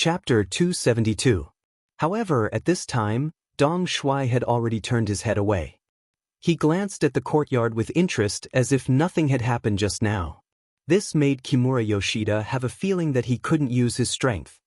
Chapter 272. However, at this time, Dong Shuai had already turned his head away. He glanced at the courtyard with interest as if nothing had happened just now. This made Kimura Yoshida have a feeling that he couldn't use his strength.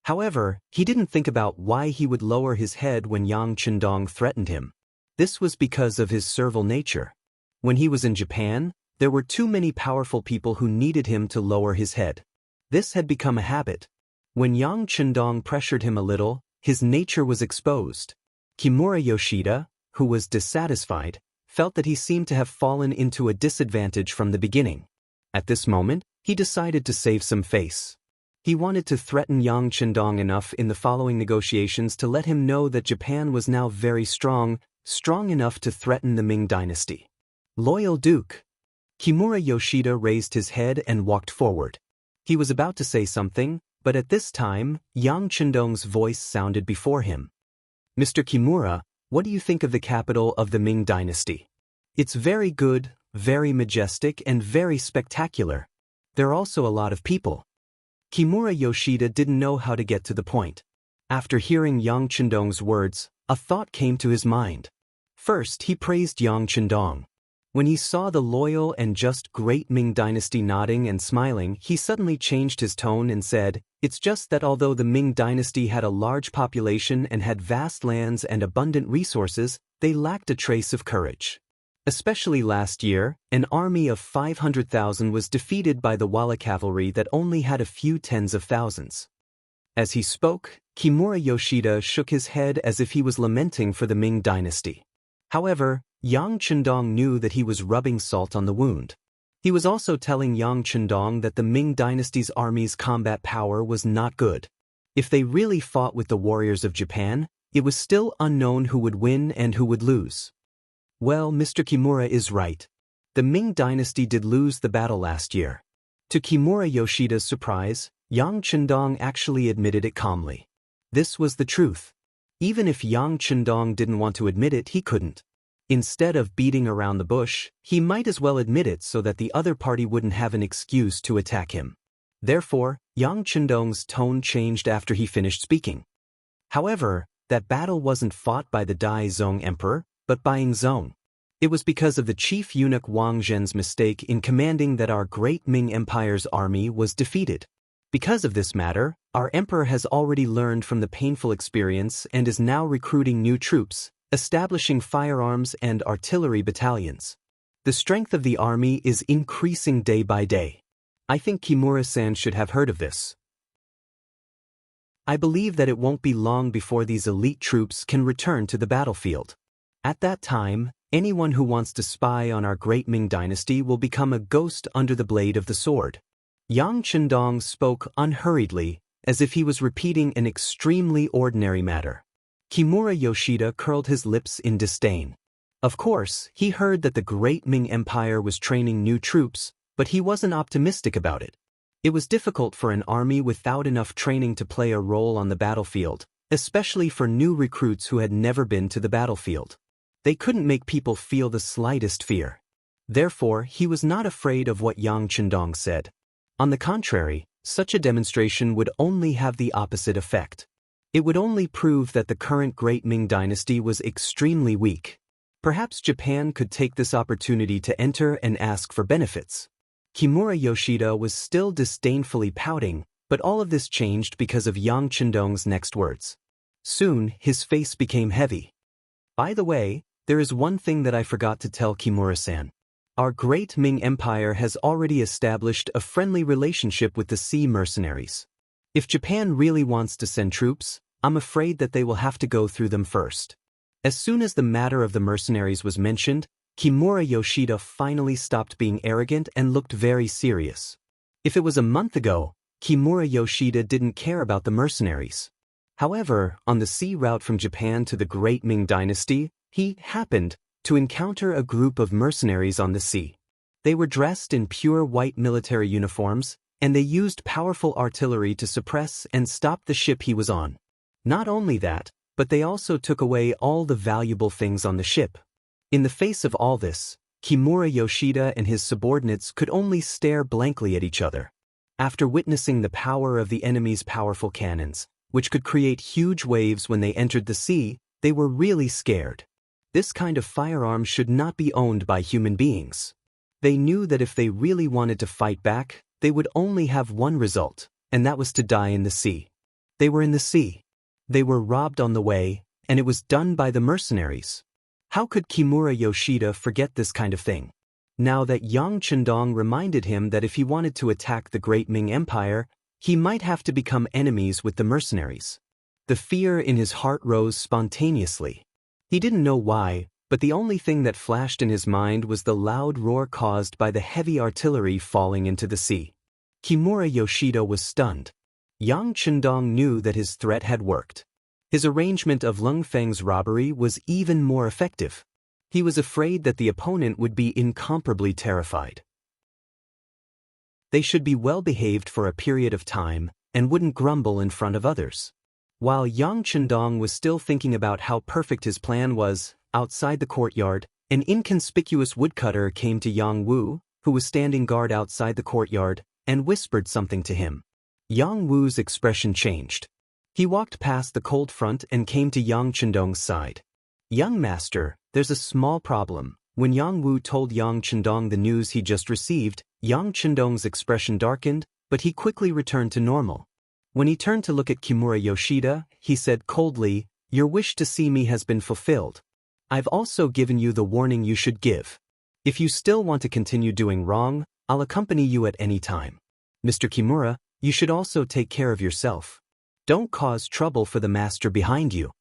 However, he didn't think about why he would lower his head when Yang Chendong threatened him. This was because of his servile nature. When he was in Japan, there were too many powerful people who needed him to lower his head. This had become a habit. When Yang Chendong pressured him a little, his nature was exposed. Kimura Yoshida, who was dissatisfied, felt that he seemed to have fallen into a disadvantage from the beginning. At this moment, he decided to save some face. He wanted to threaten Yang Chendong enough in the following negotiations to let him know that Japan was now very strong enough to threaten the Ming dynasty. Loyal Duke. Kimura Yoshida raised his head and walked forward. He was about to say something, but at this time, Yang Chendong's voice sounded before him. Mr. Kimura, what do you think of the capital of the Ming dynasty? It's very good, very majestic, and very spectacular. There are also a lot of people. Kimura Yoshida didn't know how to get to the point. After hearing Yang Chendong's words, a thought came to his mind. First, he praised Yang Chendong. When he saw the loyal and just great Ming dynasty nodding and smiling, he suddenly changed his tone and said, "It's just that although the Ming dynasty had a large population and had vast lands and abundant resources, they lacked a trace of courage. Especially last year, an army of 500,000 was defeated by the Wala cavalry that only had a few tens of thousands." As he spoke, Kimura Yoshida shook his head as if he was lamenting for the Ming dynasty. However, Yang Chendong knew that he was rubbing salt on the wound. He was also telling Yang Chendong that the Ming dynasty's army's combat power was not good. If they really fought with the warriors of Japan, it was still unknown who would win and who would lose. Well, Mr. Kimura is right. The Ming dynasty did lose the battle last year. To Kimura Yoshida's surprise, Yang Chendong actually admitted it calmly. This was the truth. Even if Yang Chendong didn't want to admit it, he couldn't. Instead of beating around the bush, he might as well admit it so that the other party wouldn't have an excuse to attack him. Therefore, Yang Chendong's tone changed after he finished speaking. However, that battle wasn't fought by the Dai Zong Emperor, but by Zong. It was because of the chief eunuch Wang Zhen's mistake in commanding that our great Ming Empire's army was defeated. Because of this matter, our emperor has already learned from the painful experience and is now recruiting new troops, establishing firearms and artillery battalions. The strength of the army is increasing day by day. I think Kimura-san should have heard of this. I believe that it won't be long before these elite troops can return to the battlefield. At that time, anyone who wants to spy on our great Ming dynasty will become a ghost under the blade of the sword. Yang Chendong spoke unhurriedly, as if he was repeating an extremely ordinary matter. Kimura Yoshida curled his lips in disdain. Of course, he heard that the great Ming Empire was training new troops, but he wasn't optimistic about it. It was difficult for an army without enough training to play a role on the battlefield, especially for new recruits who had never been to the battlefield. They couldn't make people feel the slightest fear. Therefore, he was not afraid of what Yang Chendong said. On the contrary, such a demonstration would only have the opposite effect. It would only prove that the current great Ming dynasty was extremely weak. Perhaps Japan could take this opportunity to enter and ask for benefits. Kimura Yoshida was still disdainfully pouting, but all of this changed because of Yang Chendong's next words. Soon, his face became heavy. By the way, there is one thing that I forgot to tell Kimura-san. Our great Ming Empire has already established a friendly relationship with the sea mercenaries. If Japan really wants to send troops, I'm afraid that they will have to go through them first. As soon as the matter of the mercenaries was mentioned, Kimura Yoshida finally stopped being arrogant and looked very serious. If it was a month ago, Kimura Yoshida didn't care about the mercenaries. However, on the sea route from Japan to the great Ming dynasty, he happened to encounter a group of mercenaries on the sea. They were dressed in pure white military uniforms, and they used powerful artillery to suppress and stop the ship he was on. Not only that, but they also took away all the valuable things on the ship. In the face of all this, Kimura Yoshida and his subordinates could only stare blankly at each other. After witnessing the power of the enemy's powerful cannons, which could create huge waves when they entered the sea, they were really scared. This kind of firearm should not be owned by human beings. They knew that if they really wanted to fight back, they would only have one result, and that was to die in the sea. They were in the sea. They were robbed on the way, and it was done by the mercenaries. How could Kimura Yoshida forget this kind of thing? Now that Yang Chendong reminded him that if he wanted to attack the great Ming Empire, he might have to become enemies with the mercenaries. The fear in his heart rose spontaneously. He didn't know why, but the only thing that flashed in his mind was the loud roar caused by the heavy artillery falling into the sea. Kimura Yoshida was stunned. Yang Chendong knew that his threat had worked. His arrangement of Lung Feng's robbery was even more effective. He was afraid that the opponent would be incomparably terrified. They should be well behaved for a period of time and wouldn't grumble in front of others. While Yang Chendong was still thinking about how perfect his plan was, outside the courtyard, an inconspicuous woodcutter came to Yang Wu, who was standing guard outside the courtyard, and whispered something to him. Yang Wu's expression changed. He walked past the cold front and came to Yang Chendong's side. "Young master, there's a small problem." When Yang Wu told Yang Chendong the news he just received, Yang Chendong's expression darkened, but he quickly returned to normal. When he turned to look at Kimura Yoshida, he said coldly, "Your wish to see me has been fulfilled. I've also given you the warning you should give. If you still want to continue doing wrong, I'll accompany you at any time. Mr. Kimura, you should also take care of yourself. Don't cause trouble for the master behind you."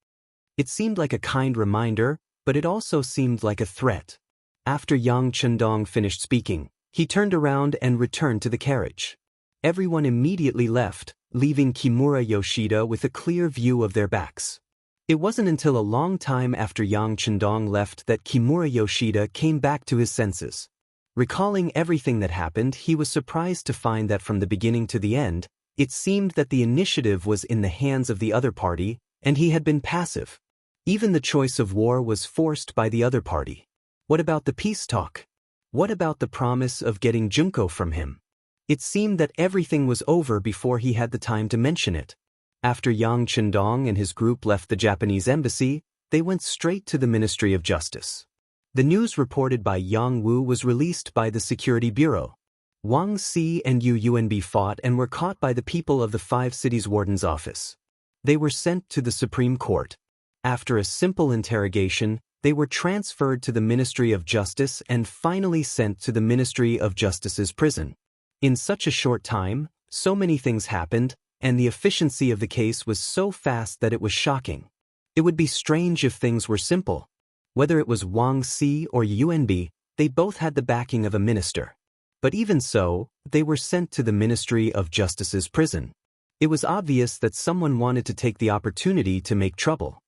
It seemed like a kind reminder, but it also seemed like a threat. After Yang Chendong finished speaking, he turned around and returned to the carriage. Everyone immediately left, leaving Kimura Yoshida with a clear view of their backs. It wasn't until a long time after Yang Chendong left that Kimura Yoshida came back to his senses. Recalling everything that happened, he was surprised to find that from the beginning to the end, it seemed that the initiative was in the hands of the other party, and he had been passive. Even the choice of war was forced by the other party. What about the peace talk? What about the promise of getting Junko from him? It seemed that everything was over before he had the time to mention it. After Yang Chendong and his group left the Japanese embassy, they went straight to the Ministry of Justice. The news reported by Yang Wu was released by the Security Bureau. Wang Si and Yu Yuanbi fought and were caught by the people of the 5 cities' warden's office. They were sent to the Supreme Court. After a simple interrogation, they were transferred to the Ministry of Justice and finally sent to the Ministry of Justice's prison. In such a short time, so many things happened, and the efficiency of the case was so fast that it was shocking. It would be strange if things were simple. Whether it was Wang Si or Yuanbi, they both had the backing of a minister. But even so, they were sent to the Ministry of Justice's prison. It was obvious that someone wanted to take the opportunity to make trouble.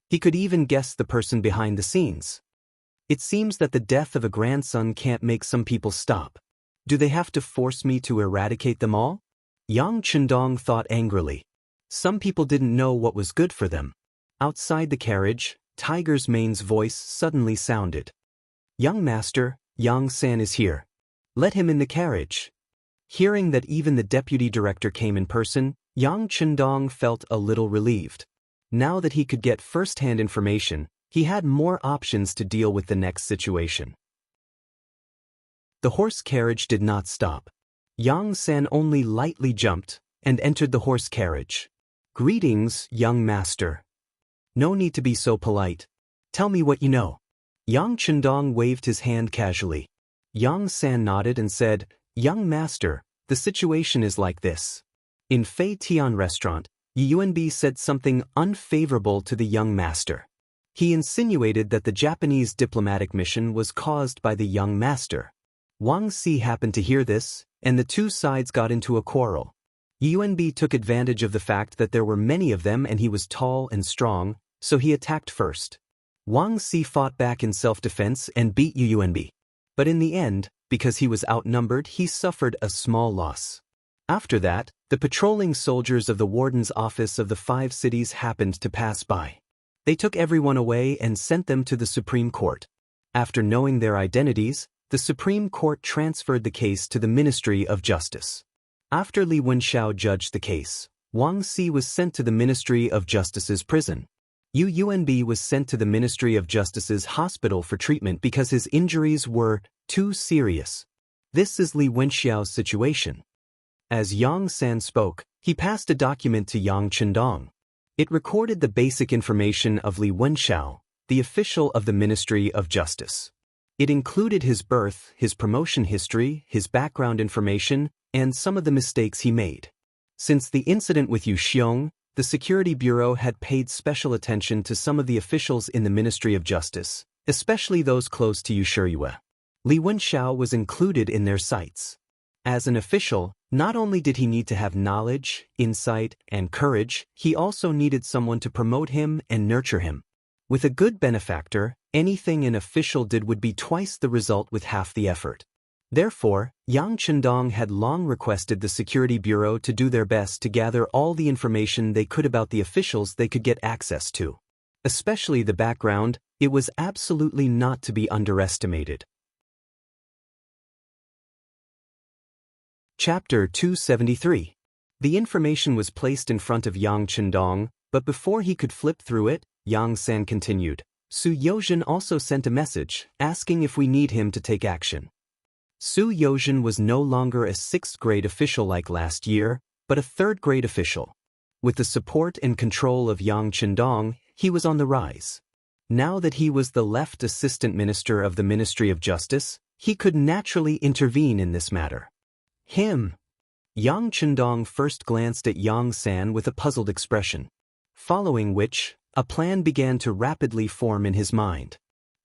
He could even guess the person behind the scenes. It seems that the death of a grandson can't make some people stop. Do they have to force me to eradicate them all? Yang Chendong thought angrily. Some people didn't know what was good for them. Outside the carriage, Tiger's Mane's voice suddenly sounded. "Young master, Yang San is here. Let him in the carriage." Hearing that even the deputy director came in person, Yang Chendong felt a little relieved. Now that he could get first-hand information, he had more options to deal with the next situation. The horse carriage did not stop. Yang San only lightly jumped and entered the horse carriage. "Greetings, young master. No need to be so polite. Tell me what you know." Yang Chendong waved his hand casually. Yang San nodded and said, "Young master, the situation is like this. In Fei Tian restaurant, Yuanbi said something unfavorable to the young master. He insinuated that the Japanese diplomatic mission was caused by the young master. Wang Si happened to hear this, and the two sides got into a quarrel. Yuanbi took advantage of the fact that there were many of them and he was tall and strong, so he attacked first. Wang Si fought back in self-defense and beat Yuanbi. But in the end, because he was outnumbered, he suffered a small loss. After that, the patrolling soldiers of the warden's office of the 5 cities happened to pass by. They took everyone away and sent them to the Supreme Court. After knowing their identities, the Supreme Court transferred the case to the Ministry of Justice. After Li Wenxiao judged the case, Wang Si was sent to the Ministry of Justice's prison. Yu Yuanbi was sent to the Ministry of Justice's hospital for treatment because his injuries were too serious. This is Li Wenxiao's situation. As Yang San spoke, he passed a document to Yang Chendong. It recorded the basic information of Li Wenxiao, the official of the Ministry of Justice. It included his birth, his promotion history, his background information, and some of the mistakes he made. Since the incident with Yu Xiong, the Security Bureau had paid special attention to some of the officials in the Ministry of Justice, especially those close to Yu Shiyue. Li Wenxiao was included in their sights. As an official, not only did he need to have knowledge, insight, and courage, he also needed someone to promote him and nurture him. With a good benefactor, anything an official did would be twice the result with half the effort. Therefore, Yang Chendong had long requested the Security Bureau to do their best to gather all the information they could about the officials they could get access to. Especially the background, it was absolutely not to be underestimated. Chapter 273. The information was placed in front of Yang Chendong, but before he could flip through it, Yang San continued. Su Youzhen also sent a message, asking if we need him to take action. Su Youzhen was no longer a 6th-grade official like last year, but a 3rd-grade official. With the support and control of Yang Chendong, he was on the rise. Now that he was the left assistant minister of the Ministry of Justice, he could naturally intervene in this matter. Him. Yang Chendong first glanced at Yang San with a puzzled expression. Following which, a plan began to rapidly form in his mind.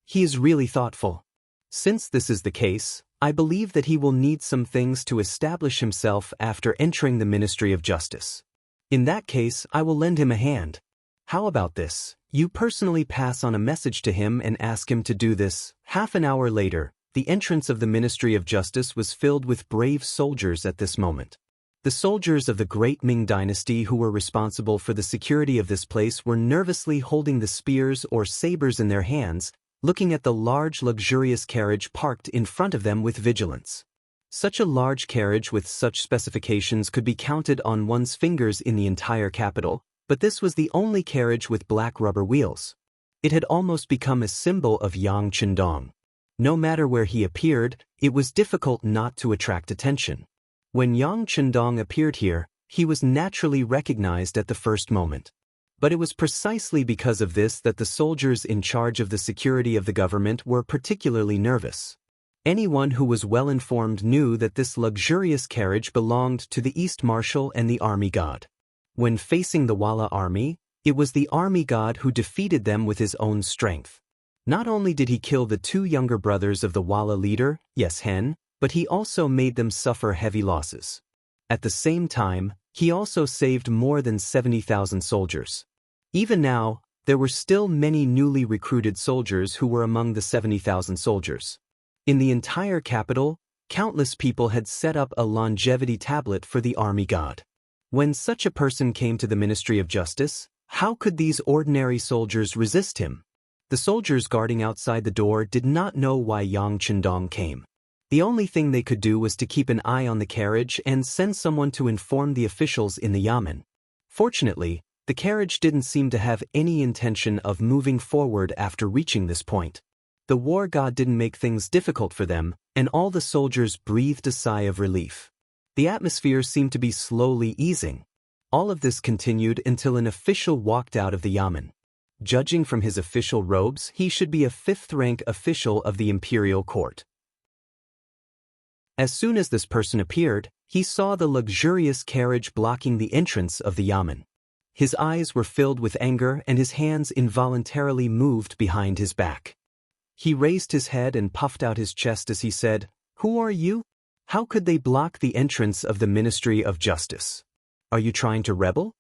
He is really thoughtful. Since this is the case, I believe that he will need some things to establish himself after entering the Ministry of Justice. In that case, I will lend him a hand. How about this? You personally pass on a message to him and ask him to do this. Half an hour later, the entrance of the Ministry of Justice was filled with brave soldiers at this moment. The soldiers of the Great Ming Dynasty who were responsible for the security of this place were nervously holding the spears or sabers in their hands, looking at the large luxurious carriage parked in front of them with vigilance. Such a large carriage with such specifications could be counted on one's fingers in the entire capital, but this was the only carriage with black rubber wheels. It had almost become a symbol of Yang Chendong. No matter where he appeared, it was difficult not to attract attention. When Yang Chendong appeared here, he was naturally recognized at the first moment. But it was precisely because of this that the soldiers in charge of the security of the government were particularly nervous. Anyone who was well informed knew that this luxurious carriage belonged to the East Marshal and the army god. When facing the Walla army, it was the army god who defeated them with his own strength. Not only did he kill the 2 younger brothers of the Walla leader, Yes Hen, but he also made them suffer heavy losses. At the same time, he also saved more than 70,000 soldiers. Even now, there were still many newly recruited soldiers who were among the 70,000 soldiers. In the entire capital, countless people had set up a longevity tablet for the army god. When such a person came to the Ministry of Justice, how could these ordinary soldiers resist him? The soldiers guarding outside the door did not know why Yang Chendong came. The only thing they could do was to keep an eye on the carriage and send someone to inform the officials in the yamen. Fortunately, the carriage didn't seem to have any intention of moving forward after reaching this point. The war god didn't make things difficult for them, and all the soldiers breathed a sigh of relief. The atmosphere seemed to be slowly easing. All of this continued until an official walked out of the yamen. Judging from his official robes, he should be a 5th-rank official of the imperial court. As soon as this person appeared, he saw the luxurious carriage blocking the entrance of the yamen. His eyes were filled with anger and his hands involuntarily moved behind his back. He raised his head and puffed out his chest as he said, "Who are you? How could they block the entrance of the Ministry of Justice? Are you trying to rebel?"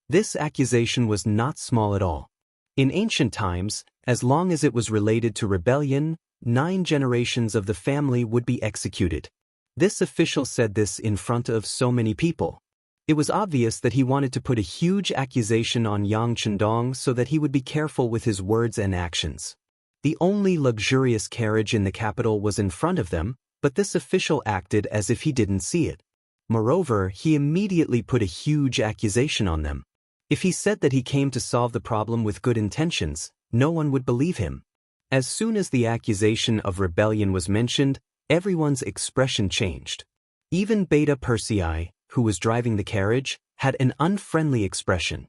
This accusation was not small at all. In ancient times, as long as it was related to rebellion, 9 generations of the family would be executed. This official said this in front of so many people. It was obvious that he wanted to put a huge accusation on Yang Chendong so that he would be careful with his words and actions. The only luxurious carriage in the capital was in front of them, but this official acted as if he didn't see it. Moreover, he immediately put a huge accusation on them. If he said that he came to solve the problem with good intentions, no one would believe him. As soon as the accusation of rebellion was mentioned, everyone's expression changed. Even Beta Persei, who was driving the carriage, had an unfriendly expression.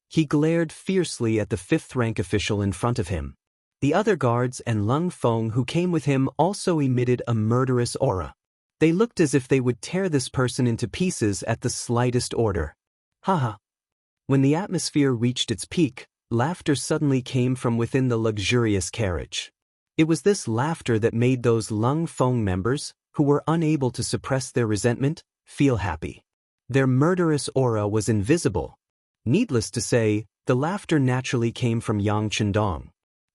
He glared fiercely at the fifth-rank official in front of him. The other guards and Lung Feng who came with him also emitted a murderous aura. They looked as if they would tear this person into pieces at the slightest order. Haha. When the atmosphere reached its peak, laughter suddenly came from within the luxurious carriage. It was this laughter that made those Lung Feng members, who were unable to suppress their resentment, feel happy. Their murderous aura was invisible. Needless to say, the laughter naturally came from Yang Chendong.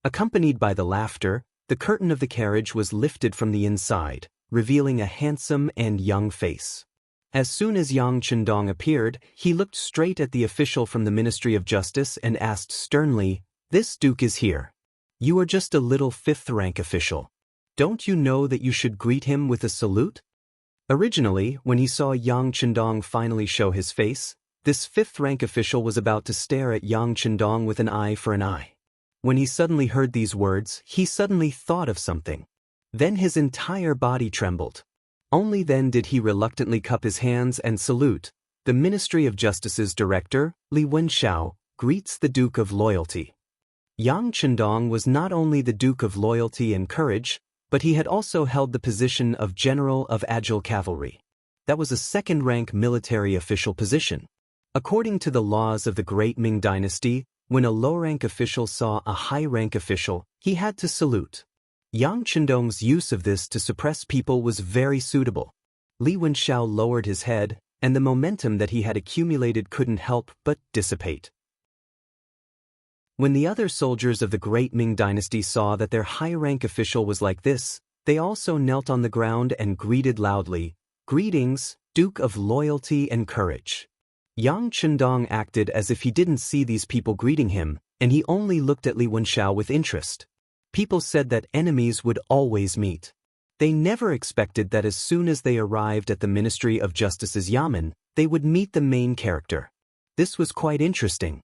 Accompanied by the laughter, the curtain of the carriage was lifted from the inside, revealing a handsome and young face. As soon as Yang Chendong appeared, he looked straight at the official from the Ministry of Justice and asked sternly, "This duke is here. You are just a little fifth-rank official. Don't you know that you should greet him with a salute?" Originally, when he saw Yang Chendong finally show his face, this fifth-rank official was about to stare at Yang Chendong with an eye for an eye. When he suddenly heard these words, he suddenly thought of something. Then his entire body trembled. Only then did he reluctantly cup his hands and salute. "The Ministry of Justice's director, Li Wenxiao, greets the Duke of Loyalty." Yang Chendong was not only the Duke of Loyalty and Courage, but he had also held the position of General of Agile Cavalry. That was a second-rank military official position. According to the laws of the Great Ming Dynasty, when a low-rank official saw a high-rank official, he had to salute. Yang Chendong's use of this to suppress people was very suitable. Li Wenxiao lowered his head, and the momentum that he had accumulated couldn't help but dissipate. When the other soldiers of the Great Ming Dynasty saw that their high-rank official was like this, they also knelt on the ground and greeted loudly, "Greetings, Duke of Loyalty and Courage." Yang Chendong acted as if he didn't see these people greeting him, and he only looked at Li Wenxiao with interest. People said that enemies would always meet. They never expected that as soon as they arrived at the Ministry of Justice's Yamen, they would meet the main character. This was quite interesting.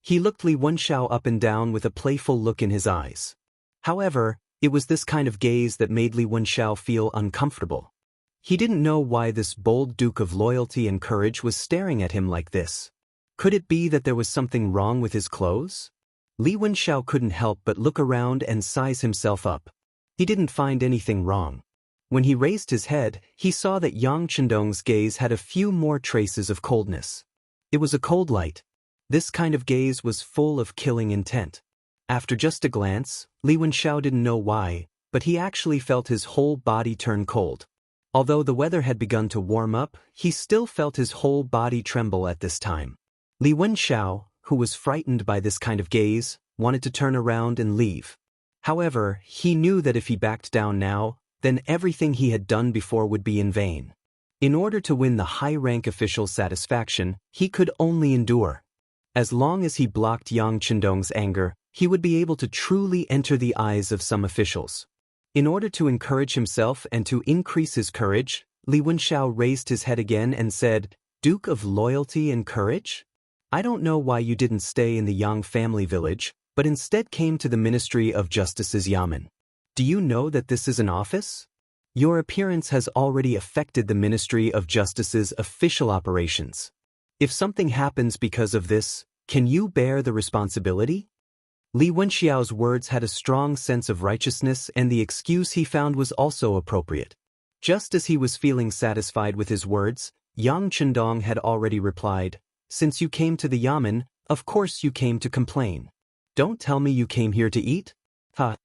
He looked Li Wenxiao up and down with a playful look in his eyes. However, it was this kind of gaze that made Li Wenxiao feel uncomfortable. He didn't know why this bold Duke of Loyalty and Courage was staring at him like this. Could it be that there was something wrong with his clothes? Li Wenxiao couldn't help but look around and size himself up. He didn't find anything wrong. When he raised his head, he saw that Yang Chendong's gaze had a few more traces of coldness. It was a cold light. This kind of gaze was full of killing intent. After just a glance, Li Wenxiao didn't know why, but he actually felt his whole body turn cold. Although the weather had begun to warm up, he still felt his whole body tremble at this time. Li Wenxiao, who was frightened by this kind of gaze, wanted to turn around and leave. However, he knew that if he backed down now, then everything he had done before would be in vain. In order to win the high-rank official's satisfaction, he could only endure. As long as he blocked Yang Chendong's anger, he would be able to truly enter the eyes of some officials. In order to encourage himself and to increase his courage, Li Wenxiao raised his head again and said, "Duke of Loyalty and Courage? I don't know why you didn't stay in the Yang family village, but instead came to the Ministry of Justice's Yamen. Do you know that this is an office? Your appearance has already affected the Ministry of Justice's official operations. If something happens because of this, can you bear the responsibility?" Li Wenxiao's words had a strong sense of righteousness, and the excuse he found was also appropriate. Just as he was feeling satisfied with his words, Yang Chendong had already replied, "Since you came to the Yamen, of course you came to complain. Don't tell me you came here to eat? Ha!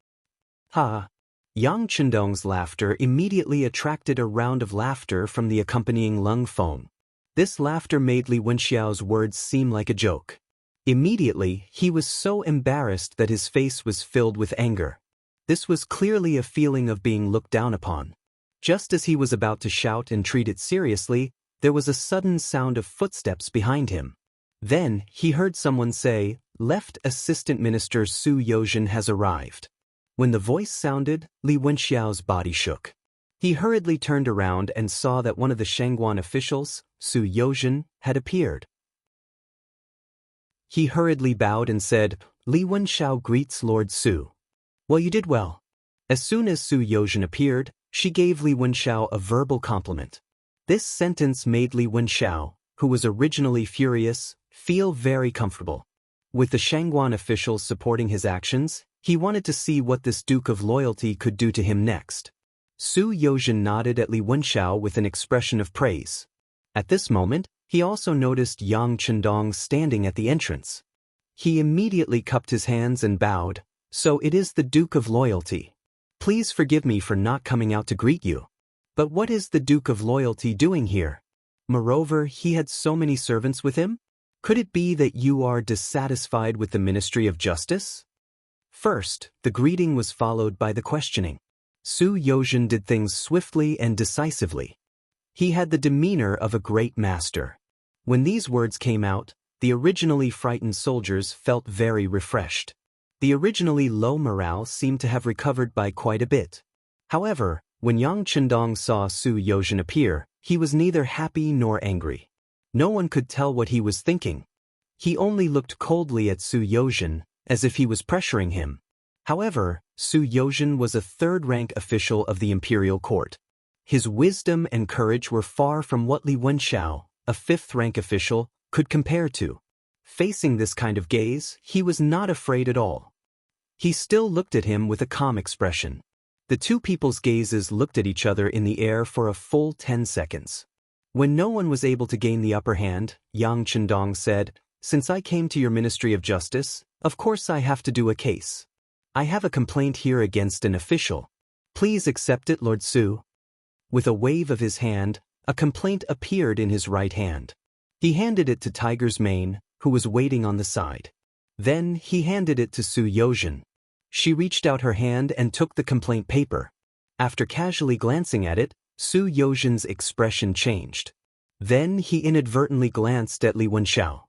Ha!" Yang Chendong's laughter immediately attracted a round of laughter from the accompanying Lung Feng. This laughter made Li Wenxiao's words seem like a joke. Immediately, he was so embarrassed that his face was filled with anger. This was clearly a feeling of being looked down upon. Just as he was about to shout and treat it seriously, there was a sudden sound of footsteps behind him. Then, he heard someone say, "Left Assistant Minister Su Yozhen has arrived." When the voice sounded, Li Wenxiao's body shook. He hurriedly turned around and saw that one of the Shangguan officials, Su Yozhen, had appeared. He hurriedly bowed and said, "Li Wenshao greets Lord Su." "Well, you did well." As soon as Su Yozhen appeared, she gave Li Wenshao a verbal compliment. This sentence made Li Wenshao, who was originally furious, feel very comfortable. With the Shangguan officials supporting his actions, he wanted to see what this Duke of Loyalty could do to him next. Su Yozhen nodded at Li Wenshao with an expression of praise. At this moment, he also noticed Yang Chendong standing at the entrance. He immediately cupped his hands and bowed. "So it is the Duke of Loyalty. Please forgive me for not coming out to greet you. But what is the Duke of Loyalty doing here? Moreover, he had so many servants with him? Could it be that you are dissatisfied with the Ministry of Justice?" First, the greeting was followed by the questioning. Su Yozhen did things swiftly and decisively. He had the demeanor of a great master. When these words came out, the originally frightened soldiers felt very refreshed. The originally low morale seemed to have recovered by quite a bit. However, when Yang Chendong saw Su Yozhen appear, he was neither happy nor angry. No one could tell what he was thinking. He only looked coldly at Su Yozhen, as if he was pressuring him. However, Su Yozhen was a third-rank official of the imperial court. His wisdom and courage were far from what Li Wenshao, a fifth-rank official, could compare to. Facing this kind of gaze, he was not afraid at all. He still looked at him with a calm expression. The two people's gazes looked at each other in the air for a full 10 seconds. When no one was able to gain the upper hand, Yang Chendong said, "Since I came to your Ministry of Justice, of course I have to do a case. I have a complaint here against an official. Please accept it, Lord Su." With a wave of his hand, a complaint appeared in his right hand. He handed it to Tiger's Mane, who was waiting on the side. Then he handed it to Su Yozhen. She reached out her hand and took the complaint paper. After casually glancing at it, Su Yozhen's expression changed. Then he inadvertently glanced at Li Wenshao.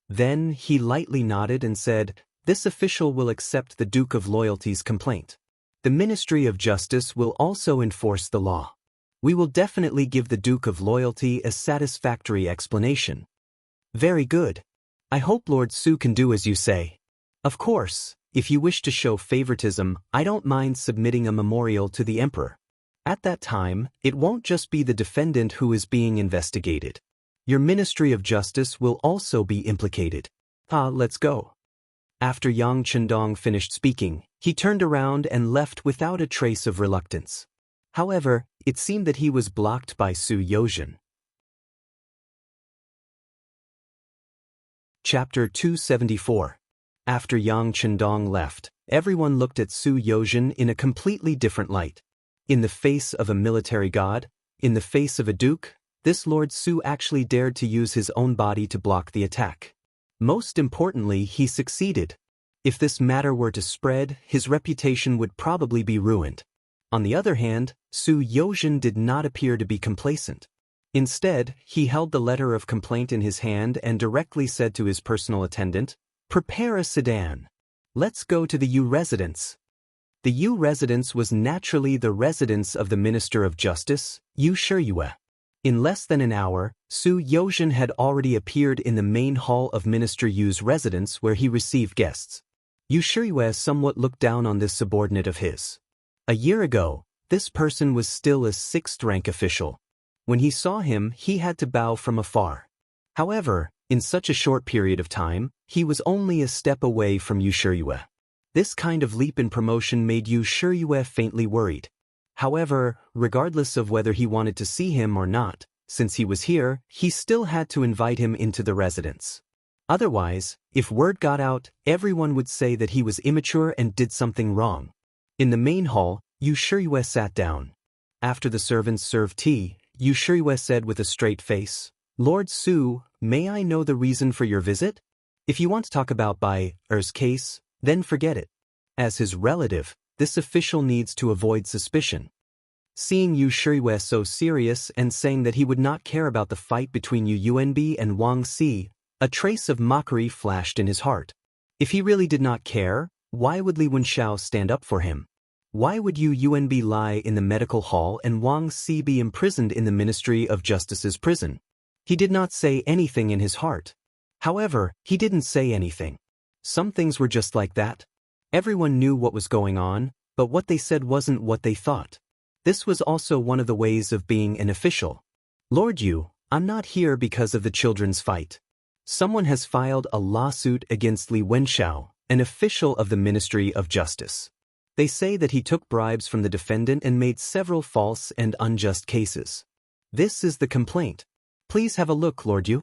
Then he lightly nodded and said, "This official will accept the Duke of Loyalty's complaint. The Ministry of Justice will also enforce the law. We will definitely give the Duke of Loyalty a satisfactory explanation." "Very good. I hope Lord Su can do as you say. Of course, if you wish to show favoritism, I don't mind submitting a memorial to the Emperor. At that time, it won't just be the defendant who is being investigated. Your Ministry of Justice will also be implicated. Let's go." After Yang Chendong finished speaking, he turned around and left without a trace of reluctance. However, it seemed that he was blocked by Su Yozhen. Chapter 274. After Yang Chendong left, everyone looked at Su Yozhen in a completely different light. In the face of a military god, in the face of a duke, this Lord Su actually dared to use his own body to block the attack. Most importantly, he succeeded. If this matter were to spread, his reputation would probably be ruined. On the other hand, Su Yozhen did not appear to be complacent. Instead, he held the letter of complaint in his hand and directly said to his personal attendant, "Prepare a sedan. Let's go to the U residence." The U residence was naturally the residence of the Minister of Justice, Yu Shiyue. In less than an hour, Su Yozhen had already appeared in the main hall of Minister Yu's residence where he received guests. Yu Shiyue somewhat looked down on this subordinate of his. A year ago, this person was still a sixth-rank official. When he saw him, he had to bow from afar. However, in such a short period of time, he was only a step away from Yu Shiyue. This kind of leap in promotion made Yu Shiyue faintly worried. However, regardless of whether he wanted to see him or not, since he was here, he still had to invite him into the residence. Otherwise, if word got out, everyone would say that he was immature and did something wrong. In the main hall, Yu Shiyue sat down. After the servants served tea, Yu Shiyue said with a straight face, "Lord Su, may I know the reason for your visit? If you want to talk about Bai Er's case, then forget it. As his relative, this official needs to avoid suspicion." Seeing Yu Shiyue so serious and saying that he would not care about the fight between Yu Yuanbi and Wang Si, a trace of mockery flashed in his heart. If he really did not care, why would Li Wenshao stand up for him? Why would Yu Yuanbi lie in the medical hall and Wang Si be imprisoned in the Ministry of Justice's prison? He did not say anything in his heart. However, he didn't say anything. Some things were just like that. Everyone knew what was going on, but what they said wasn't what they thought. This was also one of the ways of being an official. Lord Yu, I'm not here because of the children's fight. Someone has filed a lawsuit against Li Wenxiao, an official of the Ministry of Justice. They say that he took bribes from the defendant and made several false and unjust cases. This is the complaint. Please have a look, Lord Yu.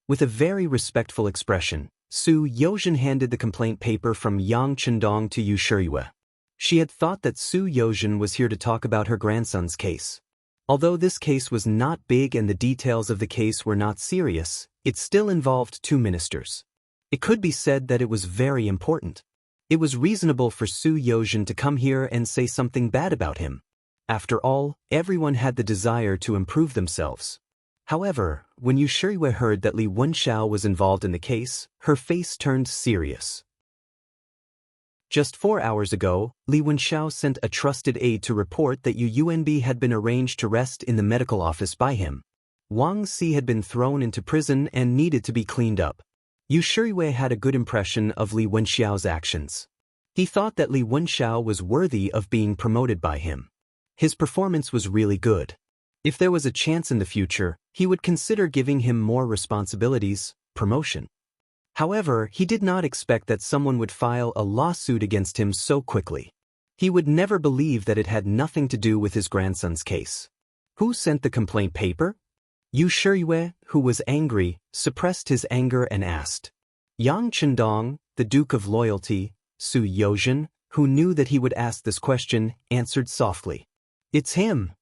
With a very respectful expression, Su Yozhen handed the complaint paper from Yang Chendong to Yu Shiyue. She had thought that Su Yozhen was here to talk about her grandson's case. Although this case was not big and the details of the case were not serious, it still involved two ministers. It could be said that it was very important. It was reasonable for Su Yozhen to come here and say something bad about him. After all, everyone had the desire to improve themselves. However, when Yu Shiyue heard that Li Wenxiao was involved in the case, her face turned serious. Just 4 hours ago, Li Wenxiao sent a trusted aide to report that Yu Yuanbi had been arranged to rest in the medical office by him. Wang Si had been thrown into prison and needed to be cleaned up. Yu Shiyue had a good impression of Li Wenxiao's actions. He thought that Li Wenxiao was worthy of being promoted by him. His performance was really good. If there was a chance in the future, he would consider giving him more responsibilities, promotion. However, he did not expect that someone would file a lawsuit against him so quickly. He would never believe that it had nothing to do with his grandson's case. Who sent the complaint paper? Yu Shiyue, who was angry, suppressed his anger and asked. Yang Chendong, the Duke of Loyalty, Su Yozhen, who knew that he would ask this question, answered softly. It's him.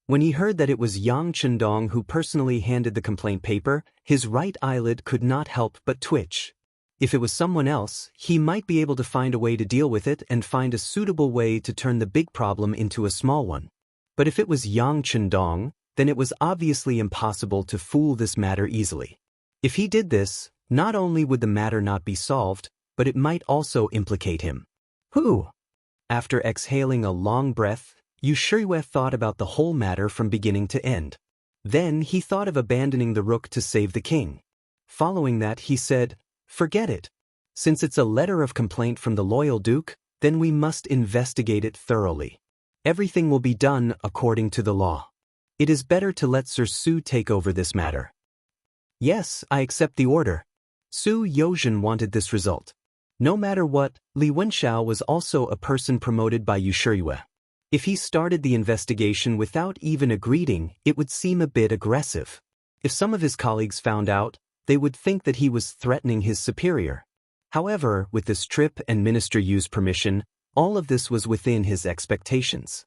When he heard that it was Yang Chendong who personally handed the complaint paper, his right eyelid could not help but twitch. If it was someone else, he might be able to find a way to deal with it and find a suitable way to turn the big problem into a small one. But if it was Yang Chendong, then it was obviously impossible to fool this matter easily. If he did this, not only would the matter not be solved, but it might also implicate him. Who? After exhaling a long breath, Yu Shiyue thought about the whole matter from beginning to end. Then he thought of abandoning the rook to save the king. Following that, he said, forget it. Since it's a letter of complaint from the loyal duke, then we must investigate it thoroughly. Everything will be done according to the law. It is better to let Sir Su take over this matter. Yes, I accept the order. Su Yozhen wanted this result. No matter what, Li Wenxiao was also a person promoted by Yu Shiyue. If he started the investigation without even a greeting, it would seem a bit aggressive. If some of his colleagues found out, they would think that he was threatening his superior. However, with this trip and Minister Yu's permission, all of this was within his expectations.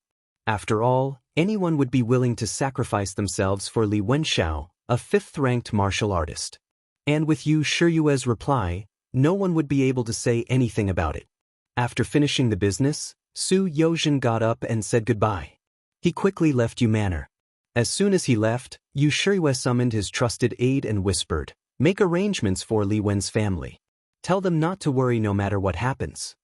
After all, anyone would be willing to sacrifice themselves for Li Wenxiao, a fifth-ranked martial artist. And with Yu Shiyue's reply, no one would be able to say anything about it. After finishing the business, Su Yozhen got up and said goodbye. He quickly left Yu Manor. As soon as he left, Yu Shiyue summoned his trusted aide and whispered, make arrangements for Li Wen's family. Tell them not to worry no matter what happens.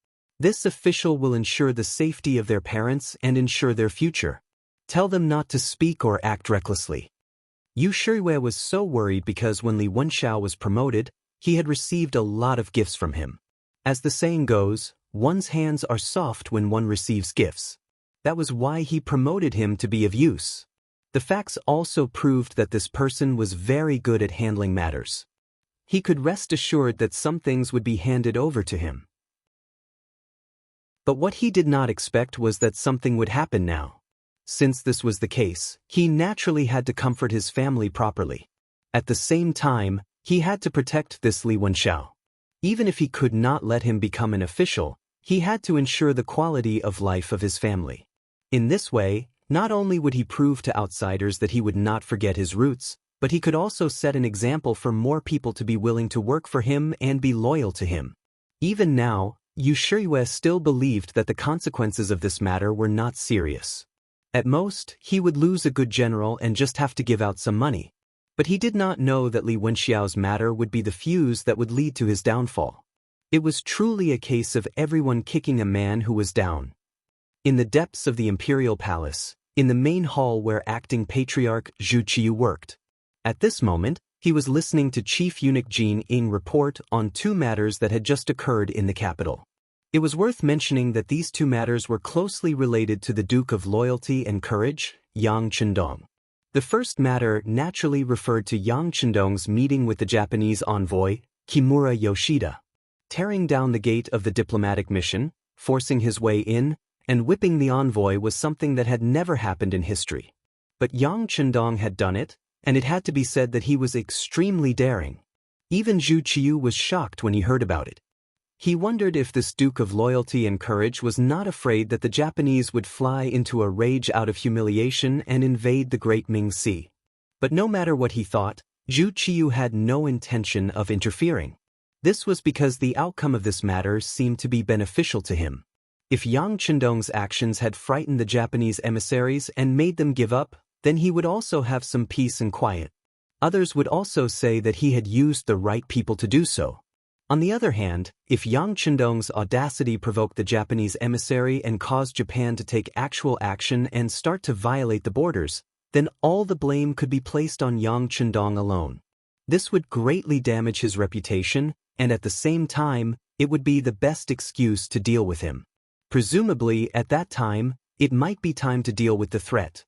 This official will ensure the safety of their parents and ensure their future. Tell them not to speak or act recklessly. Yu Shiyue was so worried because when Li Wenxiao was promoted, he had received a lot of gifts from him. As the saying goes, one's hands are soft when one receives gifts. That was why he promoted him to be of use. The facts also proved that this person was very good at handling matters. He could rest assured that some things would be handed over to him. But what he did not expect was that something would happen now. Since this was the case, he naturally had to comfort his family properly. At the same time, he had to protect this Li Wenxiao. Even if he could not let him become an official, he had to ensure the quality of life of his family. In this way, not only would he prove to outsiders that he would not forget his roots, but he could also set an example for more people to be willing to work for him and be loyal to him. Even now, Yu Shiyue still believed that the consequences of this matter were not serious. At most, he would lose a good general and just have to give out some money. But he did not know that Li Wenxiao's matter would be the fuse that would lead to his downfall. It was truly a case of everyone kicking a man who was down. in the depths of the imperial palace, in the main hall where acting patriarch Zhu Qiyu worked. At this moment, he was listening to Chief Eunuch Jin Ying report on two matters that had just occurred in the capital. It was worth mentioning that these two matters were closely related to the Duke of Loyalty and Courage, Yang Chendong. The first matter naturally referred to Yang Chendong's meeting with the Japanese envoy, Kimura Yoshida. Tearing down the gate of the diplomatic mission, forcing his way in, and whipping the envoy was something that had never happened in history. But Yang Chendong had done it, and it had to be said that he was extremely daring. Even Zhu Qiyu was shocked when he heard about it. He wondered if this Duke of Loyalty and Courage was not afraid that the Japanese would fly into a rage out of humiliation and invade the Great Ming Sea. But no matter what he thought, Zhu Qiyu had no intention of interfering. This was because the outcome of this matter seemed to be beneficial to him. If Yang Chendong's actions had frightened the Japanese emissaries and made them give up, then he would also have some peace and quiet. Others would also say that he had used the right people to do so. On the other hand, if Yang Chendong's audacity provoked the Japanese emissary and caused Japan to take actual action and start to violate the borders, then all the blame could be placed on Yang Chendong alone. This would greatly damage his reputation, and at the same time, it would be the best excuse to deal with him. Presumably, at that time, it might be time to deal with the threat.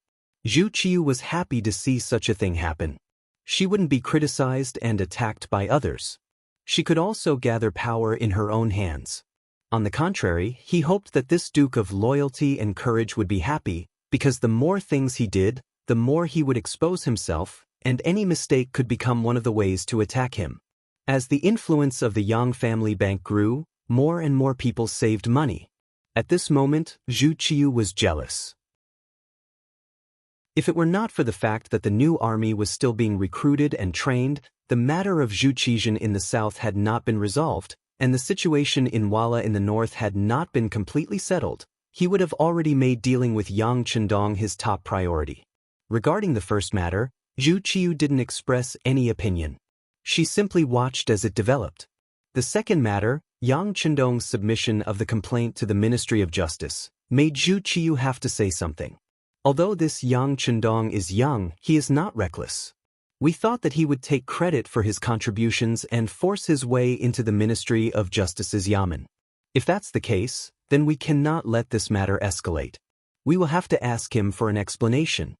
Zhu Qiyu was happy to see such a thing happen. She wouldn't be criticized and attacked by others. She could also gather power in her own hands. On the contrary, he hoped that this Duke of Loyalty and Courage would be happy, because the more things he did, the more he would expose himself, and any mistake could become one of the ways to attack him. As the influence of the Yang family bank grew, more and more people saved money. At this moment, Zhu Qiyu was jealous. If it were not for the fact that the new army was still being recruited and trained, the matter of Zhu Qizhen in the south had not been resolved, and the situation in Wala in the north had not been completely settled, he would have already made dealing with Yang Chendong his top priority. Regarding the first matter, Zhu Qiyu didn't express any opinion. She simply watched as it developed. The second matter, Yang Chendong's submission of the complaint to the Ministry of Justice, made Zhu Qiyu have to say something. Although this Yang Chendong is young, he is not reckless. We thought that he would take credit for his contributions and force his way into the Ministry of Justice's Yamen. If that's the case, then we cannot let this matter escalate. We will have to ask him for an explanation.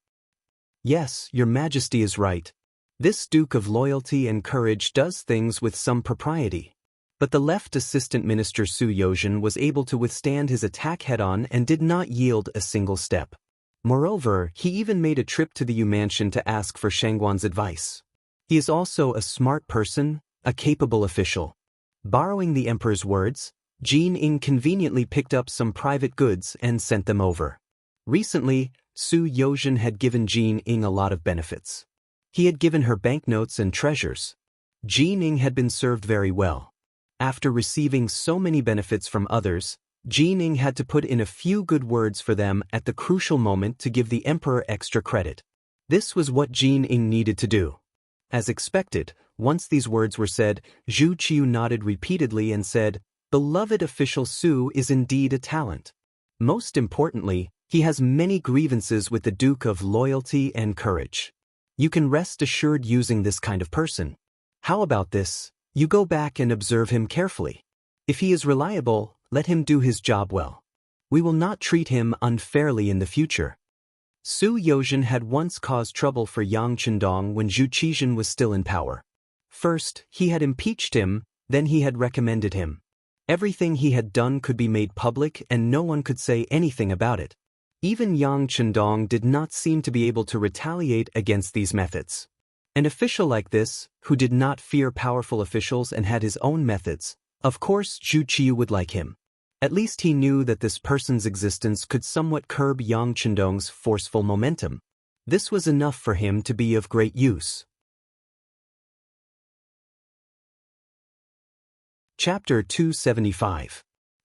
Yes, Your Majesty is right. This Duke of Loyalty and Courage does things with some propriety. But the left assistant minister Su Yozhen was able to withstand his attack head-on and did not yield a single step. Moreover, he even made a trip to the Yu mansion to ask for Shangguan's advice. He is also a smart person, a capable official. Borrowing the emperor's words, Jin Ying conveniently picked up some private goods and sent them over. Recently, Su Yozhen had given Jin Ying a lot of benefits. He had given her banknotes and treasures. Jin Ying had been served very well. After receiving so many benefits from others, Jin Ying had to put in a few good words for them at the crucial moment to give the emperor extra credit. This was what Jin Ying needed to do. As expected, once these words were said, Zhu Qiyu nodded repeatedly and said, "Beloved official Su is indeed a talent. Most importantly, he has many grievances with the Duke of Loyalty and Courage. You can rest assured using this kind of person. How about this? You go back and observe him carefully. If he is reliable, let him do his job well. We will not treat him unfairly in the future." Su Yozhen had once caused trouble for Yang Chendong when Zhu Qizhen was still in power. First, he had impeached him, then he had recommended him. Everything he had done could be made public and no one could say anything about it. Even Yang Chendong did not seem to be able to retaliate against these methods. An official like this, who did not fear powerful officials and had his own methods, of course Zhu Qiyu would like him. At least he knew that this person's existence could somewhat curb Yang Chendong's forceful momentum. This was enough for him to be of great use. Chapter 275.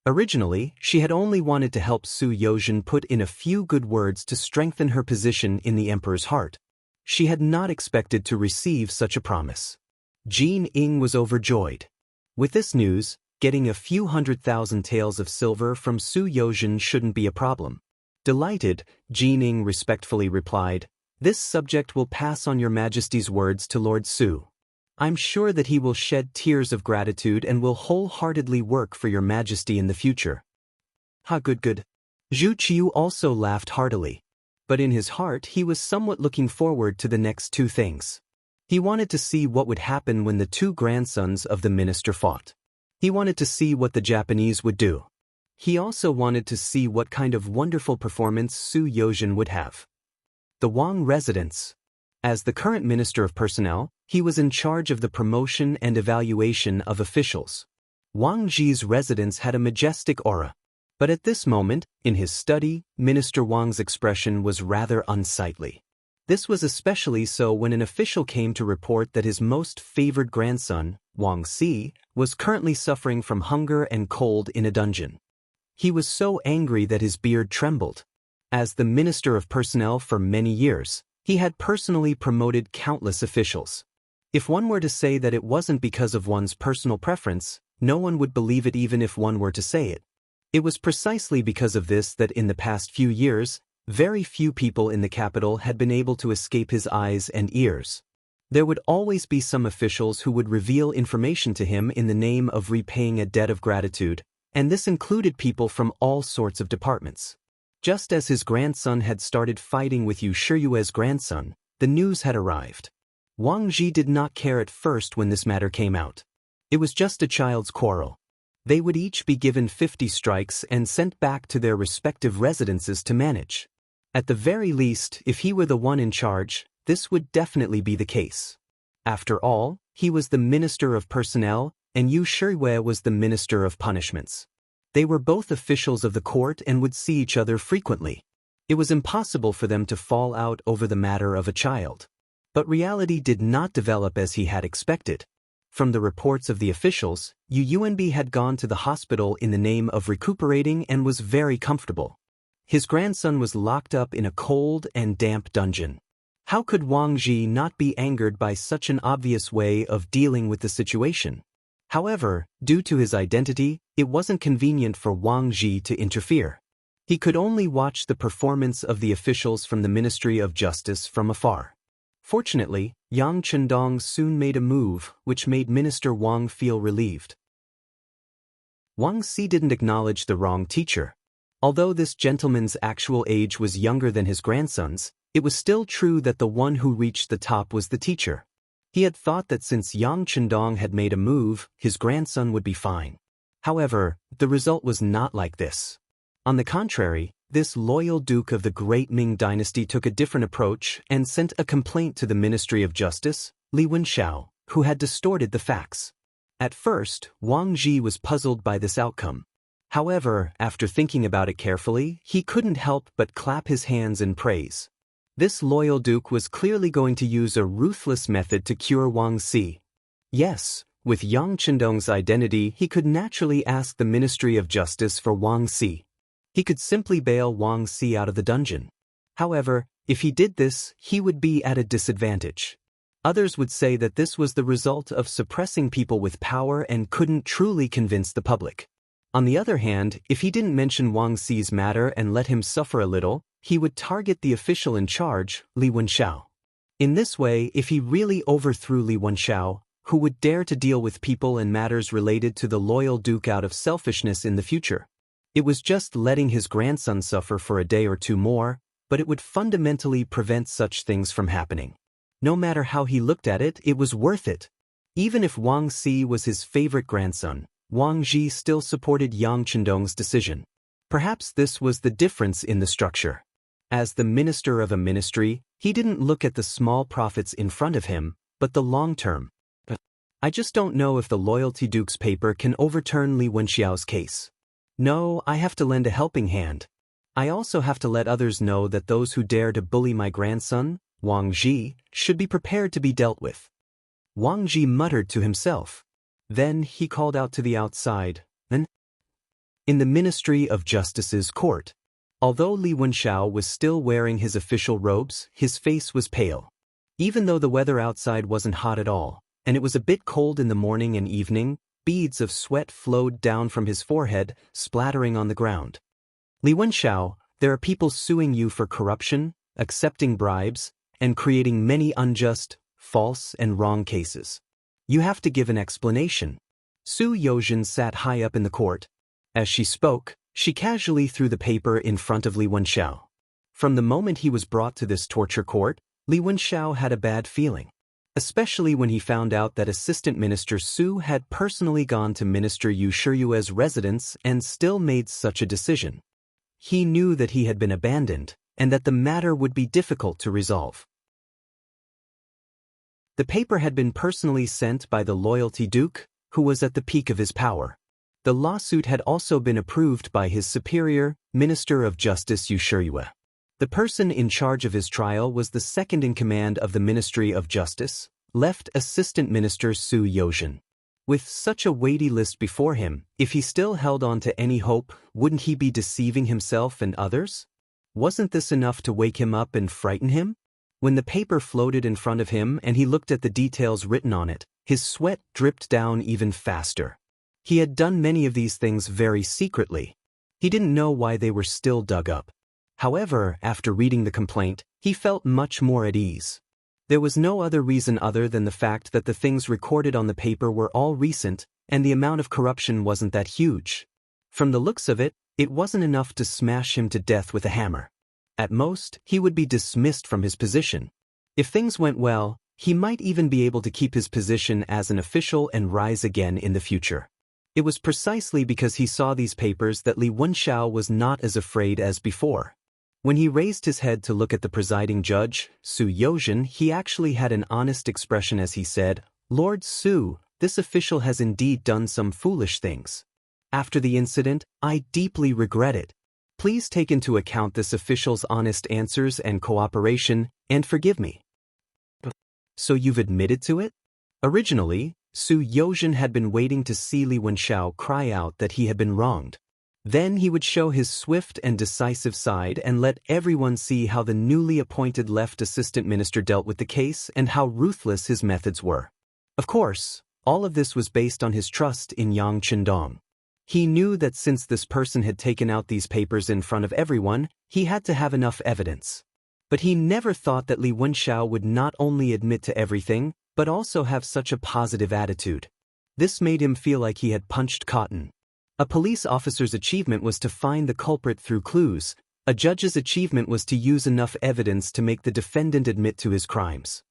Originally, she had only wanted to help Su Yozhen put in a few good words to strengthen her position in the emperor's heart. She had not expected to receive such a promise. Jin Ying was overjoyed. With this news, getting a few 100,000 taels of silver from Su Yozhen shouldn't be a problem. Delighted, Jining respectfully replied, "This subject will pass on your Majesty's words to Lord Su. I'm sure that he will shed tears of gratitude and will wholeheartedly work for your Majesty in the future." Ha, good. Zhu Qiu also laughed heartily. But in his heart he was somewhat looking forward to the next two things. He wanted to see what would happen when the two grandsons of the minister fought. He wanted to see what the Japanese would do. He also wanted to see what kind of wonderful performance Su Yozhen would have. The Wang residence. As the current Minister of Personnel, he was in charge of the promotion and evaluation of officials. Wang Ji's residence had a majestic aura. But at this moment, in his study, Minister Wang's expression was rather unsightly. This was especially so when an official came to report that his most favored grandson, Wang Si, was currently suffering from hunger and cold in a dungeon. He was so angry that his beard trembled. As the Minister of Personnel for many years, he had personally promoted countless officials. If one were to say that it wasn't because of one's personal preference, no one would believe it even if one were to say it. It was precisely because of this that in the past few years, very few people in the capital had been able to escape his eyes and ears. There would always be some officials who would reveal information to him in the name of repaying a debt of gratitude, and this included people from all sorts of departments. Just as his grandson had started fighting with Yu Shiyue's grandson, the news had arrived. Wang Ji did not care at first when this matter came out. It was just a child's quarrel. They would each be given 50 strikes and sent back to their respective residences to manage. At the very least, if he were the one in charge, this would definitely be the case. After all, he was the Minister of Personnel, and Yu Shiyue was the Minister of Punishments. They were both officials of the court and would see each other frequently. It was impossible for them to fall out over the matter of a child. But reality did not develop as he had expected. From the reports of the officials, Yu Yuanbi had gone to the hospital in the name of recuperating and was very comfortable. His grandson was locked up in a cold and damp dungeon. How could Wang Ji not be angered by such an obvious way of dealing with the situation? However, due to his identity, it wasn't convenient for Wang Ji to interfere. He could only watch the performance of the officials from the Ministry of Justice from afar. Fortunately, Yang Chendong soon made a move which made Minister Wang feel relieved. Wang Si didn't acknowledge the wrong teacher. Although this gentleman's actual age was younger than his grandson's, it was still true that the one who reached the top was the teacher. He had thought that since Yang Chendong had made a move, his grandson would be fine. However, the result was not like this. On the contrary, this loyal duke of the Great Ming Dynasty took a different approach and sent a complaint to the Ministry of Justice, Li Wenxiao, who had distorted the facts. At first, Wang Ji was puzzled by this outcome. However, after thinking about it carefully, he couldn't help but clap his hands in praise. This loyal duke was clearly going to use a ruthless method to cure Wang Si. Yes, with Yang Chendong's identity, he could naturally ask the Ministry of Justice for Wang Si. He could simply bail Wang Si out of the dungeon. However, if he did this, he would be at a disadvantage. Others would say that this was the result of suppressing people with power and couldn't truly convince the public. On the other hand, if he didn't mention Wang Si's matter and let him suffer a little, he would target the official in charge, Li Wenxiao. In this way, if he really overthrew Li Wenxiao, who would dare to deal with people and matters related to the loyal duke out of selfishness in the future? It was just letting his grandson suffer for a day or two more, but it would fundamentally prevent such things from happening. No matter how he looked at it, it was worth it. Even if Wang Si was his favorite grandson, Wang Ji still supported Yang Chendong's decision. Perhaps this was the difference in the structure. As the minister of a ministry, he didn't look at the small profits in front of him, but the long term. I just don't know if the Loyalty Duke's paper can overturn Li Wenxiao's case. No, I have to lend a helping hand. I also have to let others know that those who dare to bully my grandson, Wang Ji, should be prepared to be dealt with. Wang Ji muttered to himself. Then he called out to the outside, in the Ministry of Justice's court. Although Li Wenxiao was still wearing his official robes, his face was pale. Even though the weather outside wasn't hot at all, and it was a bit cold in the morning and evening, beads of sweat flowed down from his forehead, splattering on the ground. Li Wenxiao, There are people suing you for corruption, accepting bribes, and creating many unjust, false, and wrong cases. You have to give an explanation. Su Yozhen sat high up in the court. As she spoke, she casually threw the paper in front of Li Wenxiao. From the moment he was brought to this torture court, Li Wenxiao had a bad feeling. Especially when he found out that Assistant Minister Su had personally gone to Minister Yu Shiyue's residence and still made such a decision. He knew that he had been abandoned, and that the matter would be difficult to resolve. The paper had been personally sent by the Loyalty Duke, who was at the peak of his power. The lawsuit had also been approved by his superior, Minister of Justice Yu Shiyue. The person in charge of his trial was the second-in-command of the Ministry of Justice, Left Assistant Minister Su Yozhen. With such a weighty list before him, if he still held on to any hope, wouldn't he be deceiving himself and others? Wasn't this enough to wake him up and frighten him? When the paper floated in front of him and he looked at the details written on it, his sweat dripped down even faster. He had done many of these things very secretly. He didn't know why they were still dug up. However, after reading the complaint, he felt much more at ease. There was no other reason other than the fact that the things recorded on the paper were all recent, and the amount of corruption wasn't that huge. From the looks of it, it wasn't enough to smash him to death with a hammer. At most, he would be dismissed from his position. If things went well, he might even be able to keep his position as an official and rise again in the future. It was precisely because he saw these papers that Li Wenxiao was not as afraid as before. When he raised his head to look at the presiding judge, Su Yozhen, he actually had an honest expression as he said, "Lord Su, this official has indeed done some foolish things. After the incident, I deeply regret it. Please take into account this official's honest answers and cooperation, and forgive me." So you've admitted to it? Originally, Su Yozhen had been waiting to see Li Wenxiao cry out that he had been wronged. Then he would show his swift and decisive side and let everyone see how the newly appointed left assistant minister dealt with the case and how ruthless his methods were. Of course, all of this was based on his trust in Yang Chendong. He knew that since this person had taken out these papers in front of everyone, he had to have enough evidence. But he never thought that Li Wenxiao would not only admit to everything, but also have such a positive attitude. This made him feel like he had punched cotton. A police officer's achievement was to find the culprit through clues. A judge's achievement was to use enough evidence to make the defendant admit to his crimes.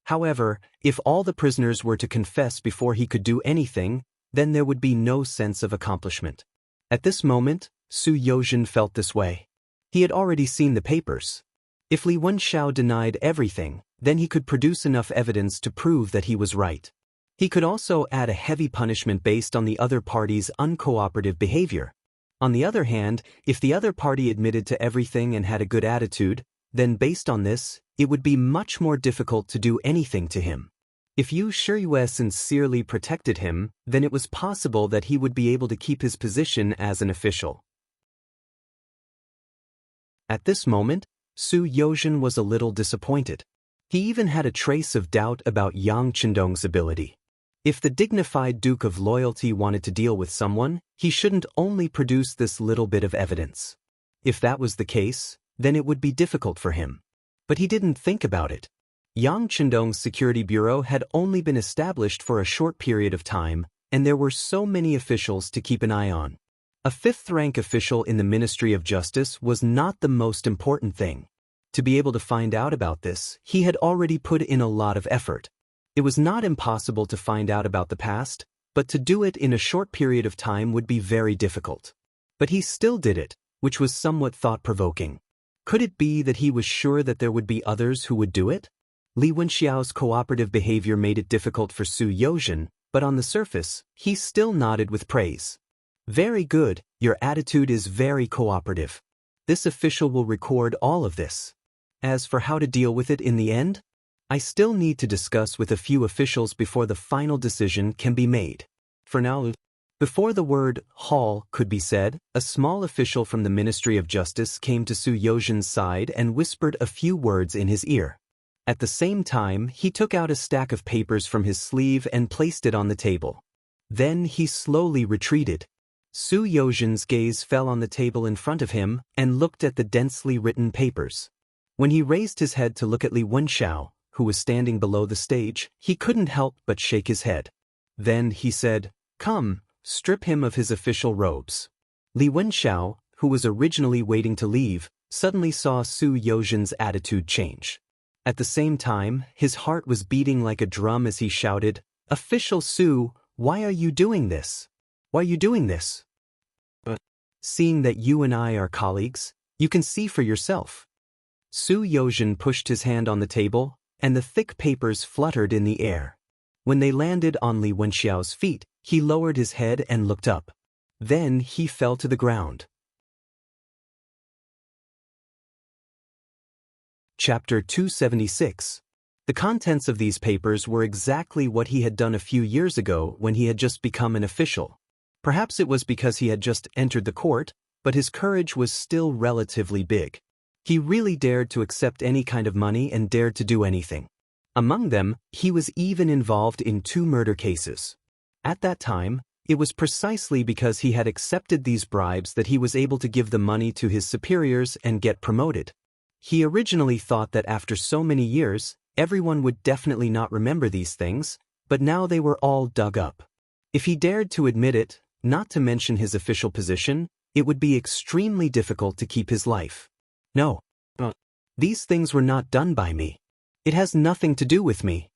However, if all the prisoners were to confess before he could do anything, then there would be no sense of accomplishment. At this moment, Su Yozhen felt this way. He had already seen the papers. If Li Wenxiao denied everything, then he could produce enough evidence to prove that he was right. He could also add a heavy punishment based on the other party's uncooperative behavior. On the other hand, if the other party admitted to everything and had a good attitude, then based on this, it would be much more difficult to do anything to him. If Yu Shiyue sincerely protected him, then it was possible that he would be able to keep his position as an official. At this moment, Su Yozhen was a little disappointed. He even had a trace of doubt about Yang Chendong's ability. If the dignified Duke of Loyalty wanted to deal with someone, he shouldn't only produce this little bit of evidence. If that was the case, then it would be difficult for him. But he didn't think about it. Yang Chendong's security bureau had only been established for a short period of time, and there were so many officials to keep an eye on. A fifth-rank official in the Ministry of Justice was not the most important thing. To be able to find out about this, he had already put in a lot of effort. It was not impossible to find out about the past, but to do it in a short period of time would be very difficult. But he still did it, which was somewhat thought-provoking. Could it be that he was sure that there would be others who would do it? Li Wenxiao's cooperative behavior made it difficult for Su Yozhen, but on the surface, he still nodded with praise. Very good, your attitude is very cooperative. This official will record all of this. As for how to deal with it in the end, I still need to discuss with a few officials before the final decision can be made. For now, before the word "hall" could be said, a small official from the Ministry of Justice came to Su Yozhen's side and whispered a few words in his ear. At the same time, he took out a stack of papers from his sleeve and placed it on the table. Then he slowly retreated. Su Yozhen's gaze fell on the table in front of him and looked at the densely written papers. When he raised his head to look at Li Wenxiao, who was standing below the stage, he couldn't help but shake his head. Then he said, "Come, strip him of his official robes." Li Wenxiao, who was originally waiting to leave, suddenly saw Su Yozhen's attitude change. At the same time, his heart was beating like a drum as he shouted, "Official Su, why are you doing this? Why are you doing this? Seeing that you and I are colleagues, you can see for yourself." Su Yozhen pushed his hand on the table, and the thick papers fluttered in the air. When they landed on Li Wenxiao's feet, he lowered his head and looked up. Then he fell to the ground. Chapter 276. The contents of these papers were exactly what he had done a few years ago when he had just become an official. Perhaps it was because he had just entered the court, but his courage was still relatively big. He really dared to accept any kind of money and dared to do anything. Among them, he was even involved in 2 murder cases. At that time, it was precisely because he had accepted these bribes that he was able to give the money to his superiors and get promoted. He originally thought that after so many years, everyone would definitely not remember these things, but now they were all dug up. If he dared to admit it, not to mention his official position, it would be extremely difficult to keep his life. No. These things were not done by me. It has nothing to do with me.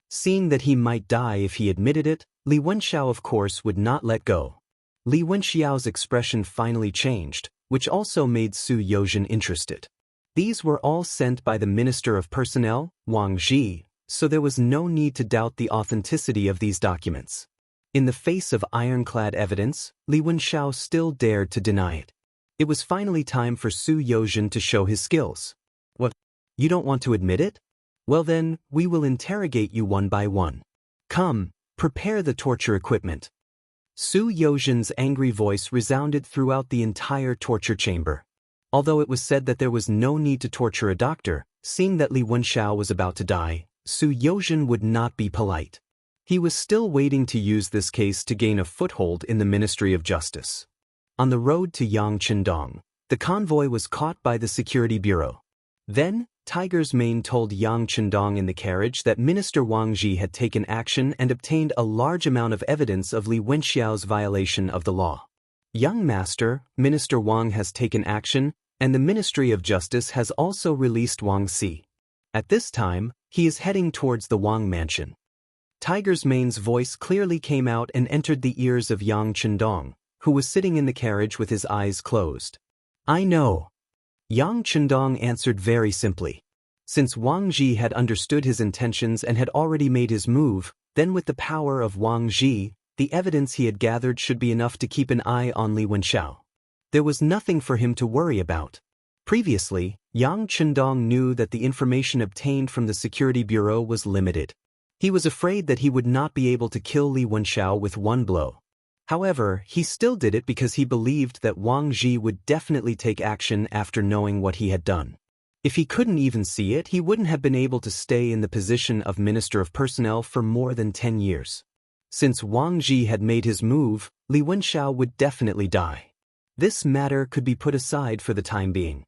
Seeing that he might die if he admitted it, Li Wenxiao of course would not let go. Li Wenxiao's expression finally changed, which also made Su Yozhen interested. These were all sent by the Minister of Personnel, Wang Zhi, so there was no need to doubt the authenticity of these documents. In the face of ironclad evidence, Li Wenxiao still dared to deny it. It was finally time for Su Yozhen to show his skills. What? You don't want to admit it? Well then, we will interrogate you one by one. Come, prepare the torture equipment. Su Yozhen's angry voice resounded throughout the entire torture chamber. Although it was said that there was no need to torture a doctor, seeing that Li Wenxiao was about to die, Su Yozhen would not be polite. He was still waiting to use this case to gain a foothold in the Ministry of Justice. On the road to Yangqindong, the convoy was caught by the Security Bureau. Then, Tiger's Mane told Yangqindong in the carriage that Minister Wang Zhi had taken action and obtained a large amount of evidence of Li Wenxiao's violation of the law. "Young master, Minister Wang has taken action, and the Ministry of Justice has also released Wang Si. At this time, he is heading towards the Wang mansion." Tiger's Mane's voice clearly came out and entered the ears of Yangqindong, who was sitting in the carriage with his eyes closed. "I know." Yangqindong answered very simply. Since Wang Zhi had understood his intentions and had already made his move, then with the power of Wang Zhi, the evidence he had gathered should be enough to keep an eye on Li Wenxiao. There was nothing for him to worry about. Previously, Yangqindong knew that the information obtained from the Security Bureau was limited. He was afraid that he would not be able to kill Li Wenxiao with one blow. However, he still did it because he believed that Wang Zhi would definitely take action after knowing what he had done. If he couldn't even see it, he wouldn't have been able to stay in the position of Minister of Personnel for more than 10 years. Since Wang Zhi had made his move, Li Wenxiao would definitely die. This matter could be put aside for the time being.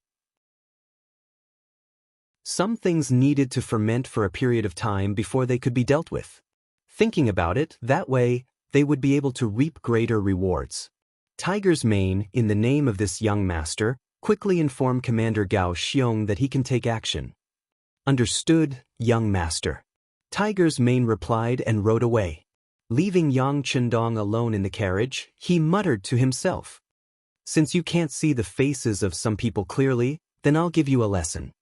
Some things needed to ferment for a period of time before they could be dealt with. Thinking about it, that way, they would be able to reap greater rewards. Tiger's Mane, in the name of this young master, quickly informed Commander Gao Xiong that he can take action. "Understood, young master." Tiger's Mane replied and rode away. Leaving Yangqindong alone in the carriage, he muttered to himself, "Since you can't see the faces of some people clearly, then I'll give you a lesson."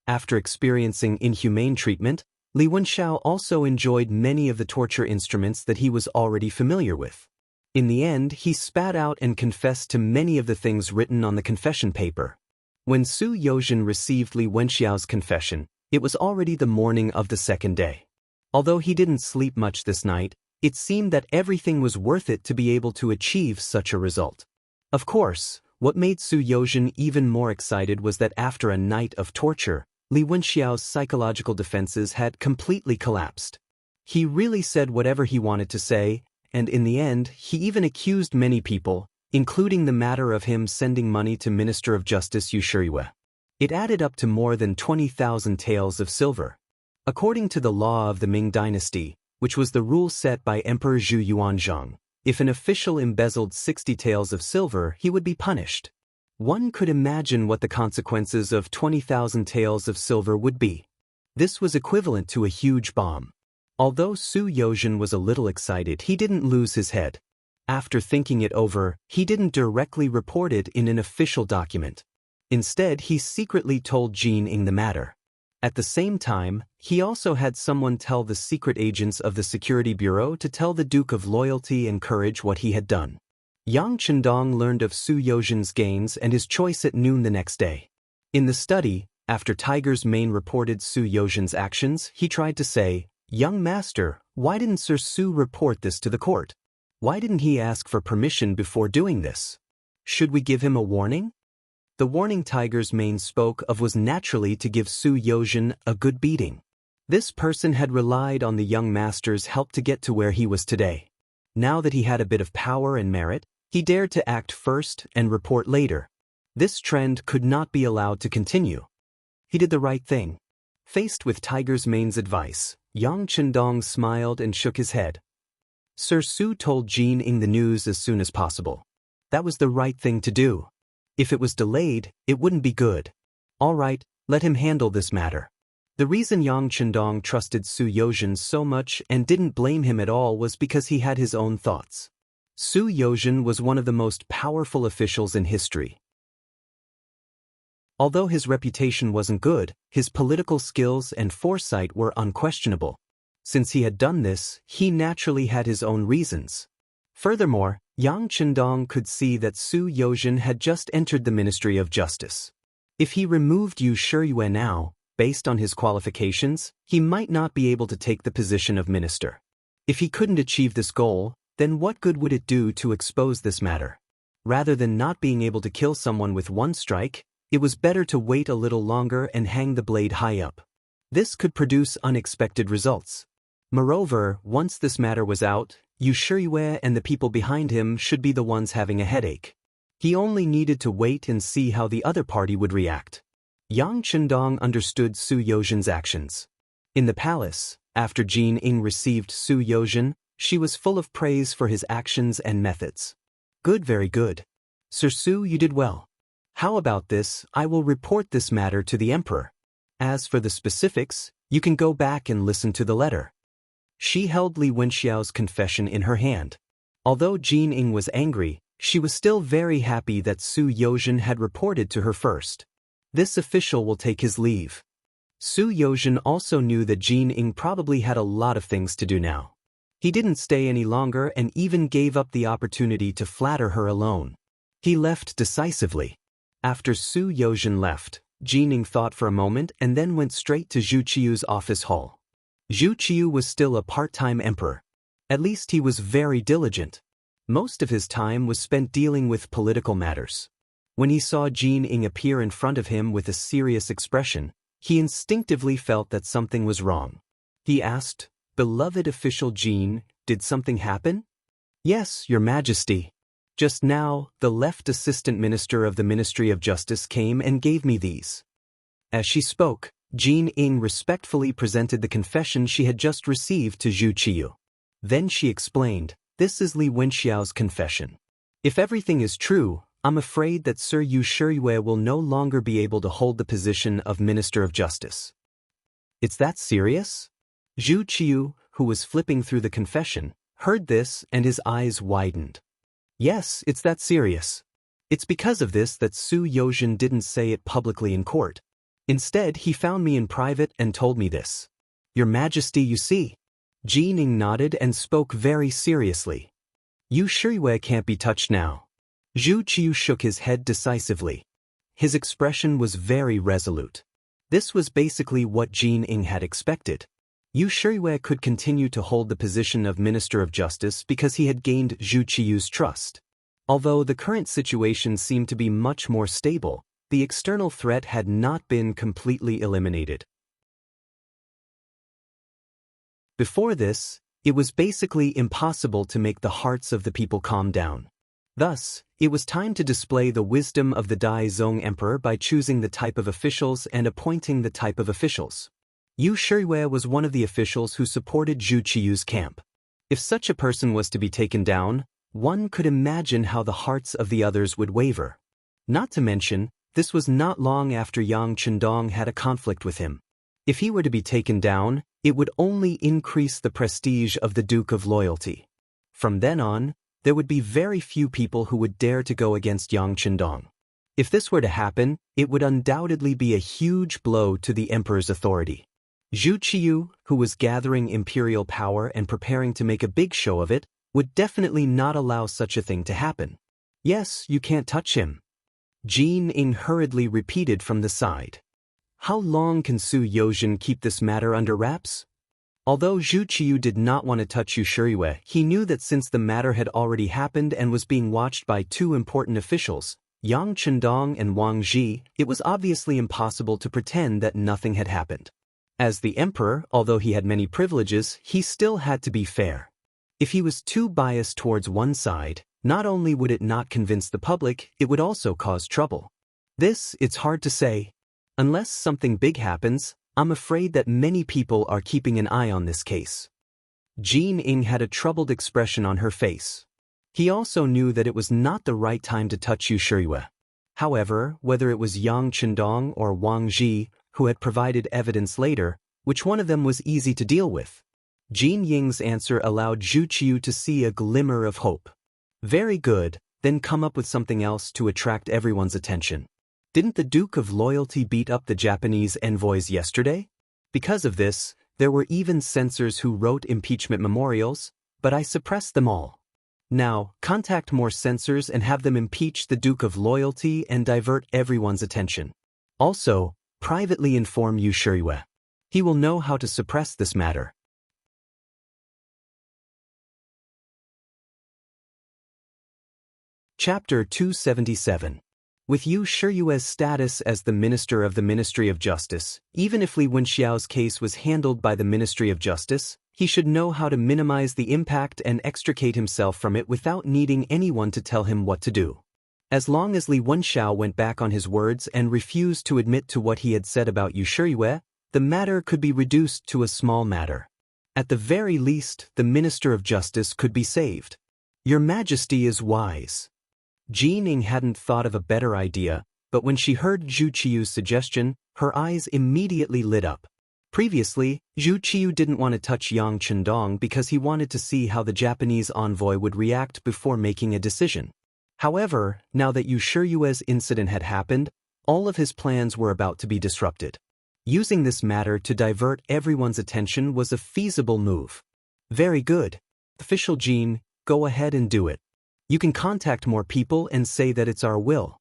After experiencing inhumane treatment, Li Wenxiao also enjoyed many of the torture instruments that he was already familiar with. In the end, he spat out and confessed to many of the things written on the confession paper. When Su Yozhen received Li Wenxiao's confession, it was already the morning of the second day. Although he didn't sleep much this night, it seemed that everything was worth it to be able to achieve such a result. Of course, what made Su Yozhen even more excited was that after a night of torture, Li Wenxiao's psychological defenses had completely collapsed. He really said whatever he wanted to say, and in the end, he even accused many people, including the matter of him sending money to Minister of Justice Yu Shiyue. It added up to more than 20,000 taels of silver. According to the law of the Ming Dynasty, which was the rule set by Emperor Zhu Yuanzhang, if an official embezzled 60 taels of silver, he would be punished. One could imagine what the consequences of 20,000 taels of silver would be. This was equivalent to a huge bomb. Although Su Yozhen was a little excited, he didn't lose his head. After thinking it over, he didn't directly report it in an official document. Instead, he secretly told Jin Ying the matter. At the same time, he also had someone tell the secret agents of the Security Bureau to tell the Duke of Loyalty and Courage what he had done. Yang Chendong learned of Su Yozhen's gains and his choice at noon the next day. In the study, after Tiger's Mane reported Su Yozhen's actions, he tried to say, "Young master, why didn't Sir Su report this to the court? Why didn't he ask for permission before doing this? Should we give him a warning?" The warning Tiger's Mane spoke of was naturally to give Su Yozhen a good beating. This person had relied on the young master's help to get to where he was today. Now that he had a bit of power and merit, he dared to act first and report later. This trend could not be allowed to continue. He did the right thing. Faced with Tiger's Mane's advice, Yang Chendong smiled and shook his head. Sir Su told Jin Ying the news as soon as possible. That was the right thing to do. If it was delayed, it wouldn't be good. All right, let him handle this matter. The reason Yang Chendong trusted Su Yozhen so much and didn't blame him at all was because he had his own thoughts. Su Yozhen was one of the most powerful officials in history. Although his reputation wasn't good, his political skills and foresight were unquestionable. Since he had done this, he naturally had his own reasons. Furthermore, Yang Chendong could see that Su Yozhen had just entered the Ministry of Justice. If he removed Yu Shiyue now, based on his qualifications, he might not be able to take the position of minister. If he couldn't achieve this goal, then what good would it do to expose this matter? Rather than not being able to kill someone with one strike, it was better to wait a little longer and hang the blade high up. This could produce unexpected results. Moreover, once this matter was out, Yu Shiyue and the people behind him should be the ones having a headache. He only needed to wait and see how the other party would react. Yang Chendong understood Su Yozhen's actions. In the palace, after Jin Ying received Su Yozhen, she was full of praise for his actions and methods. Good, very good. Sir Su, you did well. How about this? I will report this matter to the emperor. As for the specifics, you can go back and listen to the letter. She held Li Wenxiao's confession in her hand. Although Jin Ying was angry, she was still very happy that Su Yozhen had reported to her first. This official will take his leave. Su Yozhen also knew that Jin Ying probably had a lot of things to do now. He didn't stay any longer and even gave up the opportunity to flatter her alone. He left decisively. After Su Yozhen left, Jin Ying thought for a moment and then went straight to Zhu Qiu's office hall. Zhu Qiu was still a part-time emperor. At least he was very diligent. Most of his time was spent dealing with political matters. When he saw Jin Ying appear in front of him with a serious expression, he instinctively felt that something was wrong. He asked, "Beloved official Jin, did something happen?" "Yes, Your Majesty. Just now, the left assistant minister of the Ministry of Justice came and gave me these." As she spoke, Jin Ying respectfully presented the confession she had just received to Zhu Qiu. Then she explained, "This is Li Wenxiao's confession. If everything is true, I'm afraid that Sir Yu Shiyue will no longer be able to hold the position of Minister of Justice." "It's that serious?" Zhu Qiu, who was flipping through the confession, heard this and his eyes widened. "Yes, it's that serious. It's because of this that Su Yozhen didn't say it publicly in court. Instead, he found me in private and told me this. Your Majesty, you see." Jin Ying nodded and spoke very seriously. "Yu Shiyue can't be touched now." Zhu Qiu shook his head decisively. His expression was very resolute. This was basically what Jin Ying had expected. Yu Shiyue could continue to hold the position of Minister of Justice because he had gained Zhu Qiu's trust. Although the current situation seemed to be much more stable, the external threat had not been completely eliminated. Before this, It was basically impossible to make the hearts of the people calm down. Thus, it was time to display the wisdom of the Daizong Emperor by choosing the type of officials and appointing the type of officials. Yu Shiyue was one of the officials who supported Zhu Qiyu's camp. If such a person was to be taken down, one could imagine how the hearts of the others would waver. Not to mention, this was not long after Yang Chendong had a conflict with him. If he were to be taken down, it would only increase the prestige of the Duke of Loyalty. From then on, there would be very few people who would dare to go against Yang Chendong. If this were to happen, it would undoubtedly be a huge blow to the emperor's authority. Zhu Qiyu, who was gathering imperial power and preparing to make a big show of it, would definitely not allow such a thing to happen. Yes, you can't touch him. Jin Ying hurriedly repeated from the side. How long can Su Yozhen keep this matter under wraps? Although Zhu Qiyu did not want to touch Yu Shiyue, he knew that since the matter had already happened and was being watched by two important officials, Yang Chendong and Wang Zhi, it was obviously impossible to pretend that nothing had happened. As the emperor, although he had many privileges, he still had to be fair. If he was too biased towards one side, not only would it not convince the public, it would also cause trouble. This, it's hard to say. Unless something big happens, I'm afraid that many people are keeping an eye on this case. Jin Ying had a troubled expression on her face. He also knew that it was not the right time to touch Yu Shiyue. However, whether it was Yang Chendong or Wang Zhi, who had provided evidence later, which one of them was easy to deal with? Jin Ying's answer allowed Zhu Qiyu to see a glimmer of hope. Very good, then come up with something else to attract everyone's attention. Didn't the Duke of Loyalty beat up the Japanese envoys yesterday? Because of this, there were even censors who wrote impeachment memorials, but I suppressed them all. Now, contact more censors and have them impeach the Duke of Loyalty and divert everyone's attention. Also, privately inform Yu Shiyue. He will know how to suppress this matter. Chapter 277. With Yu Shiyue's status as the Minister of the Ministry of Justice, even if Li Wenxiao's case was handled by the Ministry of Justice, he should know how to minimize the impact and extricate himself from it without needing anyone to tell him what to do. As long as Li Wenxiao went back on his words and refused to admit to what he had said about Yu Shiyue, the matter could be reduced to a small matter. At the very least, the Minister of Justice could be saved. Your Majesty is wise. Jin Ying hadn't thought of a better idea, but when she heard Zhu Qiyu's suggestion, her eyes immediately lit up. Previously, Zhu Qiyu didn't want to touch Yang Chendong because he wanted to see how the Japanese envoy would react before making a decision. However, now that Yu Shiyue's incident had happened, all of his plans were about to be disrupted. Using this matter to divert everyone's attention was a feasible move. Very good. Official Jin, go ahead and do it. You can contact more people and say that it's our will.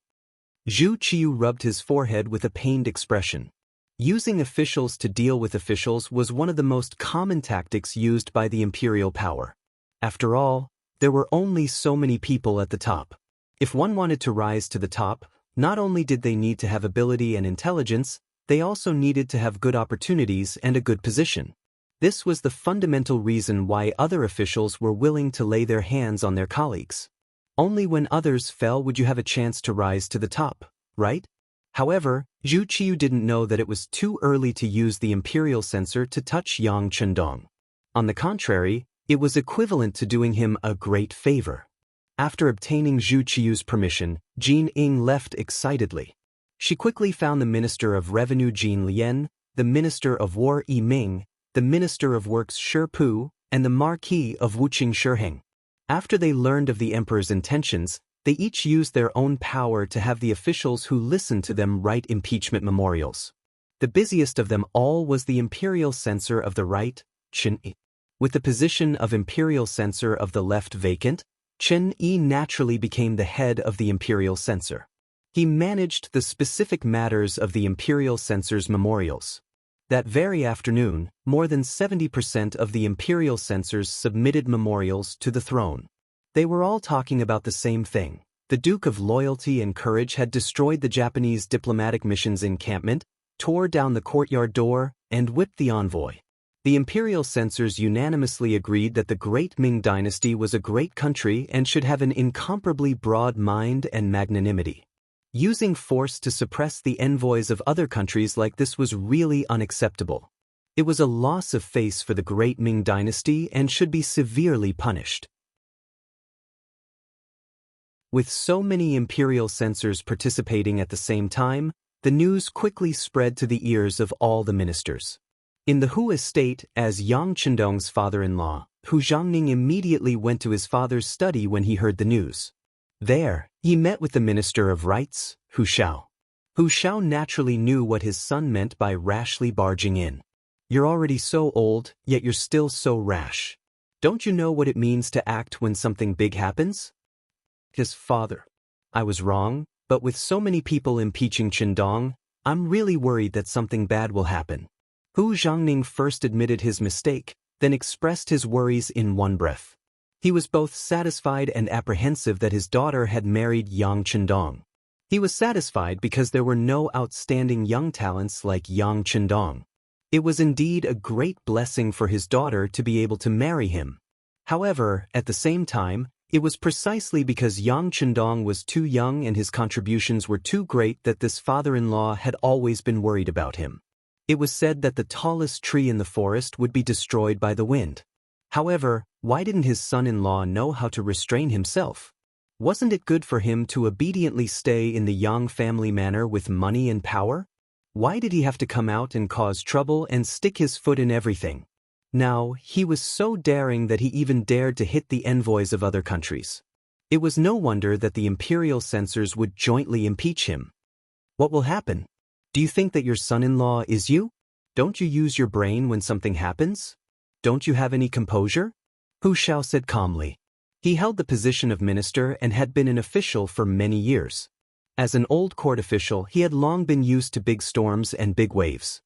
Zhu Qiyu rubbed his forehead with a pained expression. Using officials to deal with officials was one of the most common tactics used by the imperial power. After all, there were only so many people at the top. If one wanted to rise to the top, not only did they need to have ability and intelligence, they also needed to have good opportunities and a good position. This was the fundamental reason why other officials were willing to lay their hands on their colleagues. Only when others fell would you have a chance to rise to the top, right? However, Zhu Qiyu didn't know that it was too early to use the imperial censor to touch Yang Chendong. On the contrary, it was equivalent to doing him a great favor. After obtaining Zhu Qiyu's permission, Jin Ying left excitedly. She quickly found the Minister of Revenue Jin Lian, the Minister of War Yi Ming, the Minister of Works Shi Pu, and the Marquis of Wuqing Shiheng. After they learned of the emperor's intentions, they each used their own power to have the officials who listened to them write impeachment memorials. The busiest of them all was the imperial censor of the right, Chen Yi. With the position of imperial censor of the left vacant, Chen Yi naturally became the head of the imperial censor. He managed the specific matters of the imperial censor's memorials. That very afternoon, more than 70% of the imperial censors submitted memorials to the throne. They were all talking about the same thing. The Duke of Loyalty and Courage had destroyed the Japanese diplomatic mission's encampment, tore down the courtyard door, and whipped the envoy. The imperial censors unanimously agreed that the Great Ming Dynasty was a great country and should have an incomparably broad mind and magnanimity. Using force to suppress the envoys of other countries like this was really unacceptable. It was a loss of face for the Great Ming Dynasty and should be severely punished. With so many imperial censors participating at the same time, the news quickly spread to the ears of all the ministers. In the Hu estate, as Yang Chendong's father-in-law, Hu Zhangning immediately went to his father's study when he heard the news. There, he met with the Minister of Rights, Hu Shao. Hu Shao naturally knew what his son meant by rashly barging in. "You're already so old, yet you're still so rash. Don't you know what it means to act when something big happens?" His father. "I was wrong, but with so many people impeaching Chendong, I'm really worried that something bad will happen." Hu Zhangning first admitted his mistake, then expressed his worries in one breath. He was both satisfied and apprehensive that his daughter had married Yang Chendong. He was satisfied because there were no outstanding young talents like Yang Chendong. It was indeed a great blessing for his daughter to be able to marry him. However, at the same time, it was precisely because Yang Chendong was too young and his contributions were too great that this father-in-law had always been worried about him. It was said that the tallest tree in the forest would be destroyed by the wind. However, why didn't his son-in-law know how to restrain himself? Wasn't it good for him to obediently stay in the Yang family manor with money and power? Why did he have to come out and cause trouble and stick his foot in everything? Now, he was so daring that he even dared to hit the envoys of other countries. It was no wonder that the imperial censors would jointly impeach him. What will happen? Do you think that your son-in-law is you? Don't you use your brain when something happens? Don't you have any composure? Hu Shao said calmly. He held the position of minister and had been an official for many years. As an old court official, he had long been used to big storms and big waves.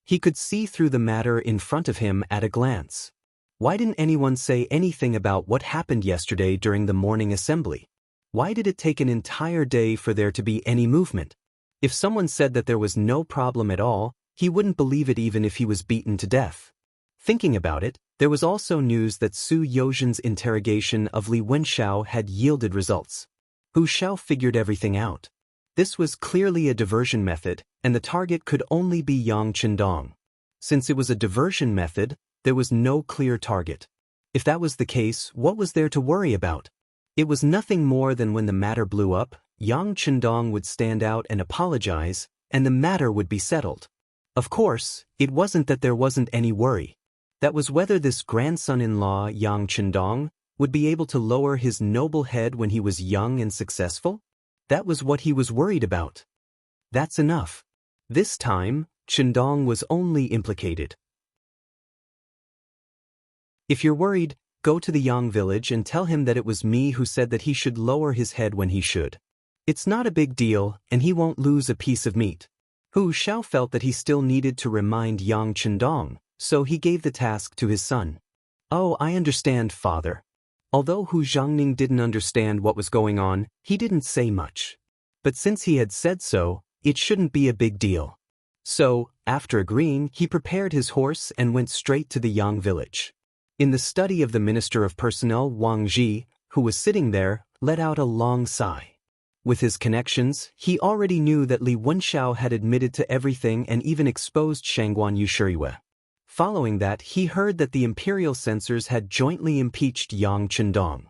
He could see through the matter in front of him at a glance. Why didn't anyone say anything about what happened yesterday during the morning assembly? Why did it take an entire day for there to be any movement? If someone said that there was no problem at all, he wouldn't believe it even if he was beaten to death. Thinking about it, there was also news that Su Yozhen's interrogation of Li Wenxiao had yielded results. Hu Shao figured everything out. This was clearly a diversion method, and the target could only be Yang Chendong. Since it was a diversion method, there was no clear target. If that was the case, what was there to worry about? It was nothing more than when the matter blew up, Yang Chendong would stand out and apologize, and the matter would be settled. Of course, it wasn't that there wasn't any worry. That was whether this grandson-in-law, Yang Chendong, would be able to lower his noble head when he was young and successful. That was what he was worried about. That's enough. This time, Chendong was only implicated. If you're worried, go to the Yang village and tell him that it was me who said that he should lower his head when he should. It's not a big deal, and he won't lose a piece of meat. Hu Shao felt that he still needed to remind Yang Chendong, so he gave the task to his son. "Oh, I understand, father." Although Hu Zhangning didn't understand what was going on, he didn't say much. But since he had said so, it shouldn't be a big deal. So, after agreeing, he prepared his horse and went straight to the Yang village. In the study of the Minister of Personnel, Wang Ji, who was sitting there, let out a long sigh. With his connections, he already knew that Li Wenxiao had admitted to everything and even exposed Shangguan Yushiyue. Following that, he heard that the imperial censors had jointly impeached Yang Chendong.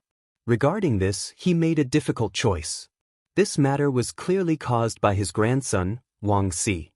Regarding this, he made a difficult choice. This matter was clearly caused by his grandson, Wang Si.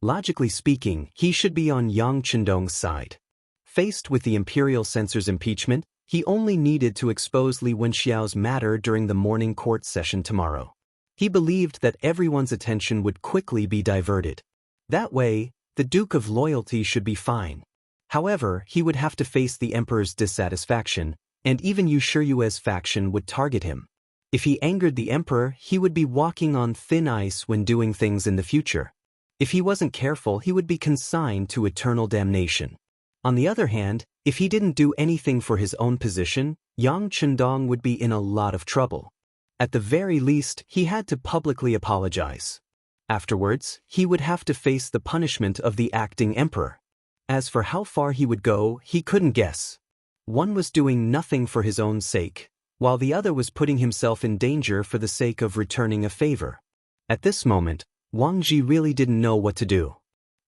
Logically speaking, he should be on Yang Chendong's side. Faced with the imperial censors' impeachment, he only needed to expose Li Wenxiao's matter during the morning court session tomorrow. He believed that everyone's attention would quickly be diverted. That way, the Duke of Loyalty should be fine. However, he would have to face the emperor's dissatisfaction, and even Yushiyue's faction would target him. If he angered the emperor, he would be walking on thin ice when doing things in the future. If he wasn't careful, he would be consigned to eternal damnation. On the other hand, if he didn't do anything for his own position, Yang Chendong would be in a lot of trouble. At the very least, he had to publicly apologize. Afterwards, he would have to face the punishment of the acting emperor. As for how far he would go, he couldn't guess. One was doing nothing for his own sake, while the other was putting himself in danger for the sake of returning a favor. At this moment, Wang Ji really didn't know what to do.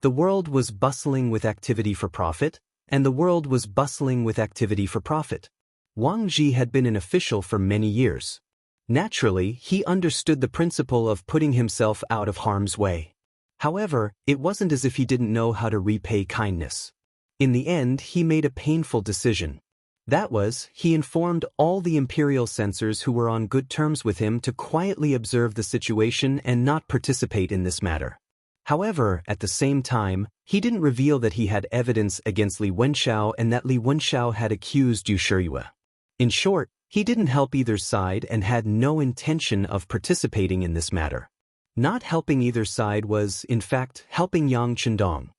The world was bustling with activity for profit, and the world was bustling with activity for profit. Wang Ji had been an official for many years. Naturally, he understood the principle of putting himself out of harm's way. However, it wasn't as if he didn't know how to repay kindness. In the end, he made a painful decision. That was, he informed all the imperial censors who were on good terms with him to quietly observe the situation and not participate in this matter. However, at the same time, he didn't reveal that he had evidence against Li Wenxiao and that Li Wenxiao had accused Yu Shiyue. In short, he didn't help either side and had no intention of participating in this matter. Not helping either side was, in fact, helping Yang Chendong.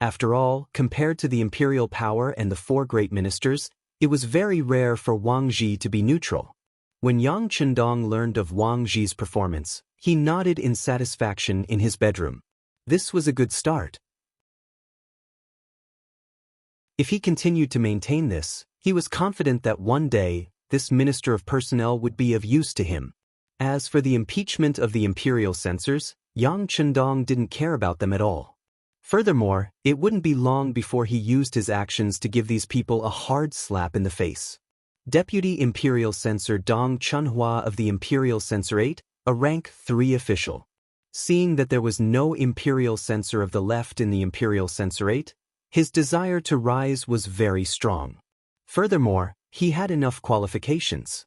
After all, compared to the imperial power and the four great ministers, it was very rare for Wang Ji to be neutral. When Yang Chendong learned of Wang Ji's performance, he nodded in satisfaction in his bedroom. This was a good start. If he continued to maintain this, he was confident that one day, this Minister of Personnel would be of use to him. As for the impeachment of the imperial censors, Yang Chendong didn't care about them at all. Furthermore, it wouldn't be long before he used his actions to give these people a hard slap in the face. Deputy Imperial Censor Dong Chunhua of the Imperial Censorate, a rank 3 official. Seeing that there was no imperial censor of the left in the Imperial Censorate, his desire to rise was very strong. Furthermore, he had enough qualifications.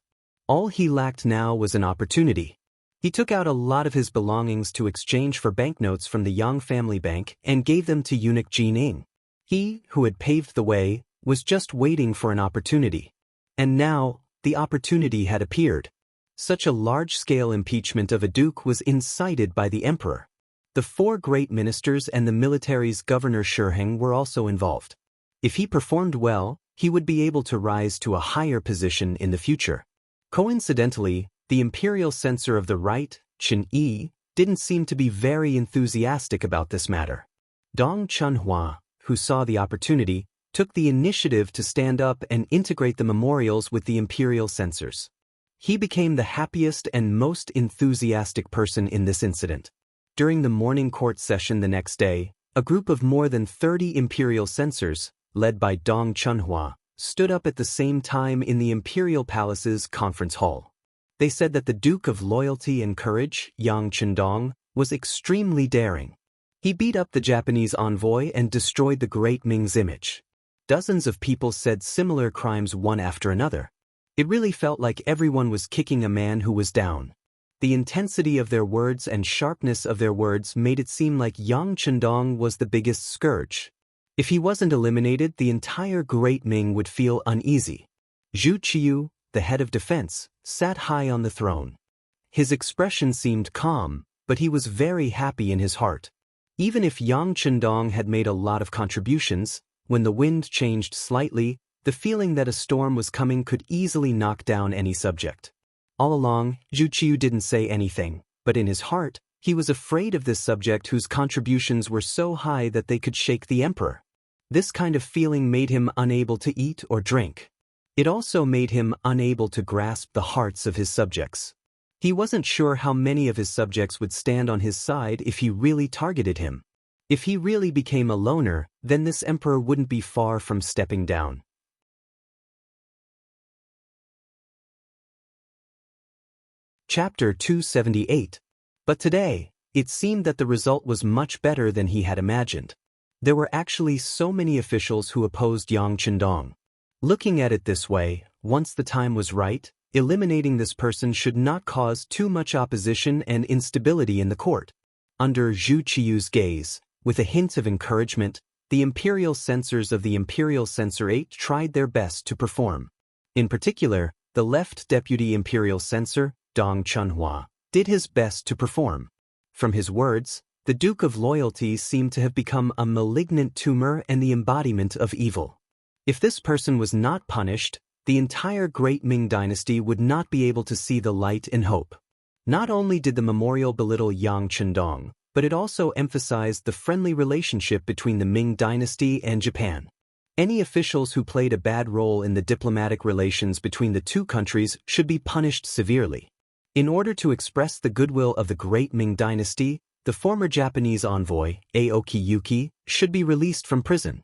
All he lacked now was an opportunity. He took out a lot of his belongings to exchange for banknotes from the Yang family bank and gave them to eunuch Jining. He, who had paved the way, was just waiting for an opportunity. And now, the opportunity had appeared. Such a large-scale impeachment of a duke was incited by the emperor. The four great ministers and the military's governor Shiheng were also involved. If he performed well, he would be able to rise to a higher position in the future. Coincidentally, the imperial censor of the right, Chen Yi, didn't seem to be very enthusiastic about this matter. Dong Chunhua, who saw the opportunity, took the initiative to stand up and integrate the memorials with the imperial censors. He became the happiest and most enthusiastic person in this incident. During the morning court session the next day, a group of more than 30 imperial censors, led by Dong Chunhua, stood up at the same time in the imperial palace's conference hall. They said that the Duke of Loyalty and Courage, Yang Chendong, was extremely daring. He beat up the Japanese envoy and destroyed the great Ming's image. Dozens of people said similar crimes one after another. It really felt like everyone was kicking a man who was down. The intensity of their words and sharpness of their words made it seem like Yang Chendong was the biggest scourge. If he wasn't eliminated, the entire Great Ming would feel uneasy. Zhu Qiyu, the head of defense, sat high on the throne. His expression seemed calm, but he was very happy in his heart. Even if Yang Chendong had made a lot of contributions, when the wind changed slightly, the feeling that a storm was coming could easily knock down any subject. All along, Zhu Qiyu didn't say anything, but in his heart, he was afraid of this subject whose contributions were so high that they could shake the emperor. This kind of feeling made him unable to eat or drink. It also made him unable to grasp the hearts of his subjects. He wasn't sure how many of his subjects would stand on his side if he really targeted him. If he really became a loner, then this emperor wouldn't be far from stepping down. Chapter 278. But today, it seemed that the result was much better than he had imagined. There were actually so many officials who opposed Yang Chendong. Looking at it this way, once the time was right, eliminating this person should not cause too much opposition and instability in the court. Under Zhu Qiyu's gaze, with a hint of encouragement, the imperial censors of the Imperial Censorate tried their best to perform. In particular, the left deputy imperial censor, Dong Chunhua, did his best to perform. From his words, the Duke of Loyalty seemed to have become a malignant tumor and the embodiment of evil. If this person was not punished, the entire Great Ming dynasty would not be able to see the light and hope. Not only did the memorial belittle Yang Chendong, but it also emphasized the friendly relationship between the Ming dynasty and Japan. Any officials who played a bad role in the diplomatic relations between the two countries should be punished severely. In order to express the goodwill of the great Ming dynasty, the former Japanese envoy, Aoki Yuki, should be released from prison.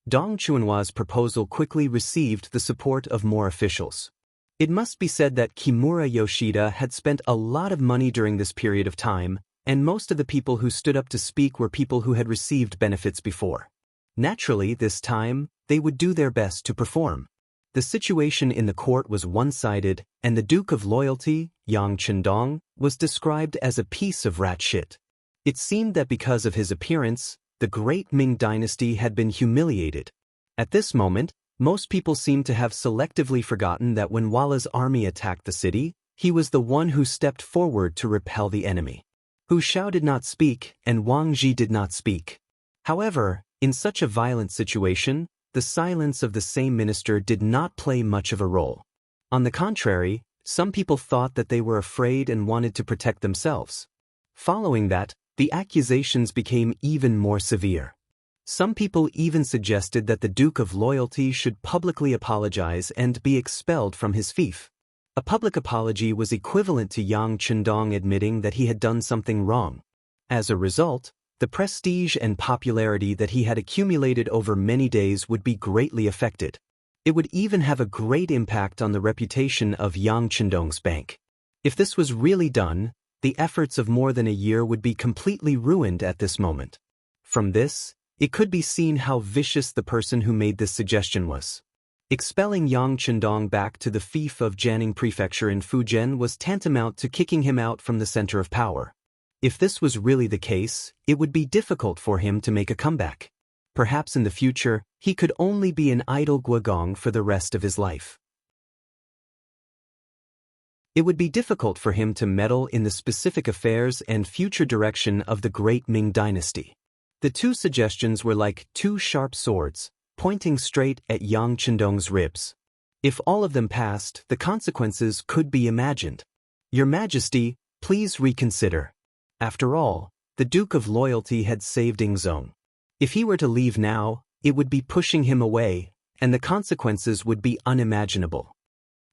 Dong Chuanhua's proposal quickly received the support of more officials. It must be said that Kimura Yoshida had spent a lot of money during this period of time, and most of the people who stood up to speak were people who had received benefits before. Naturally, this time, they would do their best to perform. The situation in the court was one-sided, and the Duke of Loyalty, Yang Chendong, was described as a piece of rat shit. It seemed that because of his appearance, the great Ming dynasty had been humiliated. At this moment, most people seemed to have selectively forgotten that when Walla's army attacked the city, he was the one who stepped forward to repel the enemy. Hu Shao did not speak, and Wang Ji did not speak. However, in such a violent situation, the silence of the same minister did not play much of a role. On the contrary, some people thought that they were afraid and wanted to protect themselves. Following that, the accusations became even more severe. Some people even suggested that the Duke of Loyalty should publicly apologize and be expelled from his fief. A public apology was equivalent to Yang Chendong admitting that he had done something wrong. As a result, the prestige and popularity that he had accumulated over many days would be greatly affected. It would even have a great impact on the reputation of Yang Chendong's bank. If this was really done, the efforts of more than a year would be completely ruined at this moment. From this, it could be seen how vicious the person who made this suggestion was. Expelling Yang Chendong back to the fief of Jianing Prefecture in Fujian was tantamount to kicking him out from the center of power. If this was really the case, it would be difficult for him to make a comeback. Perhaps in the future, he could only be an idle guogong for the rest of his life. It would be difficult for him to meddle in the specific affairs and future direction of the great Ming dynasty. The two suggestions were like two sharp swords, pointing straight at Yang Chendong's ribs. If all of them passed, the consequences could be imagined. Your Majesty, please reconsider. After all, the Duke of Loyalty had saved Ingzong. If he were to leave now, it would be pushing him away, and the consequences would be unimaginable.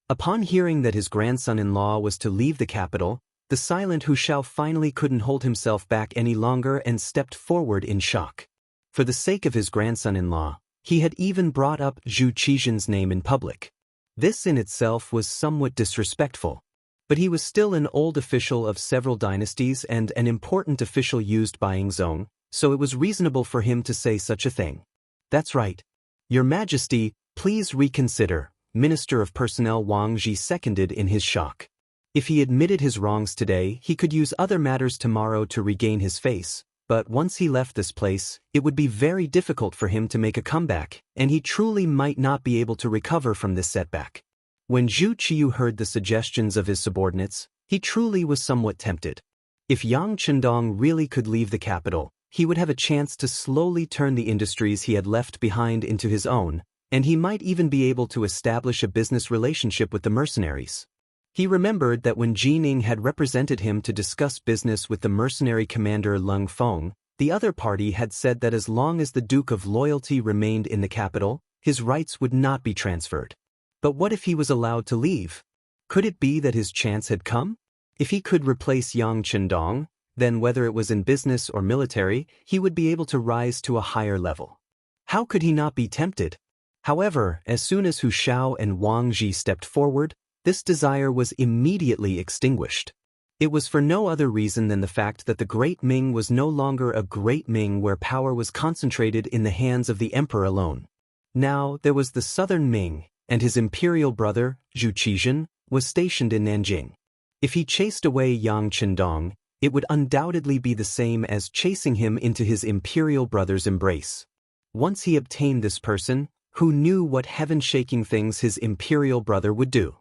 Upon hearing that his grandson-in-law was to leave the capital, the silent Hu Shao finally couldn't hold himself back any longer and stepped forward in shock. For the sake of his grandson-in-law, he had even brought up Zhu Qizhen's name in public. This in itself was somewhat disrespectful. But he was still an old official of several dynasties and an important official used by Ingzong, so it was reasonable for him to say such a thing. That's right. Your Majesty, please reconsider, Minister of Personnel Wang Ji seconded in his shock. If he admitted his wrongs today, he could use other matters tomorrow to regain his face, but once he left this place, it would be very difficult for him to make a comeback, and he truly might not be able to recover from this setback. When Zhu Qiyu heard the suggestions of his subordinates, he truly was somewhat tempted. If Yang Chendong really could leave the capital, he would have a chance to slowly turn the industries he had left behind into his own, and he might even be able to establish a business relationship with the mercenaries. He remembered that when Jining had represented him to discuss business with the mercenary commander Leng Feng, the other party had said that as long as the Duke of Loyalty remained in the capital, his rights would not be transferred. But what if he was allowed to leave? Could it be that his chance had come? If he could replace Yang Chendong, then whether it was in business or military, he would be able to rise to a higher level. How could he not be tempted? However, as soon as Hu Shao and Wang Ji stepped forward, this desire was immediately extinguished. It was for no other reason than the fact that the Great Ming was no longer a Great Ming where power was concentrated in the hands of the emperor alone. Now there was the Southern Ming, and his imperial brother, Zhu Qizhen, was stationed in Nanjing. If he chased away Yang Chendong, it would undoubtedly be the same as chasing him into his imperial brother's embrace. Once he obtained this person, who knew what heaven-shaking things his imperial brother would do?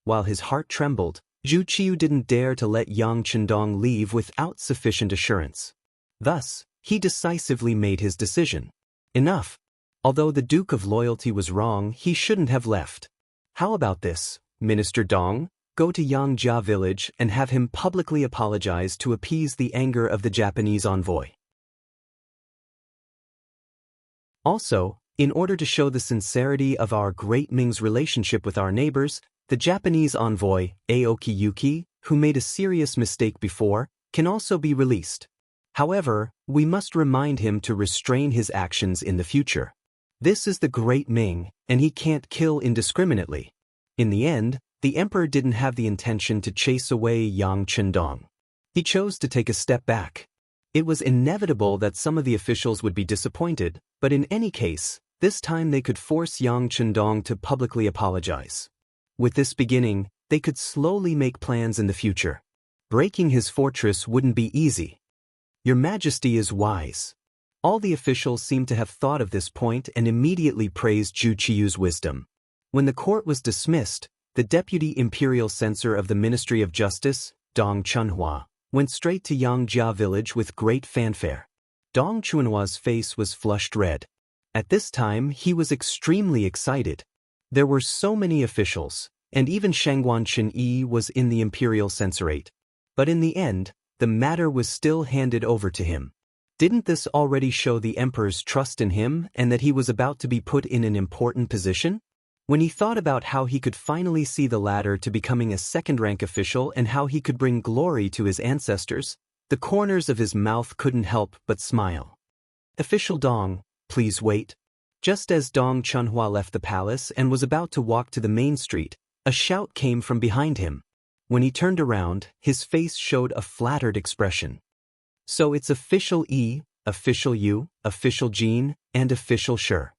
While his heart trembled, Zhu Qiyu didn't dare to let Yang Chendong leave without sufficient assurance. Thus, he decisively made his decision. Enough. Although the Duke of Loyalty was wrong, he shouldn't have left. How about this, Minister Dong? go to Yangjia village and have him publicly apologize to appease the anger of the Japanese envoy. Also, in order to show the sincerity of our Great Ming's relationship with our neighbors, the Japanese envoy, Aoki Yuki, who made a serious mistake before, can also be released. However, we must remind him to restrain his actions in the future. This is the Great Ming, and he can't kill indiscriminately. In the end, the emperor didn't have the intention to chase away Yang Chendong. He chose to take a step back. It was inevitable that some of the officials would be disappointed, but in any case, this time they could force Yang Chendong to publicly apologize. With this beginning, they could slowly make plans in the future. Breaking his fortress wouldn't be easy. Your Majesty is wise. All the officials seemed to have thought of this point and immediately praised Zhu Qiyu's wisdom. When the court was dismissed, the deputy imperial censor of the Ministry of Justice, Dong Chunhua, went straight to Yangjia village with great fanfare. Dong Chunhua's face was flushed red. At this time, he was extremely excited. There were so many officials, and even Shangguan Chen-yi was in the imperial censorate. But in the end, the matter was still handed over to him. Didn't this already show the emperor's trust in him and that he was about to be put in an important position? When he thought about how he could finally see the ladder to becoming a second-rank official and how he could bring glory to his ancestors, the corners of his mouth couldn't help but smile. Official Dong, please wait. Just as Dong Chunhua left the palace and was about to walk to the main street, a shout came from behind him. When he turned around, his face showed a flattered expression. So it's official E, official U, official Jean, and official Shi.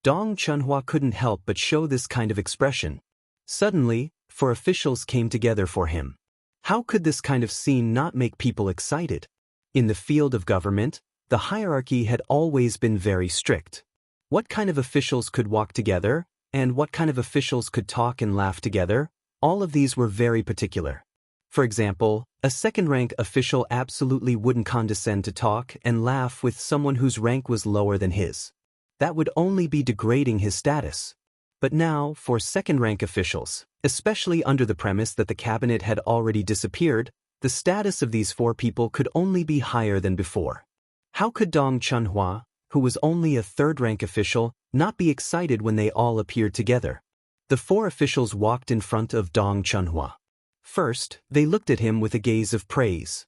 Dong Chunhua couldn't help but show this kind of expression. Suddenly, 4 officials came together for him. How could this kind of scene not make people excited? In the field of government, the hierarchy had always been very strict. What kind of officials could walk together, and what kind of officials could talk and laugh together? All of these were very particular. For example, a second-rank official absolutely wouldn't condescend to talk and laugh with someone whose rank was lower than his. That would only be degrading his status. But now, for second-rank officials, especially under the premise that the cabinet had already disappeared, the status of these 4 people could only be higher than before. How could Dong Chunhua, who was only a third-rank official, not be excited when they all appeared together? The 4 officials walked in front of Dong Chunhua. First, they looked at him with a gaze of praise.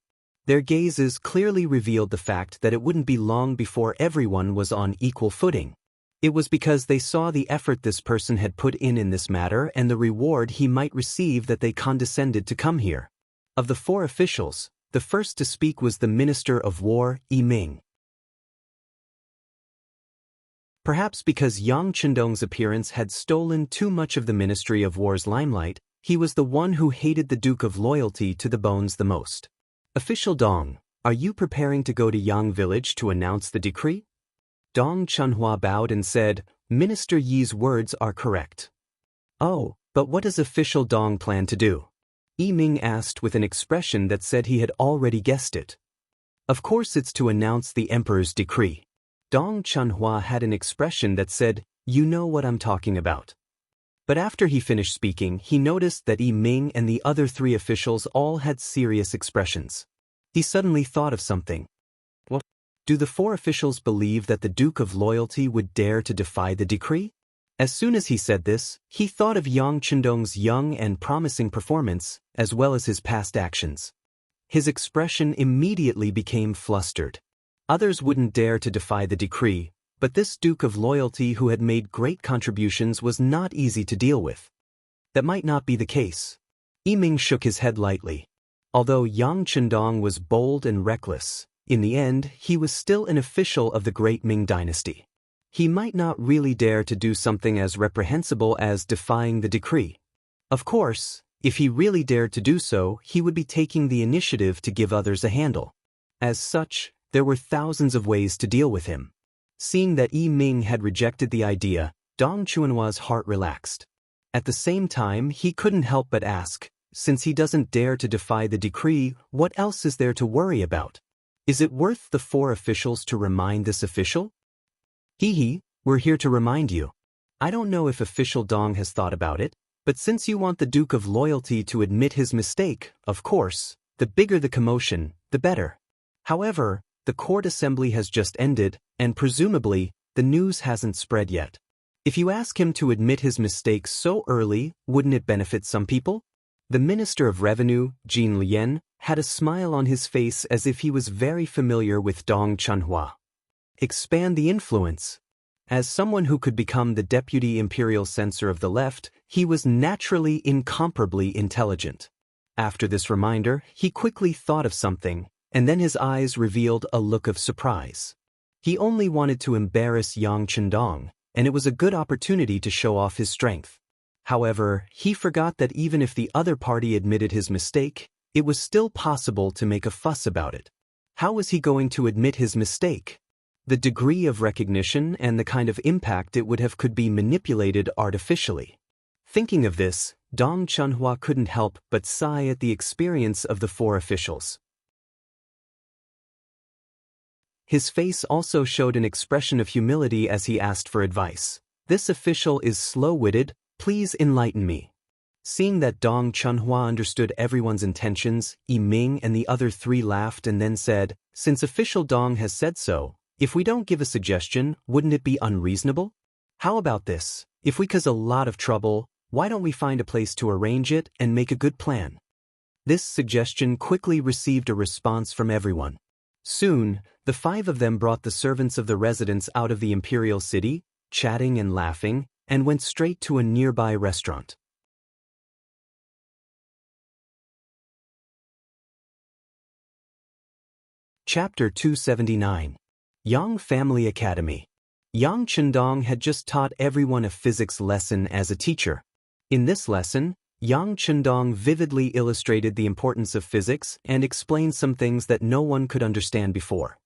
Their gazes clearly revealed the fact that it wouldn't be long before everyone was on equal footing. It was because they saw the effort this person had put in this matter and the reward he might receive that they condescended to come here. Of the 4 officials, the first to speak was the Minister of War, Yi Ming. Perhaps because Yang Chendong's appearance had stolen too much of the Ministry of War's limelight, he was the one who hated the Duke of Loyalty to the bones the most. Official Dong, are you preparing to go to Yang village to announce the decree? Dong Chunhua bowed and said, Minister Yi's words are correct. Oh, but what does official Dong plan to do? Yi Ming asked with an expression that said he had already guessed it. Of course it's to announce the emperor's decree. Dong Chunhua had an expression that said, you know what I'm talking about. But after he finished speaking, he noticed that Yi Ming and the other 3 officials all had serious expressions. He suddenly thought of something. What? Do the 4 officials believe that the Duke of Loyalty would dare to defy the decree? As soon as he said this, he thought of Yang Chendong's young and promising performance, as well as his past actions. His expression immediately became flustered. Others wouldn't dare to defy the decree, but this Duke of Loyalty who had made great contributions was not easy to deal with. That might not be the case. Yi Ming shook his head lightly. Although Yang Chendong was bold and reckless, in the end he was still an official of the Great Ming dynasty. He might not really dare to do something as reprehensible as defying the decree. Of course, if he really dared to do so, he would be taking the initiative to give others a handle. As such, there were thousands of ways to deal with him. Seeing that Yi Ming had rejected the idea, Dong Chunhua's heart relaxed. At the same time, he couldn't help but ask, since he doesn't dare to defy the decree, what else is there to worry about? Is it worth the 4 officials to remind this official? We're here to remind you. I don't know if official Dong has thought about it, But since you want the Duke of Loyalty to admit his mistake, of course, the bigger the commotion, the better. However, the court assembly has just ended, and presumably, the news hasn't spread yet. If you ask him to admit his mistakes so early, wouldn't it benefit some people? The Minister of Revenue, Jin Lian, had a smile on his face as if he was very familiar with Dong Chunhua. Expand the influence. As someone who could become the deputy imperial censor of the left, he was naturally incomparably intelligent. After this reminder, he quickly thought of something, and then his eyes revealed a look of surprise. He only wanted to embarrass Yang Chendong, and it was a good opportunity to show off his strength. However, he forgot that even if the other party admitted his mistake, it was still possible to make a fuss about it. How was he going to admit his mistake? The degree of recognition and the kind of impact it would have could be manipulated artificially. Thinking of this, Dong Chunhua couldn't help but sigh at the experience of the four officials. His face also showed an expression of humility as he asked for advice. This official is slow-witted, please enlighten me. Seeing that Dong Chunhua understood everyone's intentions, Yi Ming and the other three laughed and then said, since official Dong has said so, if we don't give a suggestion, wouldn't it be unreasonable? How about this? If we cause a lot of trouble, why don't we find a place to arrange it and make a good plan? This suggestion quickly received a response from everyone. Soon, the five of them brought the servants of the residents out of the imperial city, chatting and laughing, and went straight to a nearby restaurant. Chapter 279. Yang Family Academy. Yang Chendong had just taught everyone a physics lesson as a teacher. In this lesson, Yang Chendong vividly illustrated the importance of physics and explained some things that no one could understand before.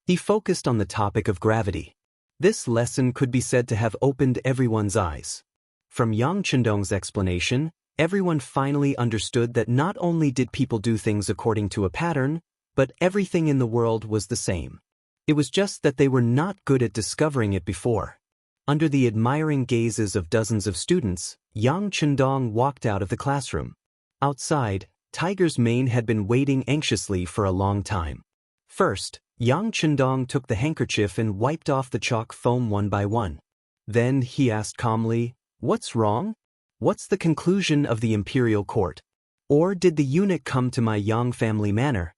He focused on the topic of gravity. This lesson could be said to have opened everyone's eyes. From Yang Chendong's explanation, everyone finally understood that not only did people do things according to a pattern, but everything in the world was the same. It was just that they were not good at discovering it before. Under the admiring gazes of dozens of students, Yang Chendong walked out of the classroom. Outside, Tiger's mane had been waiting anxiously for a long time. First, Yang Chendong took the handkerchief and wiped off the chalk foam one by one. Then he asked calmly, "What's wrong? What's the conclusion of the imperial court? Or did the eunuch come to my Yang family manor?"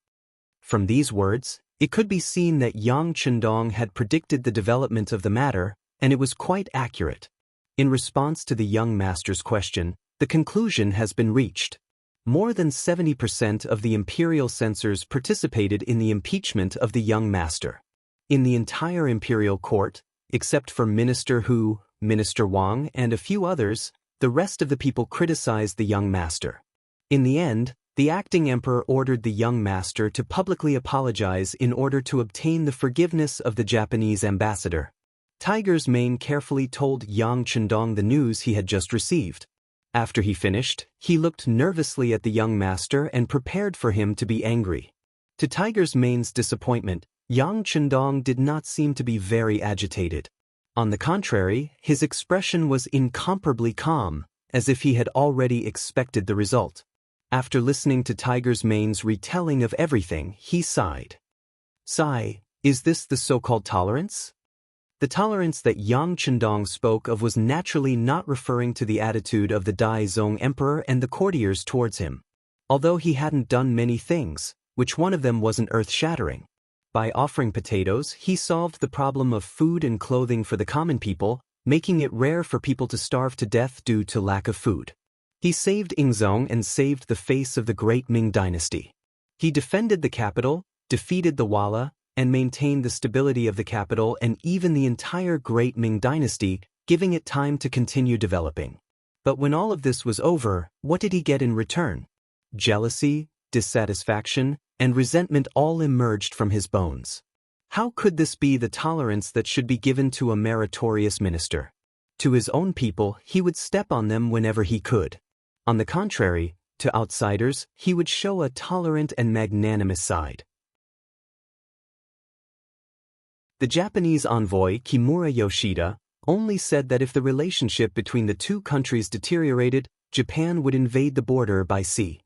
From these words, it could be seen that Yang Chendong had predicted the development of the matter, and it was quite accurate. In response to the young master's question, the conclusion has been reached. More than 70% of the imperial censors participated in the impeachment of the young master. In the entire imperial court, except for Minister Hu, Minister Wang, and a few others, the rest of the people criticized the young master. In the end, the acting emperor ordered the young master to publicly apologize in order to obtain the forgiveness of the Japanese ambassador. Tiger's mane carefully told Yang Chendong the news he had just received. After he finished, he looked nervously at the young master and prepared for him to be angry. To Tiger's mane's disappointment, Yang Chendong did not seem to be very agitated. On the contrary, his expression was incomparably calm, as if he had already expected the result. After listening to Tiger's mane's retelling of everything, he sighed. Sigh, is this the so-called tolerance? The tolerance that Yang Chendong spoke of was naturally not referring to the attitude of the Daizong emperor and the courtiers towards him. Although he hadn't done many things, which one of them wasn't earth-shattering. By offering potatoes, he solved the problem of food and clothing for the common people, making it rare for people to starve to death due to lack of food. He saved Yingzhong and saved the face of the great Ming dynasty. He defended the capital, defeated the Wala, and maintained the stability of the capital and even the entire great Ming dynasty, giving it time to continue developing. But when all of this was over, what did he get in return? Jealousy, dissatisfaction, and resentment all emerged from his bones. How could this be the tolerance that should be given to a meritorious minister? To his own people, he would step on them whenever he could. On the contrary, to outsiders, he would show a tolerant and magnanimous side. The Japanese envoy, Kimura Yoshida, only said that if the relationship between the two countries deteriorated, Japan would invade the border by sea.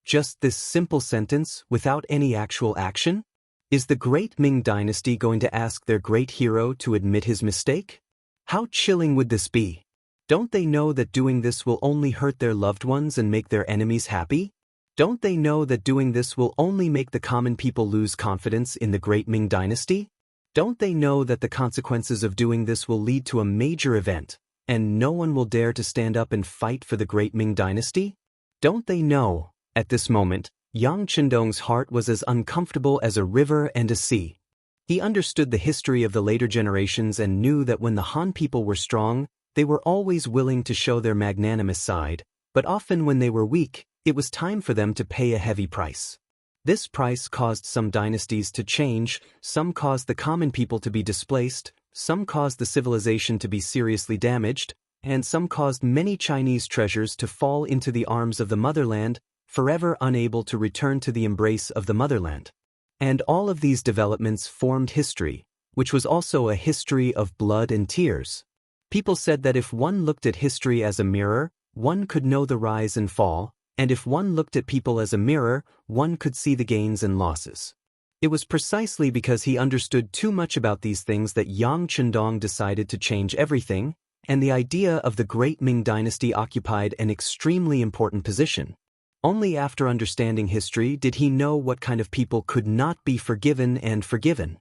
Just this simple sentence without any actual action? Is the great Ming dynasty going to ask their great hero to admit his mistake? How chilling would this be? Don't they know that doing this will only hurt their loved ones and make their enemies happy? Don't they know that doing this will only make the common people lose confidence in the great Ming dynasty? Don't they know that the consequences of doing this will lead to a major event, and no one will dare to stand up and fight for the great Ming dynasty? Don't they know? At this moment, Yang Chendong's heart was as uncomfortable as a river and a sea. He understood the history of the later generations and knew that when the Han people were strong, they were always willing to show their magnanimous side, but often when they were weak, it was time for them to pay a heavy price. This price caused some dynasties to change, some caused the common people to be displaced, some caused the civilization to be seriously damaged, and some caused many Chinese treasures to fall into the arms of the motherland, forever unable to return to the embrace of the motherland. And all of these developments formed history, which was also a history of blood and tears. People said that if one looked at history as a mirror, one could know the rise and fall, and if one looked at people as a mirror, one could see the gains and losses. It was precisely because he understood too much about these things that Yang Chendong decided to change everything, and the idea of the great Ming dynasty occupied an extremely important position. Only after understanding history did he know what kind of people could not be forgiven and forgiven.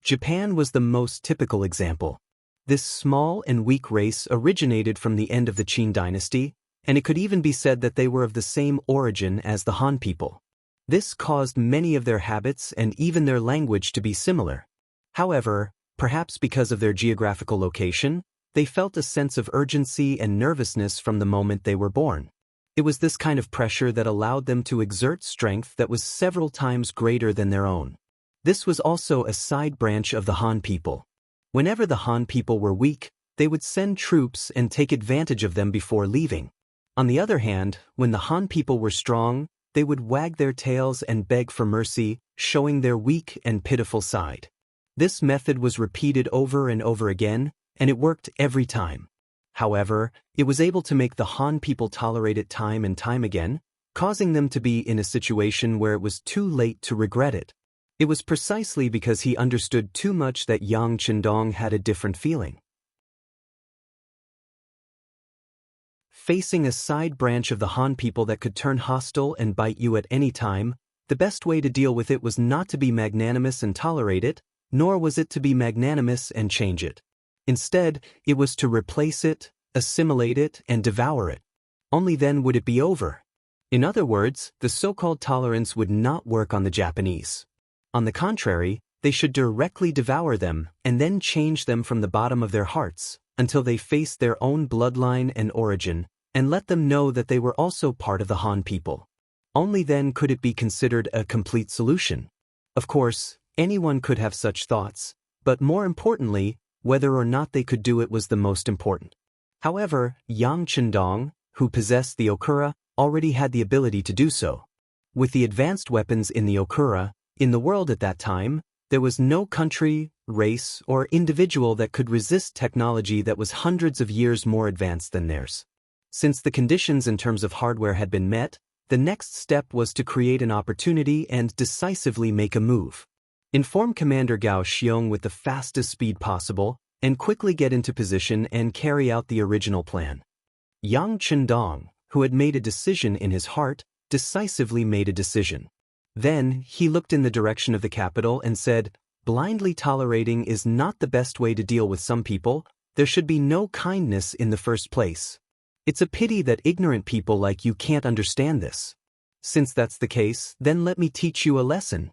Japan was the most typical example. This small and weak race originated from the end of the Qin dynasty, and it could even be said that they were of the same origin as the Han people. This caused many of their habits and even their language to be similar. However, perhaps because of their geographical location, they felt a sense of urgency and nervousness from the moment they were born. It was this kind of pressure that allowed them to exert strength that was several times greater than their own. This was also a side branch of the Han people. Whenever the Han people were weak, they would send troops and take advantage of them before leaving. On the other hand, when the Han people were strong, they would wag their tails and beg for mercy, showing their weak and pitiful side. This method was repeated over and over again, and it worked every time. However, it was able to make the Han people tolerate it time and time again, causing them to be in a situation where it was too late to regret it. It was precisely because he understood too much that Yang Chendong had a different feeling. Facing a side branch of the Han people that could turn hostile and bite you at any time, the best way to deal with it was not to be magnanimous and tolerate it, nor was it to be magnanimous and change it. Instead, it was to replace it, assimilate it, and devour it. Only then would it be over. In other words, the so-called tolerance would not work on the Japanese. On the contrary, they should directly devour them and then change them from the bottom of their hearts until they faced their own bloodline and origin, and let them know that they were also part of the Han people. Only then could it be considered a complete solution. Of course, anyone could have such thoughts, but more importantly, whether or not they could do it was the most important. However, Yang Chendong, who possessed the Okura, already had the ability to do so. With the advanced weapons in the Okura, in the world at that time, there was no country, race, or individual that could resist technology that was hundreds of years more advanced than theirs. Since the conditions in terms of hardware had been met, the next step was to create an opportunity and decisively make a move. Inform Commander Gao Xiong with the fastest speed possible, and quickly get into position and carry out the original plan. Yang Chendong, who had made a decision in his heart, decisively made a decision. Then, he looked in the direction of the capital and said, "Blindly tolerating is not the best way to deal with some people. There should be no kindness in the first place. It's a pity that ignorant people like you can't understand this. Since that's the case, then let me teach you a lesson."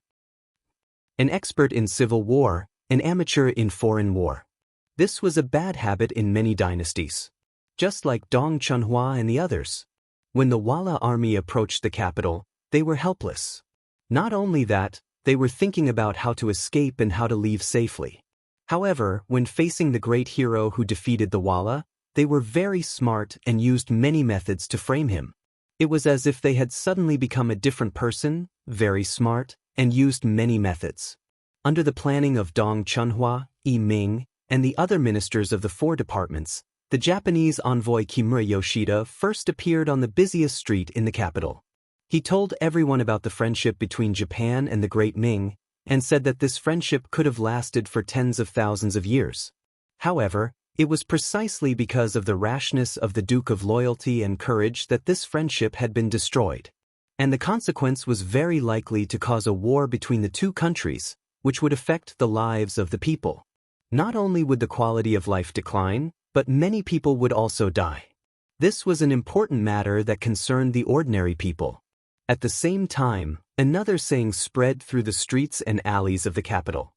An expert in civil war, an amateur in foreign war. This was a bad habit in many dynasties. Just like Dong Chunhua and the others. When the Wala army approached the capital, they were helpless. Not only that, they were thinking about how to escape and how to leave safely. However, when facing the great hero who defeated the Wala, they were very smart and used many methods to frame him. It was as if they had suddenly become a different person, very smart, and used many methods. Under the planning of Dong Chunhua, Yi Ming, and the other ministers of the four departments, The Japanese envoy Kimura Yoshida first appeared on the busiest street in the capital. He told everyone about the friendship between Japan and the Great Ming, and said that this friendship could have lasted for tens of thousands of years. However, it was precisely because of the rashness of the Duke of Loyalty and Courage that this friendship had been destroyed. And the consequence was very likely to cause a war between the two countries, which would affect the lives of the people. Not only would the quality of life decline, but many people would also die. This was an important matter that concerned the ordinary people. At the same time, another saying spread through the streets and alleys of the capital.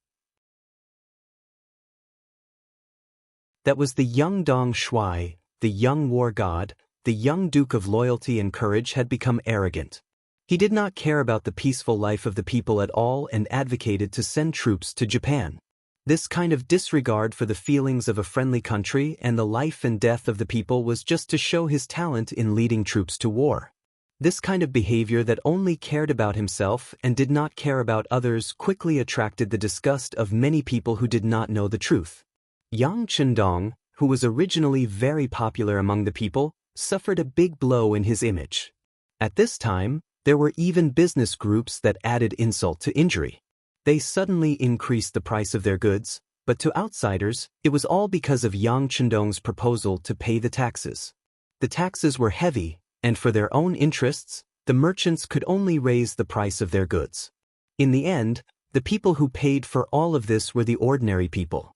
That was the young Dong Shuai, the young war god, the young Duke of Loyalty and Courage had become arrogant. He did not care about the peaceful life of the people at all and advocated to send troops to Japan. This kind of disregard for the feelings of a friendly country and the life and death of the people was just to show his talent in leading troops to war. This kind of behavior that only cared about himself and did not care about others quickly attracted the disgust of many people who did not know the truth. Yang Chendong, who was originally very popular among the people, suffered a big blow in his image. At this time, there were even business groups that added insult to injury. They suddenly increased the price of their goods, but to outsiders, it was all because of Yang Chendong's proposal to pay the taxes. The taxes were heavy, and for their own interests, the merchants could only raise the price of their goods. In the end, the people who paid for all of this were the ordinary people.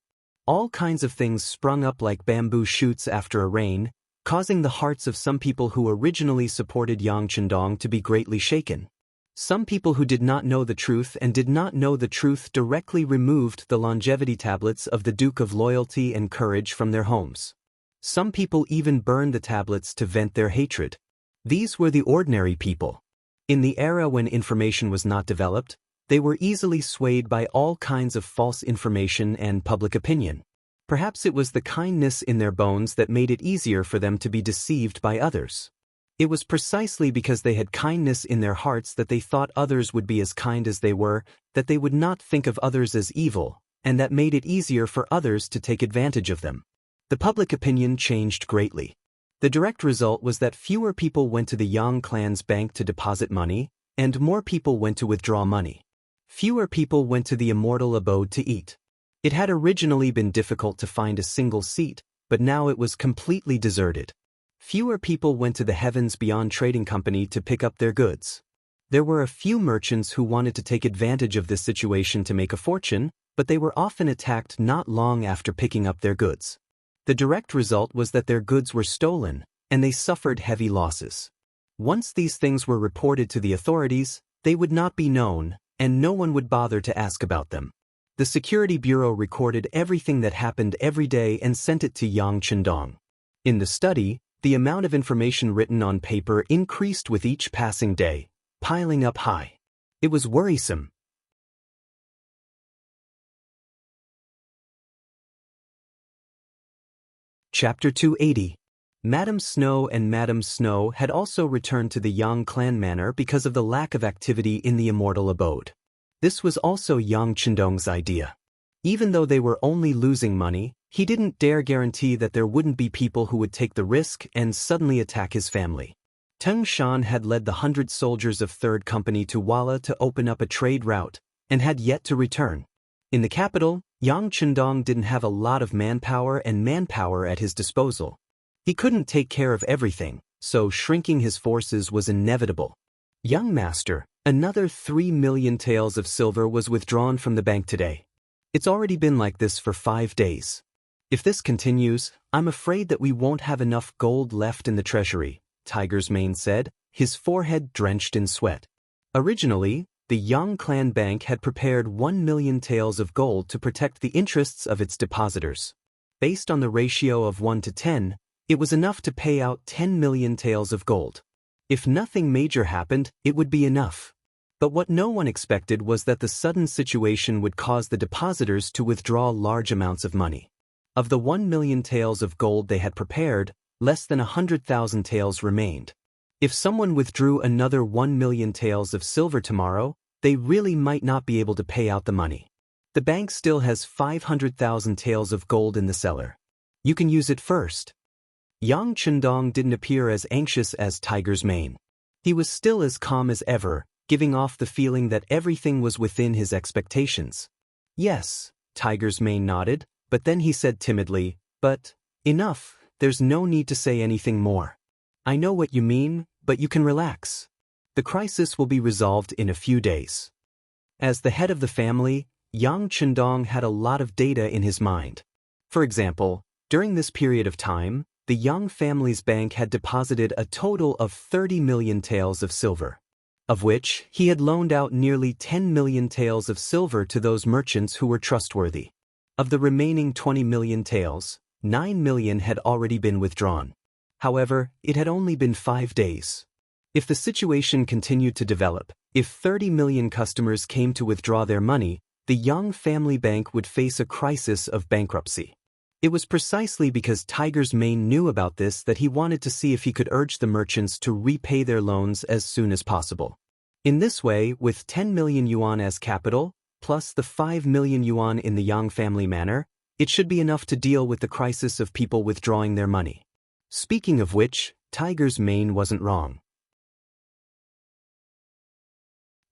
All kinds of things sprung up like bamboo shoots after a rain, causing the hearts of some people who originally supported Yang Chendong to be greatly shaken. Some people who did not know the truth and did not know the truth directly removed the longevity tablets of the Duke of Loyalty and Courage from their homes. Some people even burned the tablets to vent their hatred. These were the ordinary people. In the era when information was not developed, they were easily swayed by all kinds of false information and public opinion. Perhaps it was the kindness in their bones that made it easier for them to be deceived by others. It was precisely because they had kindness in their hearts that they thought others would be as kind as they were, that they would not think of others as evil, and that made it easier for others to take advantage of them. The public opinion changed greatly. The direct result was that fewer people went to the Yang clan's bank to deposit money, and more people went to withdraw money. Fewer people went to the immortal abode to eat. It had originally been difficult to find a single seat, but now it was completely deserted. Fewer people went to the Heavens Beyond Trading Company to pick up their goods. There were a few merchants who wanted to take advantage of this situation to make a fortune, but they were often attacked not long after picking up their goods. The direct result was that their goods were stolen, and they suffered heavy losses. Once these things were reported to the authorities, they would not be known, and no one would bother to ask about them. The Security Bureau recorded everything that happened every day and sent it to Yang Chendong. In the study, the amount of information written on paper increased with each passing day, piling up high. It was worrisome. Chapter 280. Madame Snow and Madame Snow had also returned to the Yang clan manor because of the lack of activity in the immortal abode. This was also Yang Chendong's idea. Even though they were only losing money, he didn't dare guarantee that there wouldn't be people who would take the risk and suddenly attack his family. Teng Shan had led the 100 soldiers of 3rd Company to Walla to open up a trade route, and had yet to return. In the capital, Yang Chendong didn't have a lot of manpower at his disposal. He couldn't take care of everything, so shrinking his forces was inevitable. Young master, another 3 million taels of silver was withdrawn from the bank today. It's already been like this for 5 days. If this continues, I'm afraid that we won't have enough gold left in the treasury, Tiger's Mane said, his forehead drenched in sweat. Originally, the Yang clan bank had prepared 1 million taels of gold to protect the interests of its depositors. Based on the ratio of 1 to 10, it was enough to pay out 10 million taels of gold. If nothing major happened, it would be enough. But what no one expected was that the sudden situation would cause the depositors to withdraw large amounts of money. Of the 1 million taels of gold they had prepared, less than 100,000 taels remained. If someone withdrew another 1 million taels of silver tomorrow, they really might not be able to pay out the money. The bank still has 500,000 taels of gold in the cellar. You can use it first. Yang Chendong didn't appear as anxious as Tiger's mane. He was still as calm as ever, giving off the feeling that everything was within his expectations. Yes, Tiger's mane nodded, but then he said timidly, "But, enough, there's no need to say anything more. I know what you mean, but you can relax. The crisis will be resolved in a few days." As the head of the family, Yang Chendong had a lot of data in his mind. For example, during this period of time, the Yang family's bank had deposited a total of 30 million taels of silver, of which he had loaned out nearly 10 million taels of silver to those merchants who were trustworthy. Of the remaining 20 million taels, 9 million had already been withdrawn. However, it had only been 5 days. If the situation continued to develop, if 30 million customers came to withdraw their money, the Yang family bank would face a crisis of bankruptcy. It was precisely because Tiger's mane knew about this that he wanted to see if he could urge the merchants to repay their loans as soon as possible. In this way, with 10 million yuan as capital, plus the 5 million yuan in the Yang family manor, it should be enough to deal with the crisis of people withdrawing their money. Speaking of which, Tiger's mane wasn't wrong.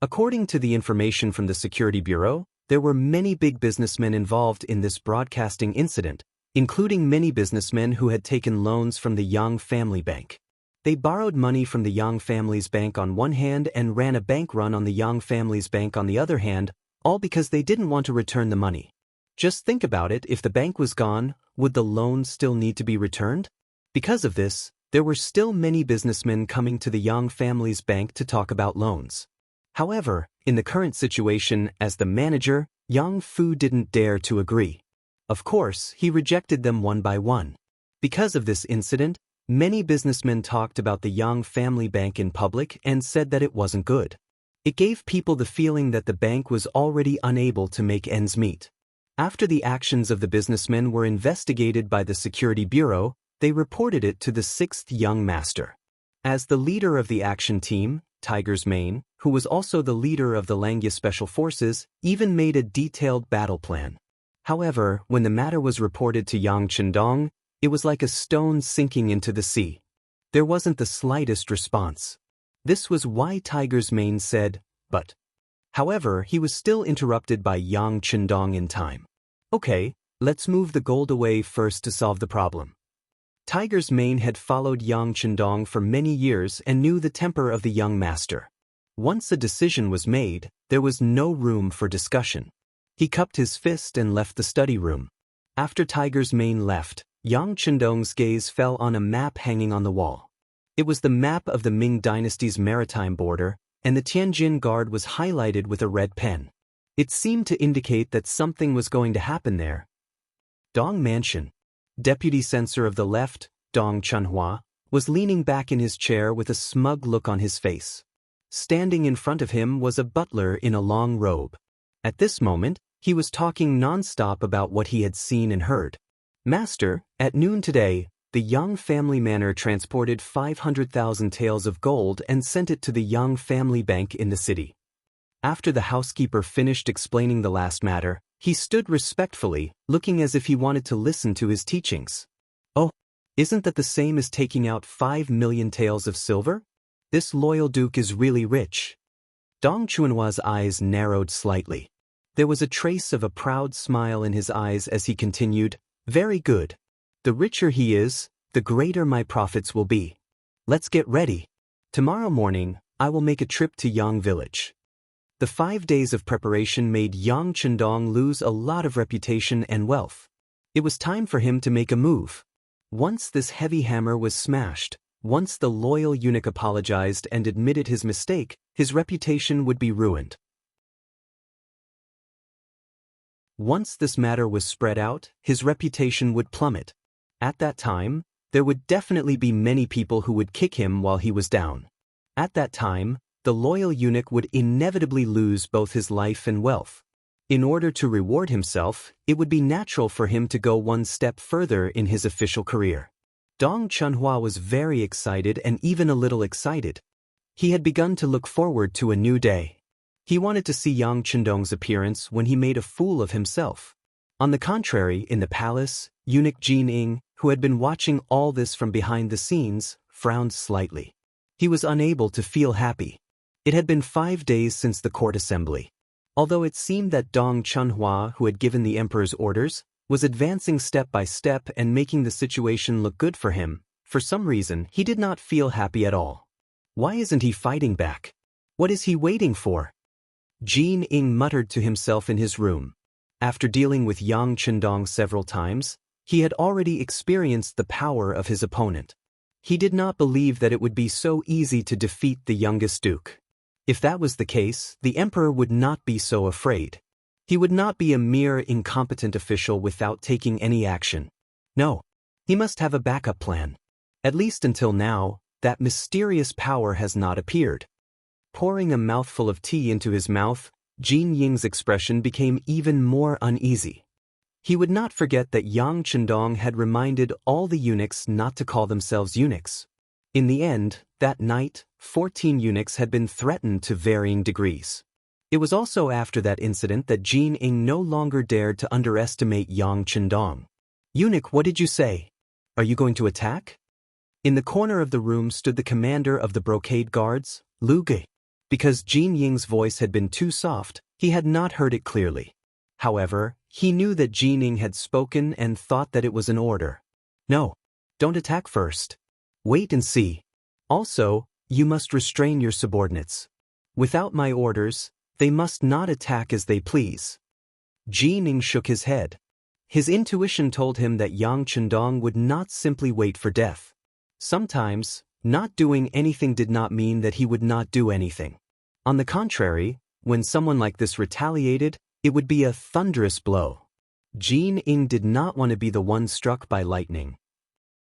According to the information from the Security Bureau, there were many big businessmen involved in this broadcasting incident, including many businessmen who had taken loans from the Yang family bank. They borrowed money from the Yang family's bank on one hand and ran a bank run on the Yang family's bank on the other hand, all because they didn't want to return the money. Just think about it, if the bank was gone, would the loan still need to be returned? Because of this, there were still many businessmen coming to the Yang family's bank to talk about loans. However, in the current situation, as the manager, Yang Fu didn't dare to agree. Of course, he rejected them one by one. Because of this incident, many businessmen talked about the Yang family bank in public and said that it wasn't good. It gave people the feeling that the bank was already unable to make ends meet. After the actions of the businessmen were investigated by the Security Bureau, they reported it to the 6th Young Master. As the leader of the action team, Tiger's mane, who was also the leader of the Langya Special Forces, even made a detailed battle plan. However, when the matter was reported to Yang Chendong, it was like a stone sinking into the sea. There wasn't the slightest response. This was why Tiger's mane said, "But." However, he was still interrupted by Yang Chendong in time. "Okay, let's move the gold away first to solve the problem." Tiger's mane had followed Yang Chendong for many years and knew the temper of the young master. Once a decision was made, there was no room for discussion. He cupped his fist and left the study room. After Tiger's mane left, Yang Chendong's gaze fell on a map hanging on the wall. It was the map of the Ming dynasty's maritime border, and the Tianjin Guard was highlighted with a red pen. It seemed to indicate that something was going to happen there. Dong Mansion. Deputy Censor of the Left, Dong Chunhua, was leaning back in his chair with a smug look on his face. Standing in front of him was a butler in a long robe. At this moment, he was talking non-stop about what he had seen and heard. "Master, at noon today, the Yang family manor transported 500,000 taels of gold and sent it to the Yang family bank in the city." After the housekeeper finished explaining the last matter, he stood respectfully, looking as if he wanted to listen to his teachings. "Oh, isn't that the same as taking out 5 million taels of silver? This loyal duke is really rich." Dong Chunhua's eyes narrowed slightly. There was a trace of a proud smile in his eyes as he continued, "Very good. The richer he is, the greater my profits will be. Let's get ready. Tomorrow morning, I will make a trip to Yang village." The 5 days of preparation made Yang Chendong lose a lot of reputation and wealth. It was time for him to make a move. Once this heavy hammer was smashed, once the loyal eunuch apologized and admitted his mistake, his reputation would be ruined. Once this matter was spread out, his reputation would plummet. At that time, there would definitely be many people who would kick him while he was down. At that time, the loyal eunuch would inevitably lose both his life and wealth. In order to reward himself, it would be natural for him to go one step further in his official career. Dong Chunhua was very excited and even a little excited. He had begun to look forward to a new day. He wanted to see Yang Chendong's appearance when he made a fool of himself. On the contrary, in the palace, eunuch Jin Ing, who had been watching all this from behind the scenes, frowned slightly. He was unable to feel happy. It had been 5 days since the court assembly. Although it seemed that Dong Chunhua, who had given the emperor's orders, was advancing step by step and making the situation look good for him, for some reason he did not feel happy at all. Why isn't he fighting back? What is he waiting for? Jin Ing muttered to himself in his room. After dealing with Yang Chendong several times, he had already experienced the power of his opponent. He did not believe that it would be so easy to defeat the youngest duke. If that was the case, the emperor would not be so afraid. He would not be a mere incompetent official without taking any action. No, he must have a backup plan. At least until now, that mysterious power has not appeared. Pouring a mouthful of tea into his mouth, Jin Ying's expression became even more uneasy. He would not forget that Yang Chendong had reminded all the eunuchs not to call themselves eunuchs. In the end, that night, 14 eunuchs had been threatened to varying degrees. It was also after that incident that Jin Ing no longer dared to underestimate Yang Chendong. "Eunuch, what did you say? Are you going to attack?" In the corner of the room stood the commander of the brocade guards, Lu Ge. Because Jin Ying's voice had been too soft, he had not heard it clearly. However, he knew that Jin Ing had spoken and thought that it was an order. "No, don't attack first. Wait and see. Also, you must restrain your subordinates. Without my orders, they must not attack as they please." Jin Ing shook his head. His intuition told him that Yang Chendong would not simply wait for death. Sometimes, not doing anything did not mean that he would not do anything. On the contrary, when someone like this retaliated, it would be a thunderous blow. Jin Ing did not want to be the one struck by lightning.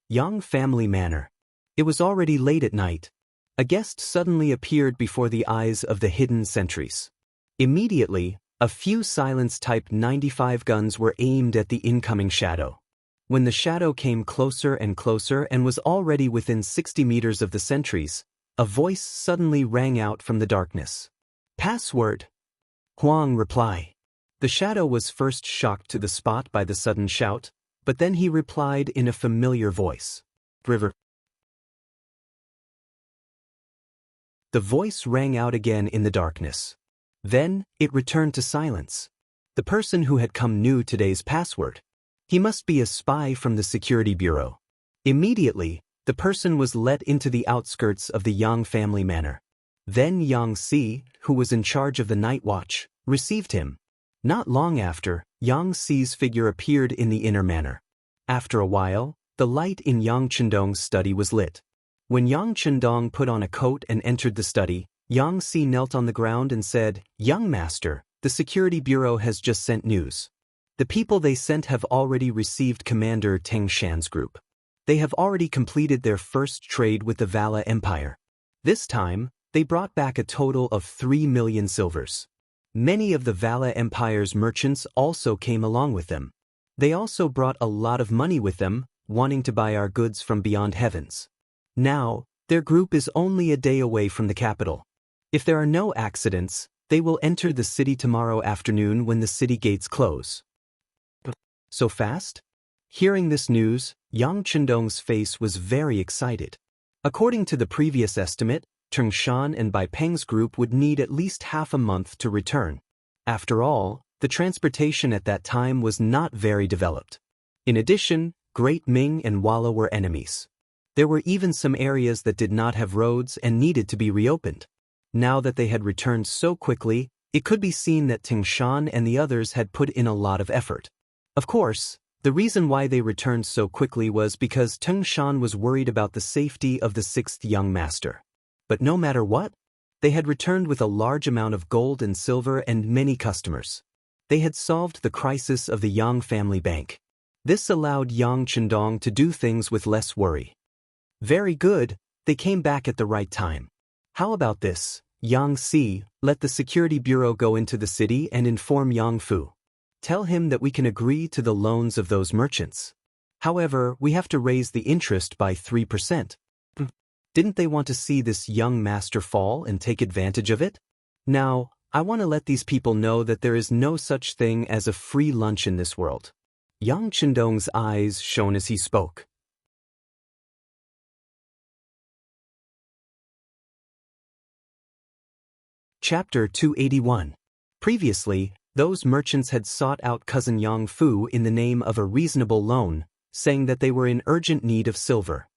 Yang family manor. It was already late at night. A guest suddenly appeared before the eyes of the hidden sentries. Immediately, a few silenced Type 95 guns were aimed at the incoming shadow. When the shadow came closer and closer and was already within 60 meters of the sentries, a voice suddenly rang out from the darkness. "Password." Huang reply. The shadow was first shocked to the spot by the sudden shout, but then he replied in a familiar voice. "River." The voice rang out again in the darkness. Then, it returned to silence. The person who had come knew today's password. He must be a spy from the security bureau. Immediately, the person was led into the outskirts of the Yang family manor. Then Yang Si, who was in charge of the night watch, received him. Not long after, Yang Si's figure appeared in the inner manor. After a while, the light in Yang Chendong's study was lit. When Yang Chendong put on a coat and entered the study, Yang Si knelt on the ground and said, "Young master, the security bureau has just sent news. The people they sent have already received Commander Teng Shan's group. They have already completed their first trade with the Vala Empire. This time, they brought back a total of 3 million silvers. Many of the Vala Empire's merchants also came along with them. They also brought a lot of money with them, wanting to buy our goods from beyond heavens. Now, their group is only a day away from the capital. If there are no accidents, they will enter the city tomorrow afternoon when the city gates close." "So fast?" Hearing this news, Yang Chendong's face was very excited. According to the previous estimate, Teng Shan and Bai Peng's group would need at least half a month to return. After all, the transportation at that time was not very developed. In addition, Great Ming and Walla were enemies. There were even some areas that did not have roads and needed to be reopened. Now that they had returned so quickly, it could be seen that Teng Shan and the others had put in a lot of effort. Of course, the reason why they returned so quickly was because Teng Shan was worried about the safety of the 6th young master. But no matter what, they had returned with a large amount of gold and silver and many customers. They had solved the crisis of the Yang family bank. This allowed Yang Chendong to do things with less worry. Very good, they came back at the right time. How about this, Yang Si, let the security bureau go into the city and inform Yang Fu. Tell him that we can agree to the loans of those merchants. However, we have to raise the interest by 3%. Didn't they want to see this young master fall and take advantage of it? Now, I want to let these people know that there is no such thing as a free lunch in this world. Yang Chendong's eyes shone as he spoke. Chapter 281. Previously, those merchants had sought out cousin Yang Fu in the name of a reasonable loan, saying that they were in urgent need of silver.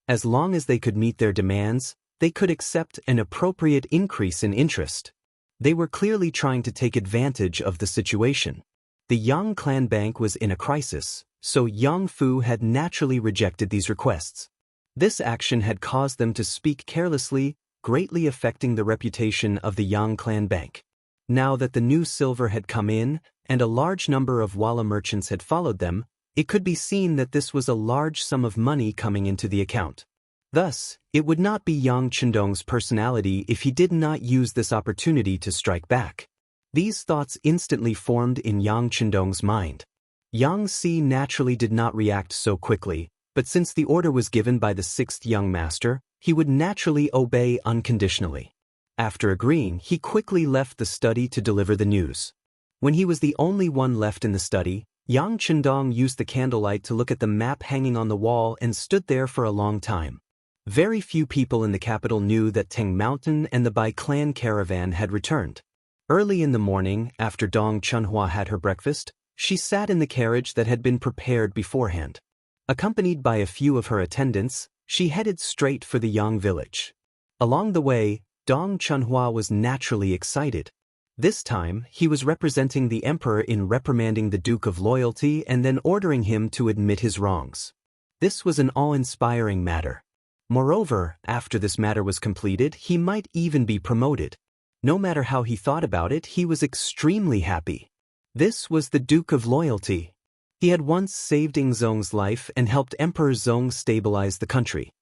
As long as they could meet their demands, they could accept an appropriate increase in interest. They were clearly trying to take advantage of the situation. The Yang clan bank was in a crisis, so Yang Fu had naturally rejected these requests. This action had caused them to speak carelessly, greatly affecting the reputation of the Yang clan bank. Now that the new silver had come in, and a large number of Walla merchants had followed them, it could be seen that this was a large sum of money coming into the account. Thus, it would not be Yang Chendong's personality if he did not use this opportunity to strike back. These thoughts instantly formed in Yang Chendong's mind. Yang Si naturally did not react so quickly, but since the order was given by the sixth young master, he would naturally obey unconditionally. After agreeing, he quickly left the study to deliver the news. When he was the only one left in the study, Yang Chendong used the candlelight to look at the map hanging on the wall and stood there for a long time. Very few people in the capital knew that Teng Mountain and the Bai clan caravan had returned. Early in the morning, after Dong Chunhua had her breakfast, she sat in the carriage that had been prepared beforehand. Accompanied by a few of her attendants, she headed straight for the Yang village. Along the way, Dong Chunhua was naturally excited. This time, he was representing the emperor in reprimanding the Duke of Loyalty and then ordering him to admit his wrongs. This was an awe-inspiring matter. Moreover, after this matter was completed, he might even be promoted. No matter how he thought about it, he was extremely happy. This was the Duke of Loyalty. He had once saved Ingzong's life and helped Emperor Zong stabilize the country.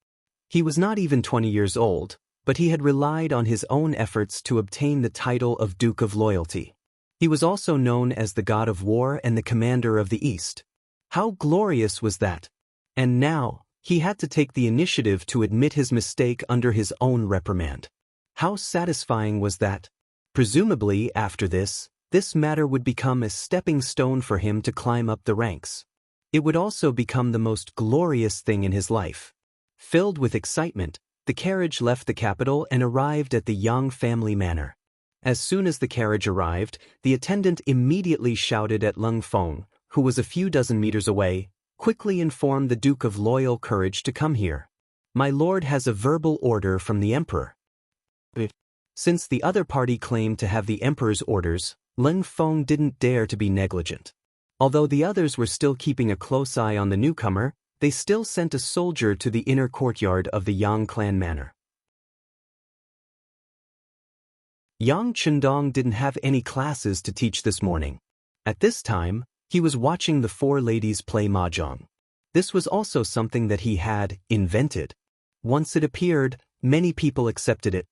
He was not even 20 years old, but he had relied on his own efforts to obtain the title of Duke of Loyalty. He was also known as the God of War and the Commander of the East. How glorious was that! And now, he had to take the initiative to admit his mistake under his own reprimand. How satisfying was that? Presumably, after this matter would become a stepping stone for him to climb up the ranks. It would also become the most glorious thing in his life. Filled with excitement, the carriage left the capital and arrived at the Yang family manor. As soon as the carriage arrived, the attendant immediately shouted at Lung Feng, who was a few dozen meters away, "Quickly inform the Duke of Loyal Courage to come here. My lord has a verbal order from the emperor." Since the other party claimed to have the emperor's orders, Lung Feng didn't dare to be negligent. Although the others were still keeping a close eye on the newcomer, they still sent a soldier to the inner courtyard of the Yang clan manor. Yang Chendong didn't have any classes to teach this morning. At this time, he was watching the four ladies play mahjong. This was also something that he had invented. Once it appeared, many people accepted it.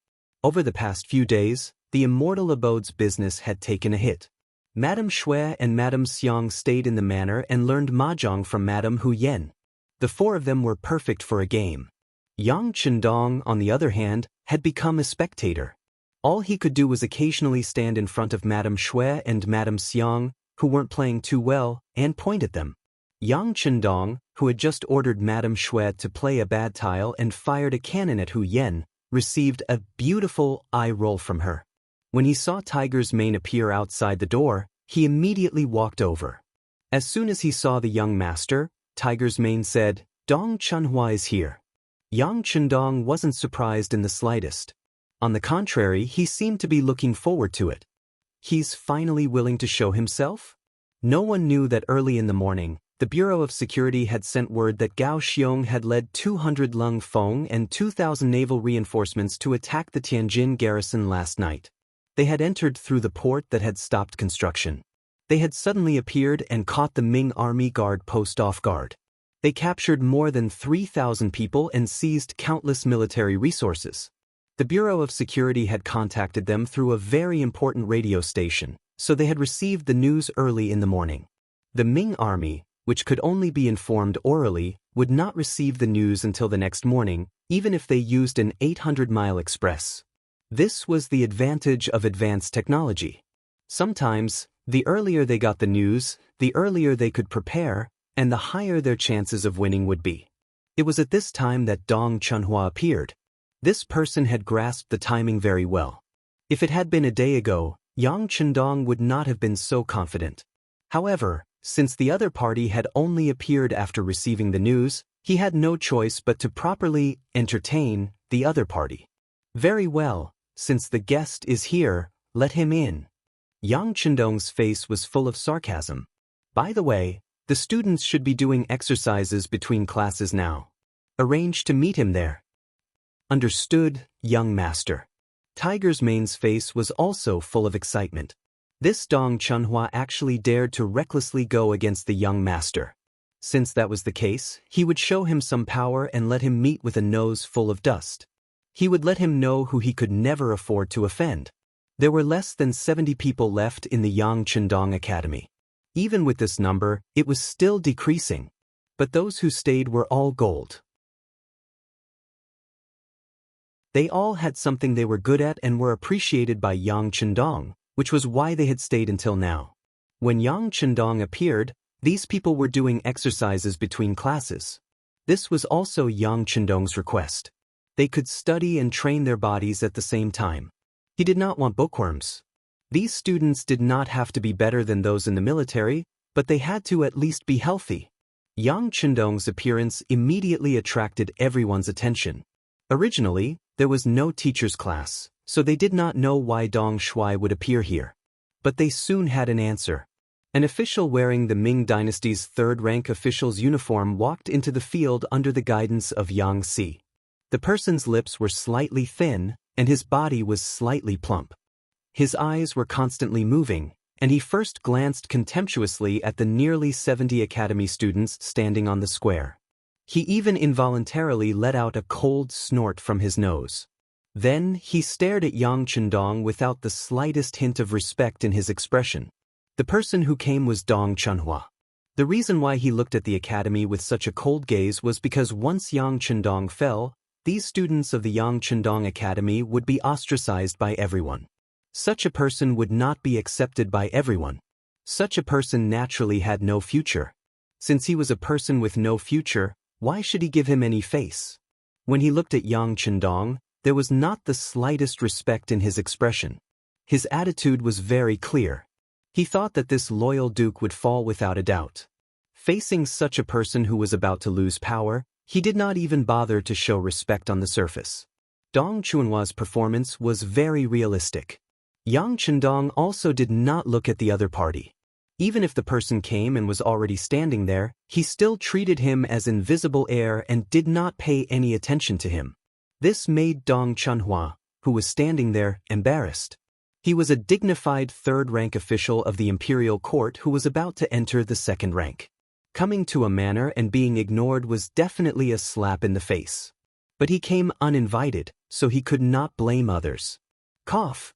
Over the past few days, the Immortal Abode's business had taken a hit. Madame Shui and Madame Xiang stayed in the manor and learned mahjong from Madame Hu Yen. The four of them were perfect for a game. Yang Chendong, on the other hand, had become a spectator. All he could do was occasionally stand in front of Madame Shui and Madame Xiang, who weren't playing too well, and point at them. Yang Chendong, who had just ordered Madame Shui to play a bad tile and fired a cannon at Hu Yen, received a beautiful eye roll from her. When he saw Tiger's mane appear outside the door, he immediately walked over. As soon as he saw the young master, Tiger's mane said, "Dong Chunhua is here." Yang Chendong wasn't surprised in the slightest. On the contrary, he seemed to be looking forward to it. He's finally willing to show himself? No one knew that early in the morning, the Bureau of Security had sent word that Gao Xiong had led 200 Lung Feng and 2,000 naval reinforcements to attack the Tianjin garrison last night. They had entered through the port that had stopped construction. They had suddenly appeared and caught the Ming Army Guard post off guard. They captured more than 3,000 people and seized countless military resources. The Bureau of Security had contacted them through a very important radio station, so they had received the news early in the morning. The Ming Army, which could only be informed orally, would not receive the news until the next morning, even if they used an 800-mile express. This was the advantage of advanced technology. Sometimes, The earlier they got the news, the earlier they could prepare, and the higher their chances of winning would be. It was at this time that Dong Chunhua appeared. This person had grasped the timing very well. If it had been a day ago, Yang Chendong would not have been so confident. However, since the other party had only appeared after receiving the news, he had no choice but to properly entertain the other party. Very well, since the guest is here, let him in. Yang Chendong's face was full of sarcasm. By the way, the students should be doing exercises between classes now. Arrange to meet him there. Understood, young master. Tiger's Mane's face was also full of excitement. This Dong Chunhua actually dared to recklessly go against the young master. Since that was the case, he would show him some power and let him meet with a nose full of dust. He would let him know who he could never afford to offend. There were less than 70 people left in the Yang Chendong Academy. Even with this number, it was still decreasing. But those who stayed were all gold. They all had something they were good at and were appreciated by Yang Chendong, which was why they had stayed until now. When Yang Chendong appeared, these people were doing exercises between classes. This was also Yang Chendong's request. They could study and train their bodies at the same time. He did not want bookworms. These students did not have to be better than those in the military, but they had to at least be healthy. Yang Chendong's appearance immediately attracted everyone's attention. Originally, there was no teacher's class, so they did not know why Dong Shuai would appear here. But they soon had an answer. An official wearing the Ming Dynasty's third-rank official's uniform walked into the field under the guidance of Yang Si. The person's lips were slightly thin, and his body was slightly plump. His eyes were constantly moving, and he first glanced contemptuously at the nearly 70 academy students standing on the square. He even involuntarily let out a cold snort from his nose. Then he stared at Yang Chendong without the slightest hint of respect in his expression. The person who came was Dong Chunhua. The reason why he looked at the academy with such a cold gaze was because once Yang Chendong fell, these students of the Yang Chendong Academy would be ostracized by everyone. Such a person would not be accepted by everyone. Such a person naturally had no future. Since he was a person with no future, why should he give him any face? When he looked at Yang Chendong, there was not the slightest respect in his expression. His attitude was very clear. He thought that this loyal duke would fall without a doubt. Facing such a person who was about to lose power, he did not even bother to show respect on the surface. Dong Chunhua's performance was very realistic. Yang Chendong also did not look at the other party. Even if the person came and was already standing there, he still treated him as invisible air and did not pay any attention to him. This made Dong Chunhua, who was standing there, embarrassed. He was a dignified third-rank official of the imperial court who was about to enter the second rank. Coming to a manor and being ignored was definitely a slap in the face. But he came uninvited, so he could not blame others. Cough.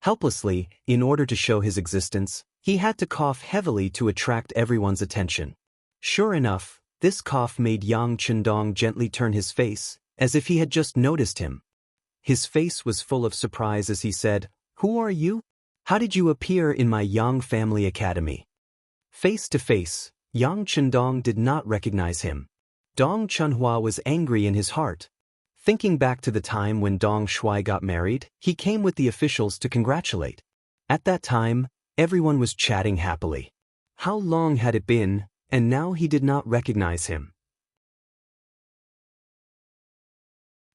Helplessly, in order to show his existence, he had to cough heavily to attract everyone's attention. Sure enough, this cough made Yang Chendong gently turn his face, as if he had just noticed him. His face was full of surprise as he said, "Who are you? How did you appear in my Yang family academy?" Face to face, Yang Chendong did not recognize him. Dong Chunhua was angry in his heart. Thinking back to the time when Dong Shuai got married, he came with the officials to congratulate. At that time, everyone was chatting happily. How long had it been, and now he did not recognize him.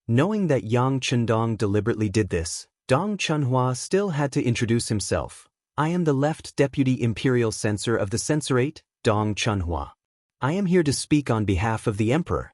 Knowing that Yang Chendong deliberately did this, Dong Chunhua still had to introduce himself. "I am the left deputy imperial censor of the censorate, Dong Chunhua. I am here to speak on behalf of the emperor."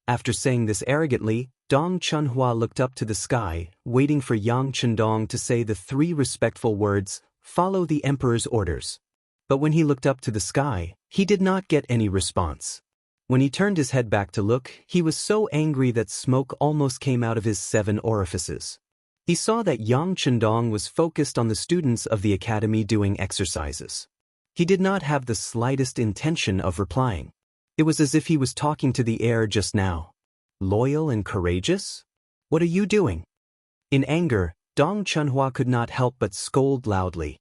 After saying this arrogantly, Dong Chunhua looked up to the sky, waiting for Yang Chendong to say the three respectful words, "Follow the emperor's orders." But when he looked up to the sky, he did not get any response. When he turned his head back to look, he was so angry that smoke almost came out of his 7 orifices. He saw that Yang Chendong was focused on the students of the academy doing exercises. He did not have the slightest intention of replying. It was as if he was talking to the air just now. Loyal and courageous? What are you doing? In anger, Dong Chunhua could not help but scold loudly.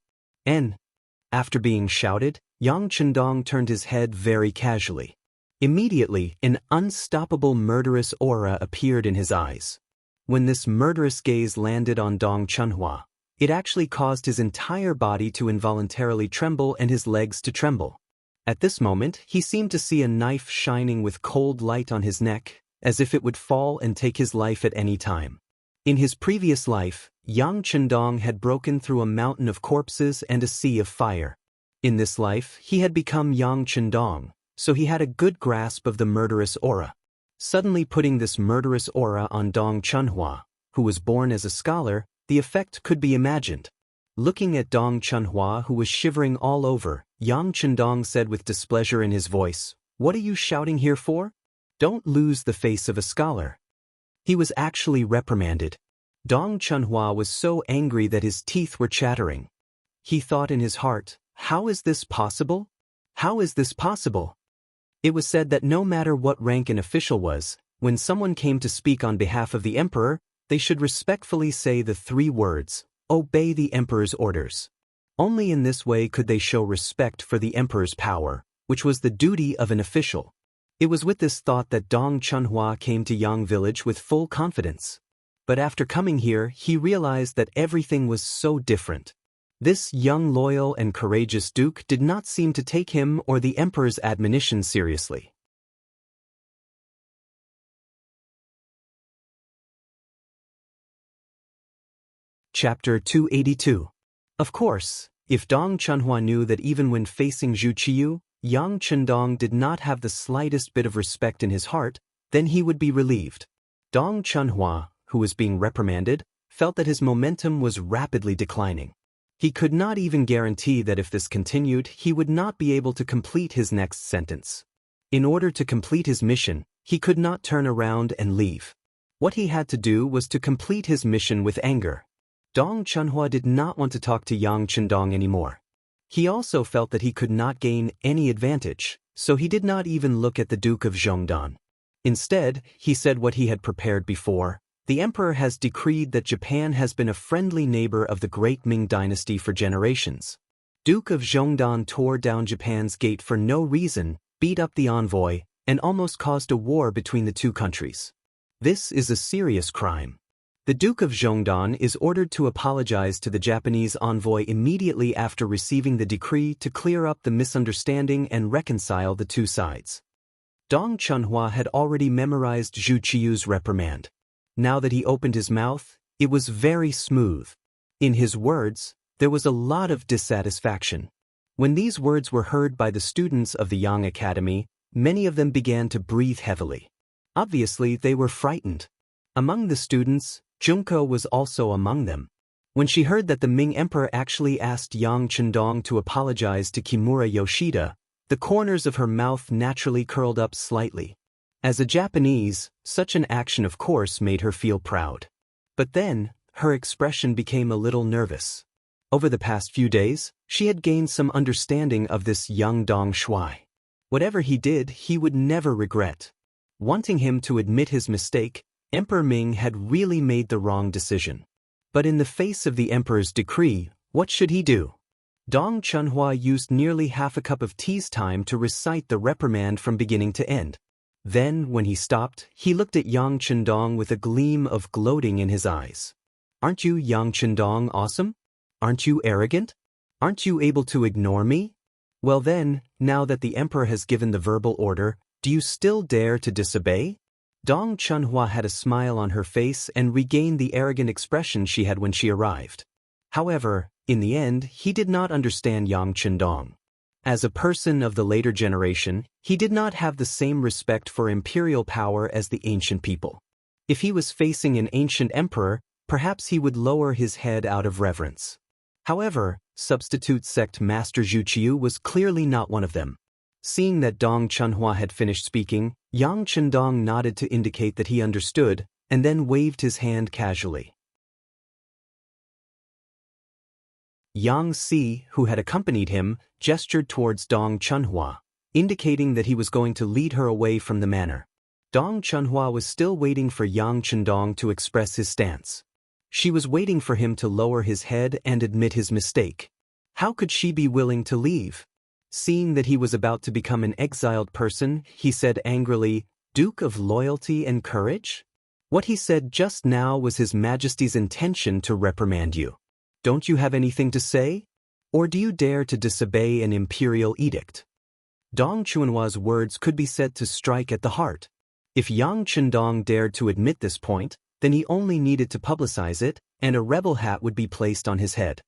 After being shouted, Yang Chendong turned his head very casually. Immediately, an unstoppable murderous aura appeared in his eyes. When this murderous gaze landed on Dong Chunhua, it actually caused his entire body to involuntarily tremble and his legs to tremble. At this moment, he seemed to see a knife shining with cold light on his neck, as if it would fall and take his life at any time. In his previous life, Yang Chendong had broken through a mountain of corpses and a sea of fire. In this life, he had become Yang Chendong, so he had a good grasp of the murderous aura. Suddenly putting this murderous aura on Dong Chunhua, who was born as a scholar, the effect could be imagined. Looking at Dong Chunhua, who was shivering all over, Yang Chendong said with displeasure in his voice, "What are you shouting here for? Don't lose the face of a scholar." He was actually reprimanded. Dong Chunhua was so angry that his teeth were chattering. He thought in his heart, "How is this possible? How is this possible?" It was said that no matter what rank an official was, when someone came to speak on behalf of the emperor, they should respectfully say the 3 words, "Obey the emperor's orders." Only in this way could they show respect for the emperor's power, which was the duty of an official. It was with this thought that Dong Chunhua came to Yang village with full confidence. But after coming here, he realized that everything was so different. This young, loyal, and courageous duke did not seem to take him or the emperor's admonition seriously. Chapter 282. Of course, if Dong Chunhua knew that even when facing Zhu Qiyu, Yang Chendong did not have the slightest bit of respect in his heart, then he would be relieved. Dong Chunhua, who was being reprimanded, felt that his momentum was rapidly declining. He could not even guarantee that if this continued, he would not be able to complete his next sentence. In order to complete his mission, he could not turn around and leave. What he had to do was to complete his mission with anger. Dong Chunhua did not want to talk to Yang Chendong anymore. He also felt that he could not gain any advantage, so he did not even look at the Duke of Zhongdan. Instead, he said what he had prepared before. The emperor has decreed that Japan has been a friendly neighbor of the great Ming dynasty for generations. Duke of Zhongdan tore down Japan's gate for no reason, beat up the envoy, and almost caused a war between the two countries. This is a serious crime. The Duke of Zhongdan is ordered to apologize to the Japanese envoy immediately after receiving the decree to clear up the misunderstanding and reconcile the two sides. Dong Chunhua had already memorized Zhu Qiyu's reprimand. Now that he opened his mouth, it was very smooth. In his words, there was a lot of dissatisfaction. When these words were heard by the students of the Yang Academy, many of them began to breathe heavily. Obviously, they were frightened. Among the students, Junko was also among them. When she heard that the Ming Emperor actually asked Yang Chendong to apologize to Kimura Yoshida, the corners of her mouth naturally curled up slightly. As a Japanese, such an action of course made her feel proud. But then, her expression became a little nervous. Over the past few days, she had gained some understanding of this young Dong Shuai. Whatever he did, he would never regret. Wanting him to admit his mistake, Emperor Ming had really made the wrong decision. But in the face of the emperor's decree, what should he do? Dong Chunhua used nearly half a cup of tea's time to recite the reprimand from beginning to end. Then, when he stopped, he looked at Yang Chendong with a gleam of gloating in his eyes. "Aren't you, Yang Chendong, awesome? Aren't you arrogant? Aren't you able to ignore me? Well then, now that the emperor has given the verbal order, do you still dare to disobey?" Dong Chunhua had a smile on her face and regained the arrogant expression she had when she arrived. However, in the end, he did not understand Yang Chendong. As a person of the later generation, he did not have the same respect for imperial power as the ancient people. If he was facing an ancient emperor, perhaps he would lower his head out of reverence. However, substitute sect Master Zhu Qiyu was clearly not one of them. Seeing that Dong Chunhua had finished speaking, Yang Chendong nodded to indicate that he understood, and then waved his hand casually. Yang Si, who had accompanied him, gestured towards Dong Chunhua, indicating that he was going to lead her away from the manor. Dong Chunhua was still waiting for Yang Chendong to express his stance. She was waiting for him to lower his head and admit his mistake. How could she be willing to leave? Seeing that he was about to become an exiled person, he said angrily, "Duke of loyalty and courage?" What he said just now was His Majesty's intention to reprimand you. Don't you have anything to say? Or do you dare to disobey an imperial edict? Dong Chuanhua's words could be said to strike at the heart. If Yang Chendong dared to admit this point, then he only needed to publicize it, and a rebel hat would be placed on his head.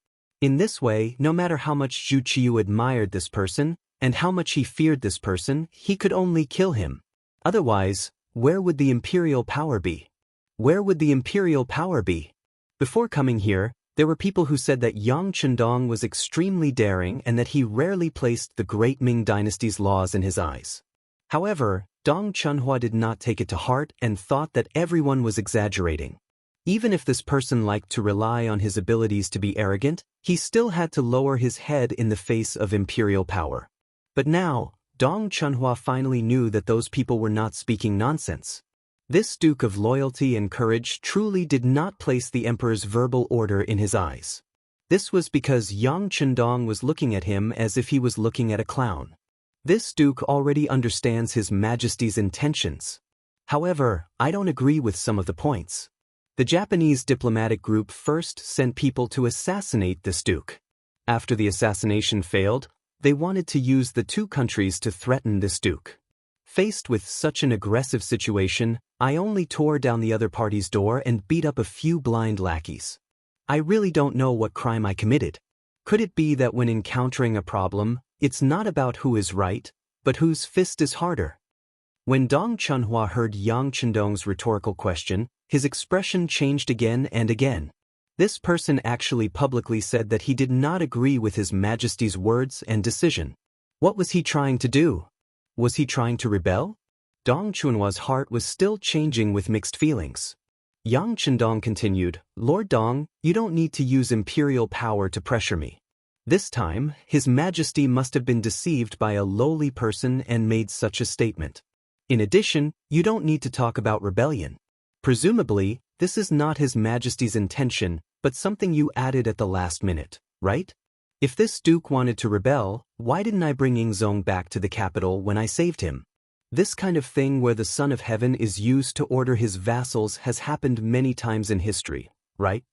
In this way, no matter how much Zhu Qiu admired this person, and how much he feared this person, he could only kill him. Otherwise, where would the imperial power be? Where would the imperial power be? Before coming here, there were people who said that Yang Chendong was extremely daring and that he rarely placed the great Ming dynasty's laws in his eyes. However, Dong Chunhua did not take it to heart and thought that everyone was exaggerating. Even if this person liked to rely on his abilities to be arrogant, he still had to lower his head in the face of imperial power. But now, Dong Chunhua finally knew that those people were not speaking nonsense. This Duke of loyalty and courage truly did not place the emperor's verbal order in his eyes. This was because Yang Chendong was looking at him as if he was looking at a clown. This Duke already understands His Majesty's intentions. However, I don't agree with some of the points. The Japanese diplomatic group first sent people to assassinate this Duke. After the assassination failed, they wanted to use the two countries to threaten this Duke. Faced with such an aggressive situation, I only tore down the other party's door and beat up a few blind lackeys. I really don't know what crime I committed. Could it be that when encountering a problem, it's not about who is right, but whose fist is harder? When Dong Chunhua heard Yang Chendong's rhetorical question, his expression changed again and again. This person actually publicly said that he did not agree with His Majesty's words and decision. What was he trying to do? Was he trying to rebel? Dong Chunhua's heart was still changing with mixed feelings. Yang Chendong continued, "Lord Dong, you don't need to use imperial power to pressure me. This time, His Majesty must have been deceived by a lowly person and made such a statement. In addition, you don't need to talk about rebellion. Presumably, this is not His Majesty's intention, but something you added at the last minute, right? If this Duke wanted to rebel, why didn't I bring Yingzong back to the capital when I saved him? This kind of thing where the Son of Heaven is used to order his vassals has happened many times in history, right?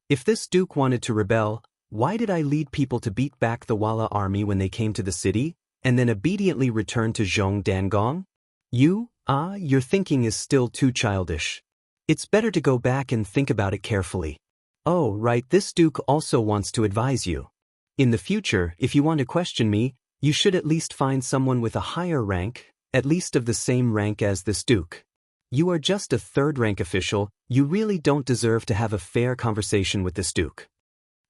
If this Duke wanted to rebel, why did I lead people to beat back the Wala army when they came to the city, and then obediently return to Zhong Dangong? Your thinking is still too childish. It's better to go back and think about it carefully. Oh, right, this Duke also wants to advise you. In the future, if you want to question me, you should at least find someone with a higher rank, at least of the same rank as this Duke. You are just a third-rank official, you really don't deserve to have a fair conversation with this Duke."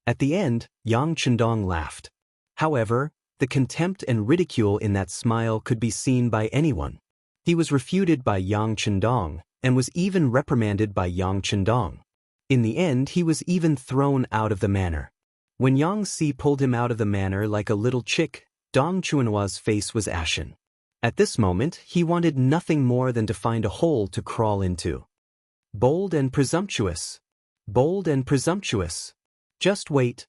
At the end, Yang Chendong laughed. However, the contempt and ridicule in that smile could be seen by anyone. He was refuted by Yang Chendong, and was even reprimanded by Yang Chendong. In the end, he was even thrown out of the manor. When Yang Si pulled him out of the manor like a little chick, Dong Chunhua's face was ashen. At this moment, he wanted nothing more than to find a hole to crawl into. Bold and presumptuous. Bold and presumptuous. Just wait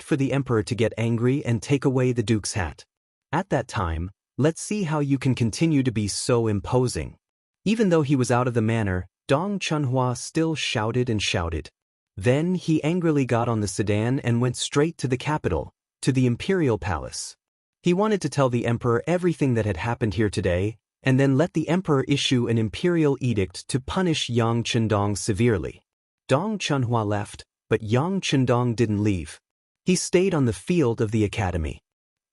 for the emperor to get angry and take away the Duke's hat. At that time, let's see how you can continue to be so imposing. Even though he was out of the manor, Dong Chunhua still shouted and shouted. Then he angrily got on the sedan and went straight to the capital, to the imperial palace. He wanted to tell the emperor everything that had happened here today, and then let the emperor issue an imperial edict to punish Yang Chendong severely. Dong Chunhua left, but Yang Chendong didn't leave. He stayed on the field of the academy.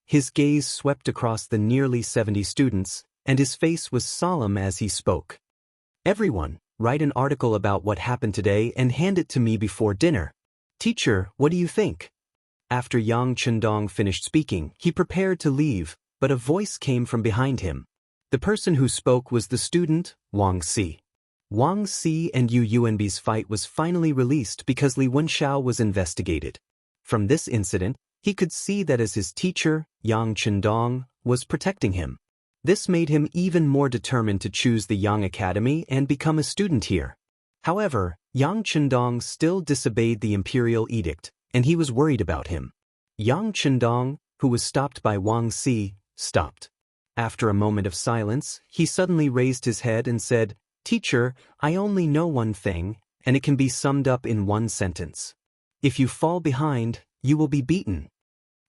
His gaze swept across the nearly 70 students, and his face was solemn as he spoke. "Everyone, write an article about what happened today and hand it to me before dinner. Teacher, what do you think?" After Yang Chendong finished speaking, he prepared to leave, but a voice came from behind him. The person who spoke was the student, Wang Si. Wang Si and Yu Yuanbi's fight was finally released because Li Wenxiao was investigated. From this incident, he could see that as his teacher, Yang Chendong, was protecting him. This made him even more determined to choose the Yang Academy and become a student here. However, Yang Chendong still disobeyed the imperial edict, and he was worried about him. Yang Chendong, who was stopped by Wang Si, stopped. After a moment of silence, he suddenly raised his head and said, "Teacher, I only know one thing, and it can be summed up in one sentence. If you fall behind, you will be beaten.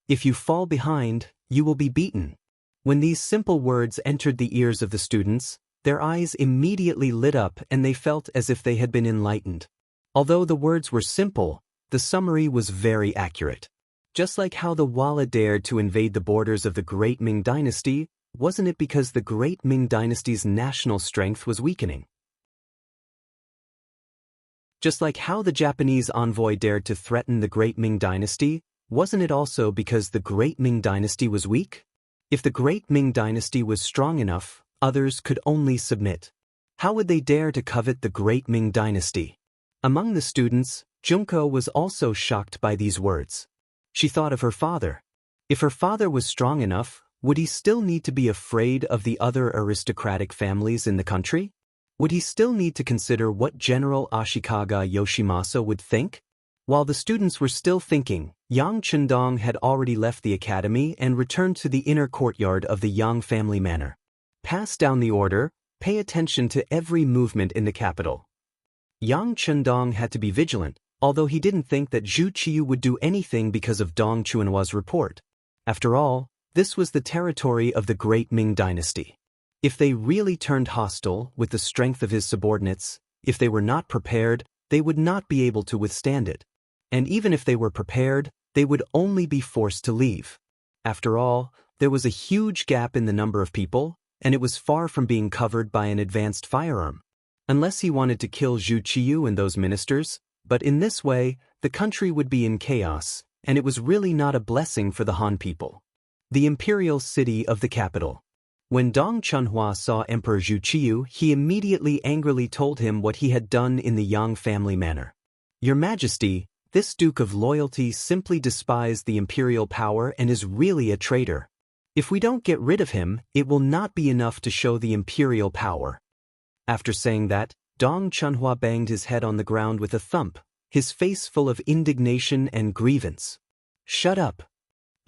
If you fall behind, you will be beaten." When these simple words entered the ears of the students, their eyes immediately lit up and they felt as if they had been enlightened. Although the words were simple, the summary was very accurate. Just like how the Walla dared to invade the borders of the Great Ming Dynasty, wasn't it because the Great Ming Dynasty's national strength was weakening? Just like how the Japanese envoy dared to threaten the Great Ming Dynasty, wasn't it also because the Great Ming Dynasty was weak? If the Great Ming Dynasty was strong enough, others could only submit. How would they dare to covet the Great Ming Dynasty? Among the students, Junko was also shocked by these words. She thought of her father. If her father was strong enough, would he still need to be afraid of the other aristocratic families in the country? Would he still need to consider what General Ashikaga Yoshimasa would think? While the students were still thinking, Yang Chendong had already left the academy and returned to the inner courtyard of the Yang family manor. Pass down the order, pay attention to every movement in the capital. Yang Chendong had to be vigilant, although he didn't think that Zhu Qiyu would do anything because of Dong Chuanhua's report. After all, this was the territory of the Great Ming Dynasty. If they really turned hostile with the strength of his subordinates, if they were not prepared, they would not be able to withstand it. And even if they were prepared, they would only be forced to leave. After all, there was a huge gap in the number of people, and it was far from being covered by an advanced firearm. Unless he wanted to kill Zhu Qiyu and those ministers, but in this way, the country would be in chaos, and it was really not a blessing for the Han people. The imperial city of the capital. When Dong Chunhua saw Emperor Zhu Qiyu, he immediately angrily told him what he had done in the Yang family manor. "Your Majesty, this Duke of Loyalty simply despised the imperial power and is really a traitor. If we don't get rid of him, it will not be enough to show the imperial power." After saying that, Dong Chunhua banged his head on the ground with a thump, his face full of indignation and grievance. "Shut up!"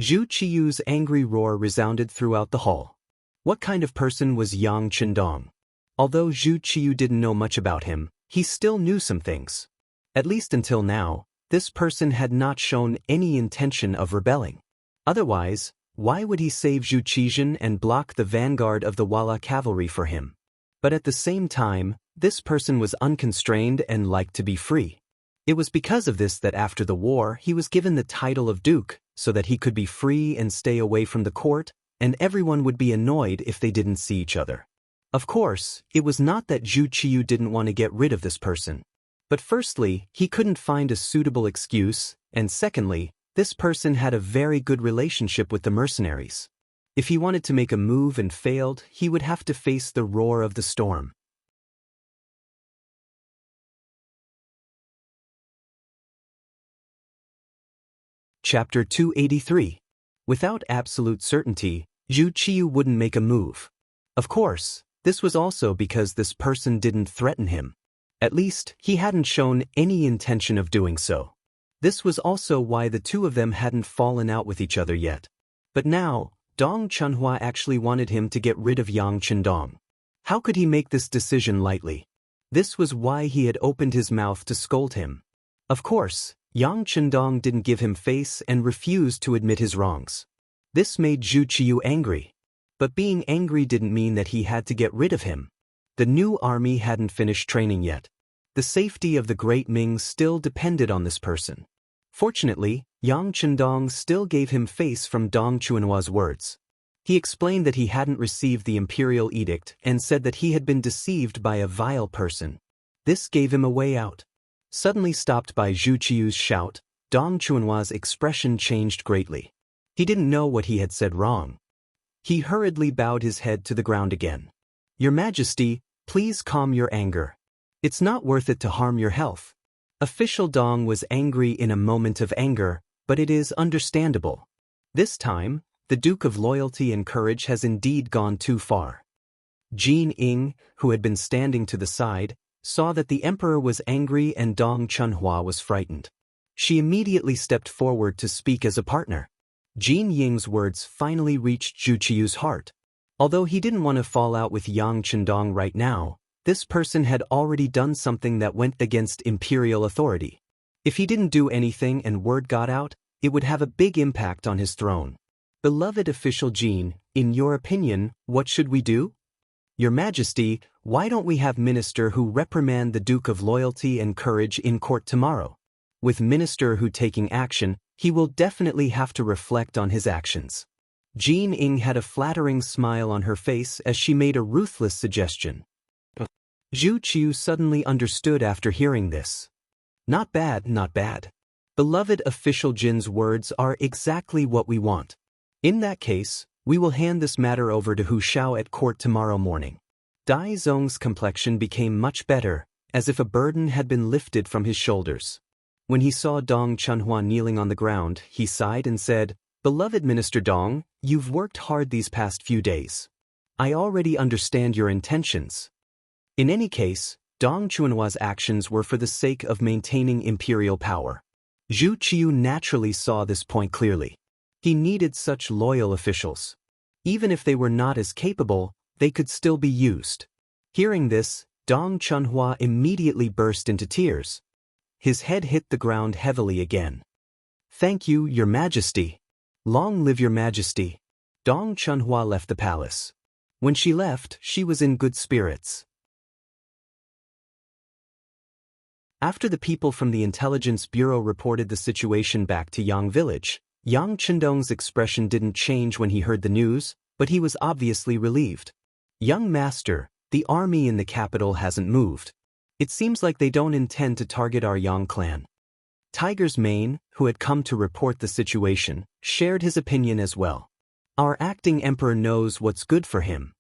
Zhu Qiyu's angry roar resounded throughout the hall. What kind of person was Yang Chendong? Although Zhu Qiyu didn't know much about him, he still knew some things. At least until now, this person had not shown any intention of rebelling. Otherwise, why would he save Zhu Qizhen and block the vanguard of the Walla cavalry for him? But at the same time, this person was unconstrained and liked to be free. It was because of this that after the war he was given the title of Duke, so that he could be free and stay away from the court, and everyone would be annoyed if they didn't see each other. Of course, it was not that Zhu Qiyu didn't want to get rid of this person. But firstly, he couldn't find a suitable excuse, and secondly, this person had a very good relationship with the mercenaries. If he wanted to make a move and failed, he would have to face the roar of the storm. Chapter 283. Without absolute certainty, Zhu Qiyu wouldn't make a move. Of course, this was also because this person didn't threaten him. At least, he hadn't shown any intention of doing so. This was also why the two of them hadn't fallen out with each other yet. But now, Dong Chunhua actually wanted him to get rid of Yang Chendong. How could he make this decision lightly? This was why he had opened his mouth to scold him. Of course, Yang Chendong didn't give him face and refused to admit his wrongs. This made Zhu Qiyu angry. But being angry didn't mean that he had to get rid of him. The new army hadn't finished training yet. The safety of the Great Ming still depended on this person. Fortunately, Yang Chendong still gave him face from Dong Chuanhua's words. He explained that he hadn't received the imperial edict and said that he had been deceived by a vile person. This gave him a way out. Suddenly stopped by Zhu Qiyu's shout, Dong Chuanhua's expression changed greatly. He didn't know what he had said wrong. He hurriedly bowed his head to the ground again. "Your Majesty, please calm your anger. It's not worth it to harm your health." Official Dong was angry in a moment of anger, but it is understandable. This time, the Duke of Loyalty and Courage has indeed gone too far. Jin Ing, who had been standing to the side, saw that the emperor was angry and Dong Chunhua was frightened. She immediately stepped forward to speak as a partner. Jin Ying's words finally reached Zhu Qiu's heart. Although he didn't want to fall out with Yang Chendong right now, this person had already done something that went against imperial authority. If he didn't do anything and word got out, it would have a big impact on his throne. Beloved official Jin, in your opinion, what should we do? Your Majesty, why don't we have Minister Hu reprimand the Duke of Loyalty and Courage in court tomorrow? With Minister Hu taking action, he will definitely have to reflect on his actions. Jin Ying had a flattering smile on her face as she made a ruthless suggestion. Zhu Qiu suddenly understood after hearing this. Not bad, not bad. Beloved official Jin's words are exactly what we want. In that case, we will hand this matter over to Hu Shao at court tomorrow morning. Dai Zong's complexion became much better, as if a burden had been lifted from his shoulders. When he saw Dong Chunhua kneeling on the ground, he sighed and said, Beloved Minister Dong, you've worked hard these past few days. I already understand your intentions. In any case, Dong Chunhua's actions were for the sake of maintaining imperial power. Zhu Qiu naturally saw this point clearly. He needed such loyal officials. Even if they were not as capable, they could still be used. Hearing this, Dong Chunhua immediately burst into tears. His head hit the ground heavily again. Thank you, Your Majesty. Long live Your Majesty. Dong Chunhua left the palace. When she left, she was in good spirits. After the people from the Intelligence Bureau reported the situation back to Yang Village, Yang Chendong's expression didn't change when he heard the news, but he was obviously relieved. Young Master, the army in the capital hasn't moved. It seems like they don't intend to target our Yang clan. Tiger's Mane, who had come to report the situation, shared his opinion as well. Our acting emperor knows what's good for him.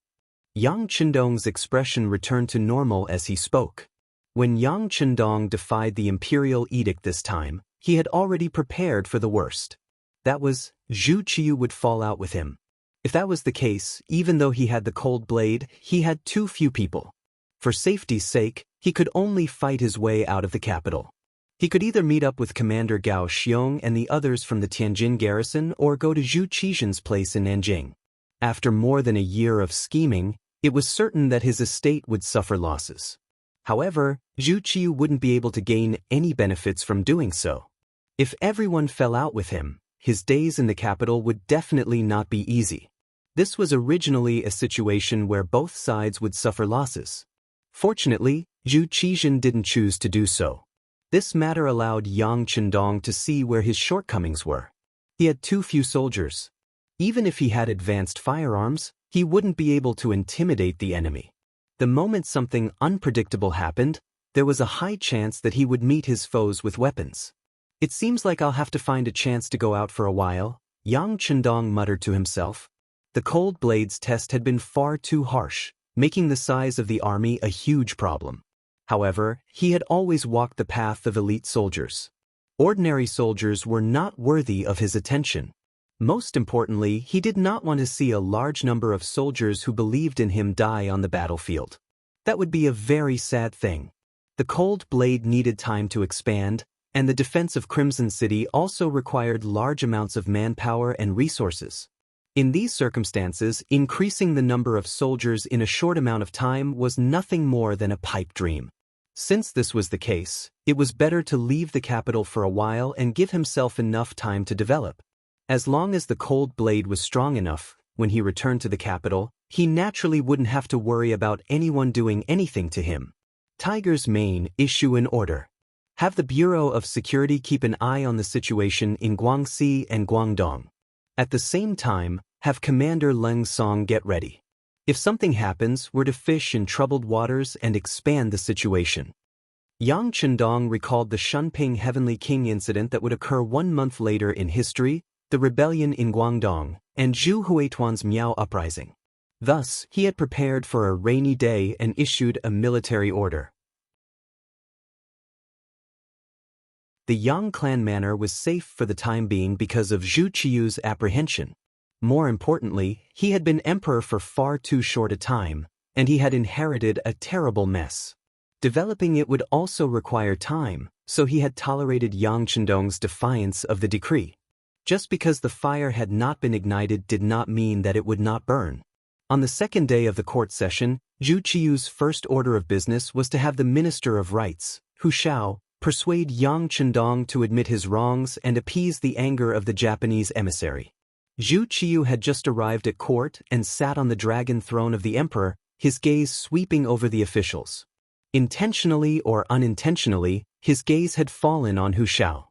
Yang Chendong's expression returned to normal as he spoke. When Yang Chendong defied the imperial edict this time, he had already prepared for the worst. That was, Zhu Qiu would fall out with him. If that was the case, even though he had the cold blade, he had too few people. For safety's sake, he could only fight his way out of the capital. He could either meet up with Commander Gao Xiong and the others from the Tianjin garrison or go to Zhu Qizhen's place in Nanjing. After more than a year of scheming, it was certain that his estate would suffer losses. However, Zhu Qiu wouldn't be able to gain any benefits from doing so. If everyone fell out with him, his days in the capital would definitely not be easy. This was originally a situation where both sides would suffer losses. Fortunately, Zhu Qizhen didn't choose to do so. This matter allowed Yang Chendong to see where his shortcomings were. He had too few soldiers. Even if he had advanced firearms, he wouldn't be able to intimidate the enemy. The moment something unpredictable happened, there was a high chance that he would meet his foes with weapons. It seems like I'll have to find a chance to go out for a while, Yang Chendong muttered to himself. The cold blades test had been far too harsh, making the size of the army a huge problem. However, he had always walked the path of elite soldiers. Ordinary soldiers were not worthy of his attention. Most importantly, he did not want to see a large number of soldiers who believed in him die on the battlefield. That would be a very sad thing. The cold blade needed time to expand, and the defense of Crimson City also required large amounts of manpower and resources. In these circumstances, increasing the number of soldiers in a short amount of time was nothing more than a pipe dream. Since this was the case, it was better to leave the capital for a while and give himself enough time to develop. As long as the cold blade was strong enough, when he returned to the capital, he naturally wouldn't have to worry about anyone doing anything to him. Tiger's Mane, issue an order. Have the Bureau of Security keep an eye on the situation in Guangxi and Guangdong. At the same time, have Commander Leng Song get ready. If something happens, we're to fish in troubled waters and expand the situation. Yang Chendong recalled the Shunping Heavenly King incident that would occur 1 month later in history, the rebellion in Guangdong, and Zhu Huituan's Miao uprising. Thus, he had prepared for a rainy day and issued a military order. The Yang clan manor was safe for the time being because of Zhu Qiu's apprehension. More importantly, he had been emperor for far too short a time, and he had inherited a terrible mess. Developing it would also require time, so he had tolerated Yang Chendong's defiance of the decree. Just because the fire had not been ignited did not mean that it would not burn. On the second day of the court session, Zhu Qiu's first order of business was to have the Minister of Rights, Hu Xiao, persuade Yang Chendong to admit his wrongs and appease the anger of the Japanese emissary. Zhu Qiu had just arrived at court and sat on the dragon throne of the emperor, his gaze sweeping over the officials. Intentionally or unintentionally, his gaze had fallen on Hu Xiao.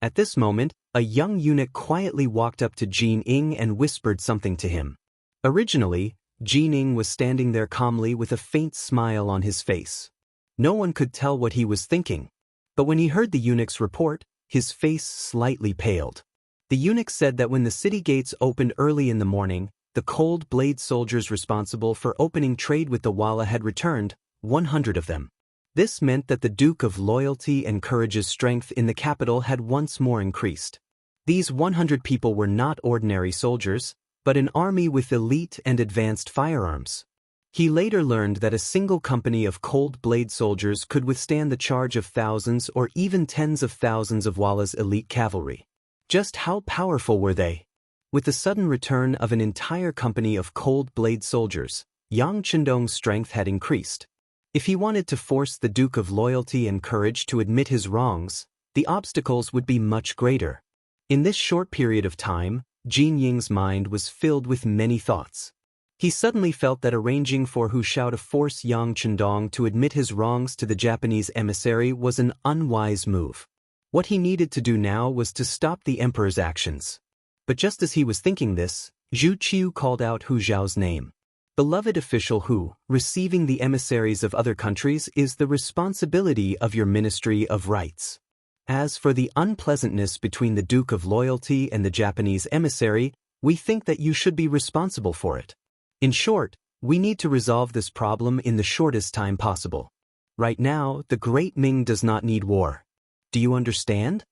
At this moment, a young eunuch quietly walked up to Jin Ing and whispered something to him. Originally, Jin Ing was standing there calmly with a faint smile on his face. No one could tell what he was thinking. But when he heard the eunuch's report, his face slightly paled. The eunuch said that when the city gates opened early in the morning, the cold blade soldiers responsible for opening trade with the Walla had returned, 100 of them. This meant that the Duke of Loyalty and Courage's strength in the capital had once more increased. These 100 people were not ordinary soldiers, but an army with elite and advanced firearms. He later learned that a single company of cold blade soldiers could withstand the charge of thousands or even tens of thousands of Walla's elite cavalry. Just how powerful were they? With the sudden return of an entire company of cold blade soldiers, Yang Chendong's strength had increased. If he wanted to force the Duke of Loyalty and Courage to admit his wrongs, the obstacles would be much greater. In this short period of time, Jin Ying's mind was filled with many thoughts. He suddenly felt that arranging for Hu Xiao to force Yang Chendong to admit his wrongs to the Japanese emissary was an unwise move. What he needed to do now was to stop the emperor's actions. But just as he was thinking this, Zhu Qiu called out Hu Xiao's name. Beloved official who, receiving the emissaries of other countries is the responsibility of your Ministry of Rights. As for the unpleasantness between the Duke of Loyalty and the Japanese emissary, we think that you should be responsible for it. In short, we need to resolve this problem in the shortest time possible. Right now, the Great Ming does not need war. Do you understand?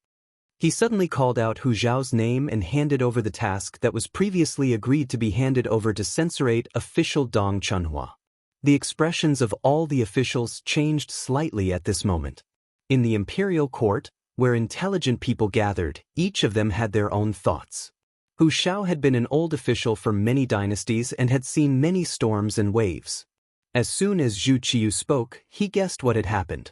He suddenly called out Hu Xiao's name and handed over the task that was previously agreed to be handed over to censorate official Dong Chunhua. The expressions of all the officials changed slightly at this moment. In the imperial court, where intelligent people gathered, each of them had their own thoughts. Hu Xiao had been an old official for many dynasties and had seen many storms and waves. As soon as Zhu Qiu spoke, he guessed what had happened.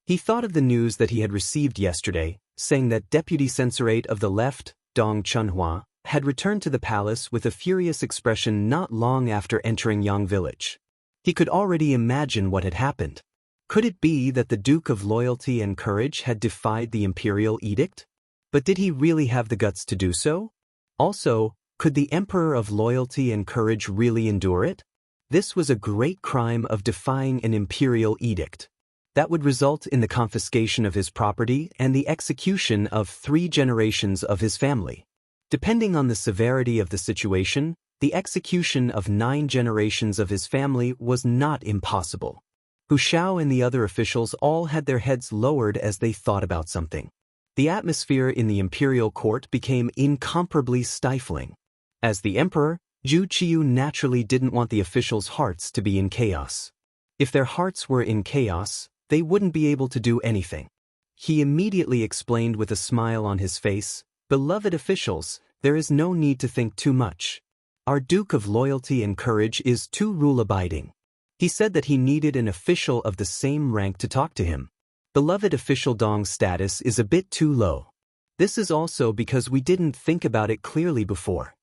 He thought of the news that he had received yesterday, saying that Deputy Censorate of the Left, Dong Chunhua, had returned to the palace with a furious expression not long after entering Yang village. He could already imagine what had happened. Could it be that the Duke of Loyalty and Courage had defied the imperial edict? But did he really have the guts to do so? Also, could the Emperor of Loyalty and Courage really endure it? This was a great crime of defying an imperial edict. That would result in the confiscation of his property and the execution of 3 generations of his family. Depending on the severity of the situation, the execution of 9 generations of his family was not impossible. Hu Xiao and the other officials all had their heads lowered as they thought about something. The atmosphere in the imperial court became incomparably stifling. As the emperor, Zhu Qiu naturally didn't want the officials' hearts to be in chaos. If their hearts were in chaos, they wouldn't be able to do anything. He immediately explained with a smile on his face, "Beloved officials, there is no need to think too much. Our Duke of Loyalty and Courage is too rule-abiding." He said that he needed an official of the same rank to talk to him. Beloved official Dong's status is a bit too low. This is also because we didn't think about it clearly before.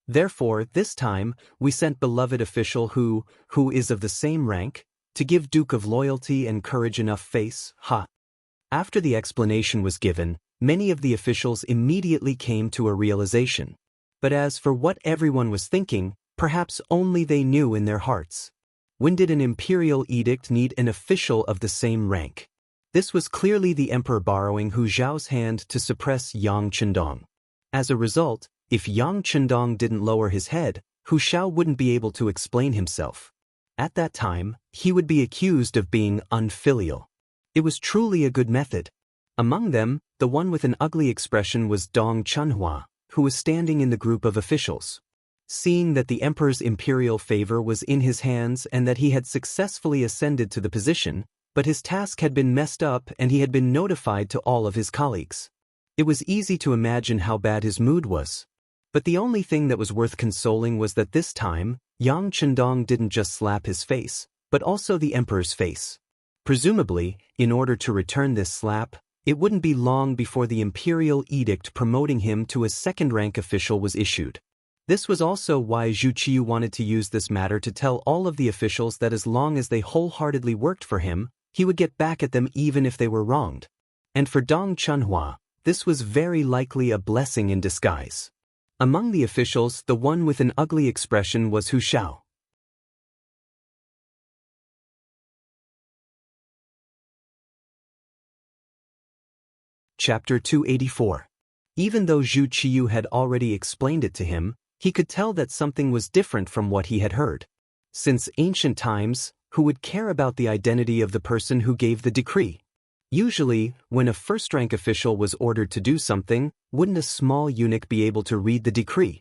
Therefore, this time, we sent beloved official who is of the same rank, to give Duke of Loyalty and Courage enough face, ha. After the explanation was given, many of the officials immediately came to a realization. But as for what everyone was thinking, perhaps only they knew in their hearts. When did an imperial edict need an official of the same rank? This was clearly the emperor borrowing Hu Xiao's hand to suppress Yang Chendong. As a result, if Yang Chendong didn't lower his head, Hu Xiao wouldn't be able to explain himself. At that time, he would be accused of being unfilial. It was truly a good method. Among them, the one with an ugly expression was Dong Chunhua, who was standing in the group of officials. Seeing that the emperor's imperial favor was in his hands and that he had successfully ascended to the position, but his task had been messed up and he had been notified to all of his colleagues. It was easy to imagine how bad his mood was. But the only thing that was worth consoling was that this time, Yang Chendong didn't just slap his face, but also the emperor's face. Presumably, in order to return this slap, it wouldn't be long before the imperial edict promoting him to a second-rank official was issued. This was also why Zhu Qiu wanted to use this matter to tell all of the officials that as long as they wholeheartedly worked for him, he would get back at them even if they were wronged. And for Dong Chunhua, this was very likely a blessing in disguise. Among the officials, the one with an ugly expression was Hu Xiao. Chapter 284. Even though Zhu Qiu had already explained it to him, he could tell that something was different from what he had heard. Since ancient times, who would care about the identity of the person who gave the decree? Usually, when a first-rank official was ordered to do something, wouldn't a small eunuch be able to read the decree?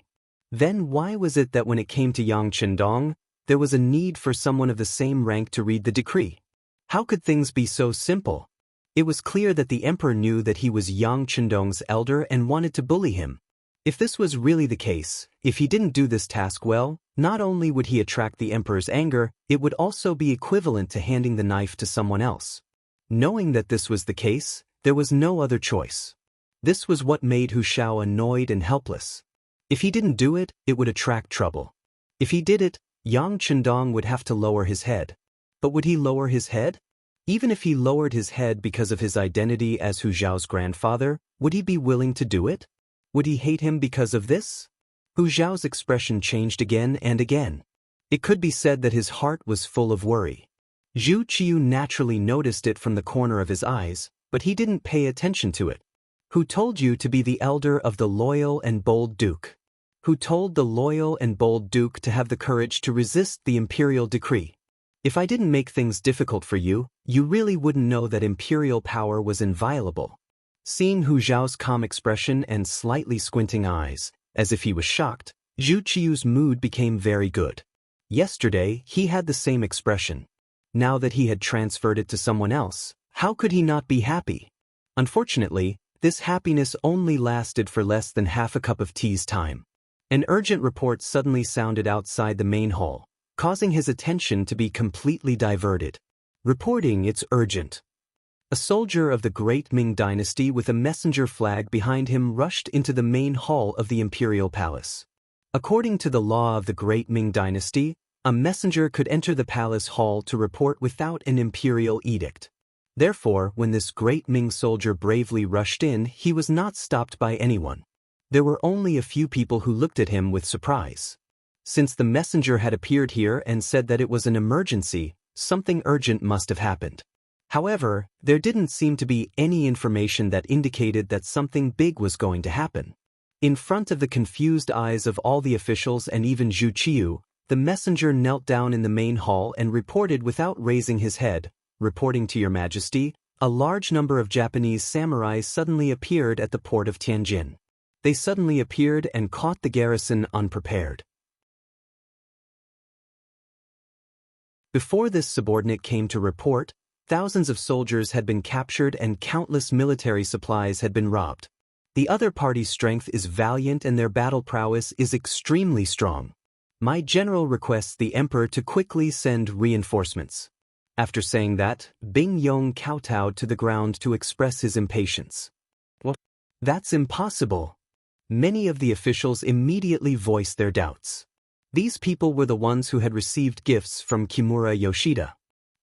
Then why was it that when it came to Yang Chendong, there was a need for someone of the same rank to read the decree? How could things be so simple? It was clear that the emperor knew that he was Yang Chendong's elder and wanted to bully him. If this was really the case, if he didn't do this task well, not only would he attract the emperor's anger, it would also be equivalent to handing the knife to someone else. Knowing that this was the case, there was no other choice. This was what made Hu Xiao annoyed and helpless. If he didn't do it, it would attract trouble. If he did it, Yang Chendong would have to lower his head. But would he lower his head? Even if he lowered his head because of his identity as Hu Xiao's grandfather, would he be willing to do it? Would he hate him because of this? Hu Xiao's expression changed again and again. It could be said that his heart was full of worry. Zhu Qiu naturally noticed it from the corner of his eyes, but he didn't pay attention to it. Who told you to be the elder of the loyal and bold duke? Who told the loyal and bold duke to have the courage to resist the imperial decree? If I didn't make things difficult for you, you really wouldn't know that imperial power was inviolable. Seeing Hu Xiao's calm expression and slightly squinting eyes, as if he was shocked, Zhu Qiu's mood became very good. Yesterday, he had the same expression. Now that he had transferred it to someone else, how could he not be happy? Unfortunately, this happiness only lasted for less than half a cup of tea's time. An urgent report suddenly sounded outside the main hall, causing his attention to be completely diverted. Reporting, it's urgent. A soldier of the Great Ming Dynasty with a messenger flag behind him rushed into the main hall of the imperial palace. According to the law of the Great Ming Dynasty, a messenger could enter the palace hall to report without an imperial edict. Therefore, when this Great Ming soldier bravely rushed in, he was not stopped by anyone. There were only a few people who looked at him with surprise. Since the messenger had appeared here and said that it was an emergency, something urgent must have happened. However, there didn't seem to be any information that indicated that something big was going to happen. In front of the confused eyes of all the officials and even Zhu Qiu, the messenger knelt down in the main hall and reported without raising his head, "Reporting to your majesty, a large number of Japanese samurai suddenly appeared at the port of Tianjin. They suddenly appeared and caught the garrison unprepared." Before this subordinate came to report, thousands of soldiers had been captured and countless military supplies had been robbed. The other party's strength is valiant and their battle prowess is extremely strong. My general requests the emperor to quickly send reinforcements. After saying that, Bing Yong kowtowed to the ground to express his impatience. What? That's impossible. Many of the officials immediately voiced their doubts. These people were the ones who had received gifts from Kimura Yoshida.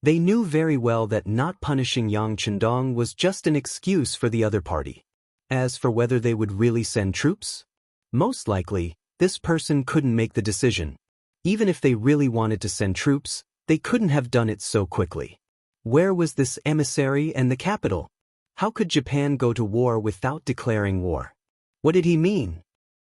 They knew very well that not punishing Yang Chendong was just an excuse for the other party. As for whether they would really send troops, most likely, this person couldn't make the decision. Even if they really wanted to send troops, they couldn't have done it so quickly. Where was this emissary and the capital? How could Japan go to war without declaring war? What did he mean?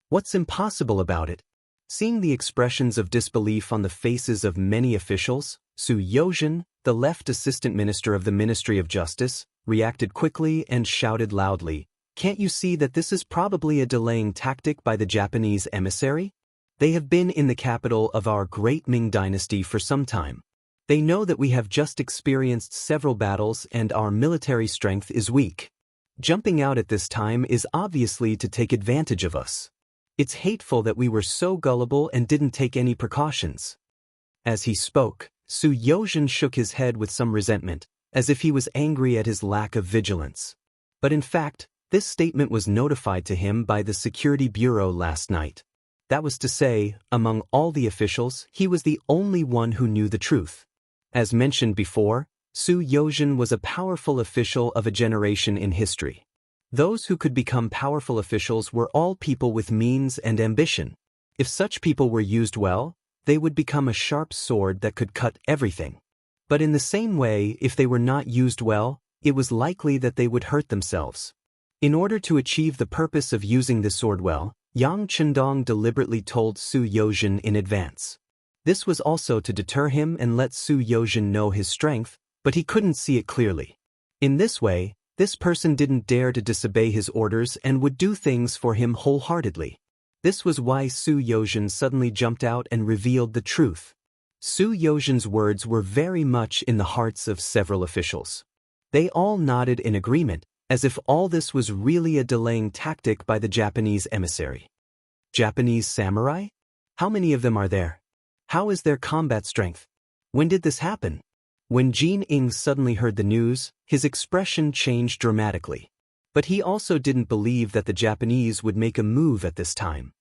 What's impossible about it? Seeing the expressions of disbelief on the faces of many officials, Su Yozhen, the left assistant minister of the Ministry of Justice, reacted quickly and shouted loudly, "Can't you see that this is probably a delaying tactic by the Japanese emissary? They have been in the capital of our great Ming dynasty for some time. They know that we have just experienced several battles and our military strength is weak. Jumping out at this time is obviously to take advantage of us. It's hateful that we were so gullible and didn't take any precautions. As he spoke, Su Yozhen shook his head with some resentment, as if he was angry at his lack of vigilance. But in fact, this statement was notified to him by the Security Bureau last night. That was to say, among all the officials, he was the only one who knew the truth. As mentioned before, Su Yozhen was a powerful official of a generation in history. Those who could become powerful officials were all people with means and ambition. If such people were used well, they would become a sharp sword that could cut everything. But in the same way, if they were not used well, it was likely that they would hurt themselves. In order to achieve the purpose of using the sword well, Yang Chendong deliberately told Su Yozhen in advance. This was also to deter him and let Su Yozhen know his strength, but he couldn't see it clearly. In this way, this person didn't dare to disobey his orders and would do things for him wholeheartedly. This was why Su Yozhen suddenly jumped out and revealed the truth. Su Yozhen's words were very much in the hearts of several officials. They all nodded in agreement, as if all this was really a delaying tactic by the Japanese emissary. Japanese samurai? How many of them are there? How is their combat strength? When did this happen? When Jin Ing suddenly heard the news, his expression changed dramatically. But he also didn't believe that the Japanese would make a move at this time.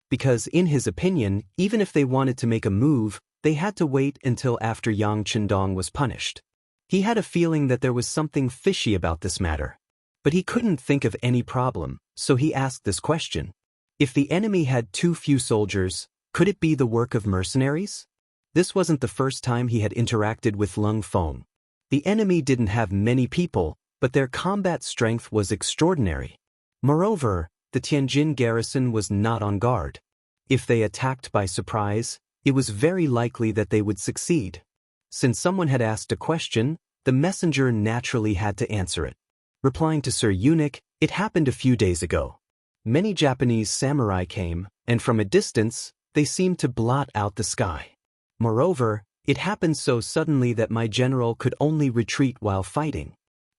Because in his opinion, even if they wanted to make a move, they had to wait until after Yang Chendong was punished. He had a feeling that there was something fishy about this matter. But he couldn't think of any problem, so he asked this question. If the enemy had too few soldiers, could it be the work of mercenaries? This wasn't the first time he had interacted with Lung Feng. The enemy didn't have many people, but their combat strength was extraordinary. Moreover, the Tianjin garrison was not on guard. If they attacked by surprise, it was very likely that they would succeed. Since someone had asked a question, the messenger naturally had to answer it. Replying to Sir Eunuch, it happened a few days ago. Many Japanese samurai came, and from a distance, they seemed to blot out the sky. Moreover, it happened so suddenly that my general could only retreat while fighting.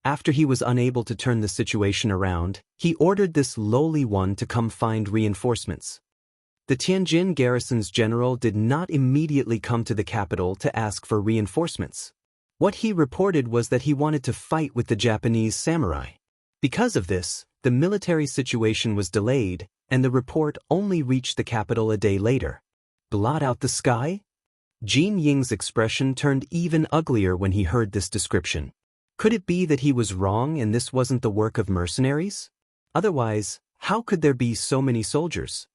After he was unable to turn the situation around, he ordered this lowly one to come find reinforcements. The Tianjin garrison's general did not immediately come to the capital to ask for reinforcements. What he reported was that he wanted to fight with the Japanese samurai. Because of this, the military situation was delayed, and the report only reached the capital a day later. Blot out the sky? Jin Ying's expression turned even uglier when he heard this description. Could it be that he was wrong and this wasn't the work of mercenaries? Otherwise, how could there be so many soldiers?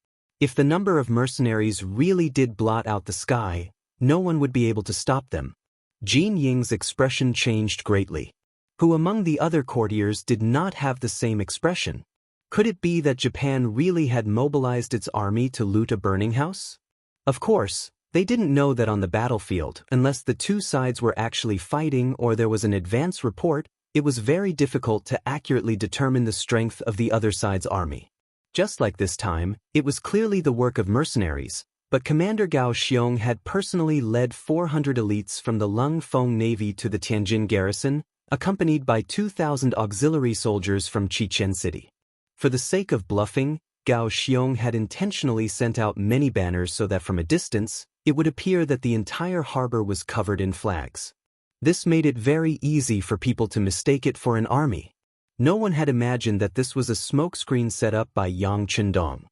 If the number of mercenaries really did blot out the sky, no one would be able to stop them. Jin Ying's expression changed greatly. Who among the other courtiers did not have the same expression? Could it be that Japan really had mobilized its army to loot a burning house? Of course, they didn't know that on the battlefield, unless the two sides were actually fighting or there was an advance report, it was very difficult to accurately determine the strength of the other side's army. Just like this time, it was clearly the work of mercenaries, but Commander Gao Xiong had personally led 400 elites from the Lung Feng Navy to the Tianjin garrison, accompanied by 2,000 auxiliary soldiers from Chichen City. For the sake of bluffing, Gao Xiong had intentionally sent out many banners so that from a distance, it would appear that the entire harbor was covered in flags. This made it very easy for people to mistake it for an army. No one had imagined that this was a smokescreen set up by Yang Chendong.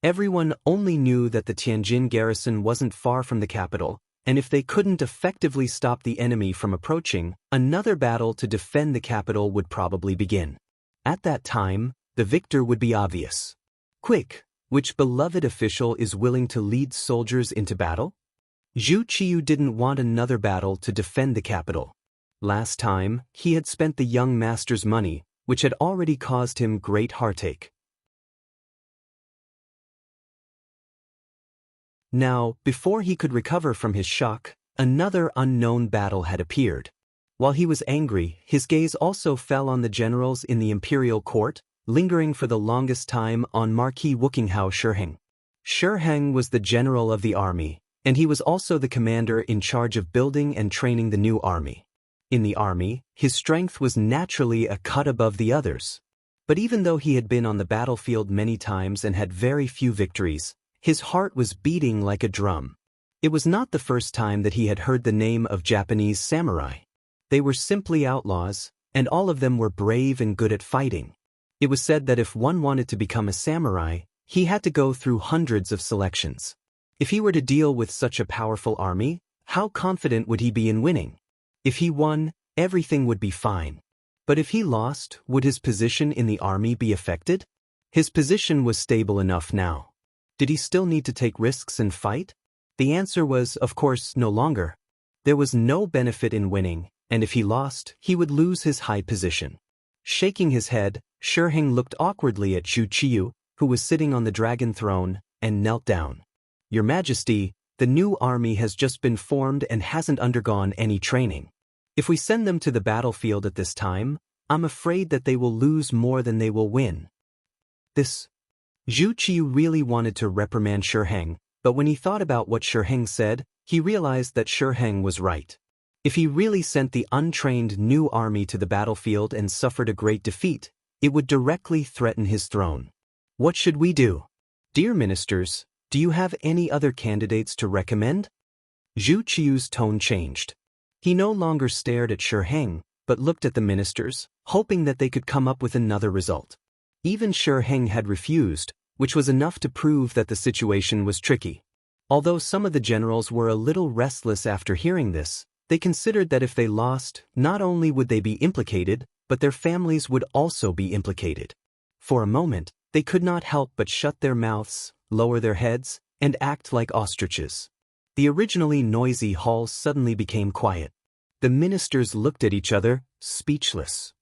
Everyone only knew that the Tianjin garrison wasn't far from the capital, and if they couldn't effectively stop the enemy from approaching, another battle to defend the capital would probably begin. At that time, the victor would be obvious. Quick, which beloved official is willing to lead soldiers into battle? Zhu Qiyu didn't want another battle to defend the capital. Last time, he had spent the young master's money, which had already caused him great heartache. Now, before he could recover from his shock, another unknown battle had appeared. While he was angry, his gaze also fell on the generals in the imperial court, lingering for the longest time on Marquis Wukinghow Shiheng. Shiheng was the general of the army, and he was also the commander in charge of building and training the new army. In the army, his strength was naturally a cut above the others. But even though he had been on the battlefield many times and had very few victories, his heart was beating like a drum. It was not the first time that he had heard the name of Japanese samurai. They were simply outlaws, and all of them were brave and good at fighting. It was said that if one wanted to become a samurai, he had to go through hundreds of selections. If he were to deal with such a powerful army, how confident would he be in winning? If he won, everything would be fine. But if he lost, would his position in the army be affected? His position was stable enough now. Did he still need to take risks and fight? The answer was, of course, no longer. There was no benefit in winning, and if he lost, he would lose his high position. Shaking his head, Shiheng looked awkwardly at Zhu Qiyu, who was sitting on the dragon throne, and knelt down. "Your Majesty, the new army has just been formed and hasn't undergone any training. If we send them to the battlefield at this time, I'm afraid that they will lose more than they will win." Zhu Qiyu really wanted to reprimand Shiheng, but when he thought about what Shiheng said, he realized that Shiheng was right. If he really sent the untrained new army to the battlefield and suffered a great defeat, it would directly threaten his throne. What should we do? Dear ministers, do you have any other candidates to recommend? Zhu Qiyu's tone changed. He no longer stared at Shiheng, but looked at the ministers, hoping that they could come up with another result. Even Shiheng had refused, which was enough to prove that the situation was tricky. Although some of the generals were a little restless after hearing this, they considered that if they lost, not only would they be implicated, but their families would also be implicated. For a moment, they could not help but shut their mouths, lower their heads, and act like ostriches. The originally noisy hall suddenly became quiet. The ministers looked at each other, speechless.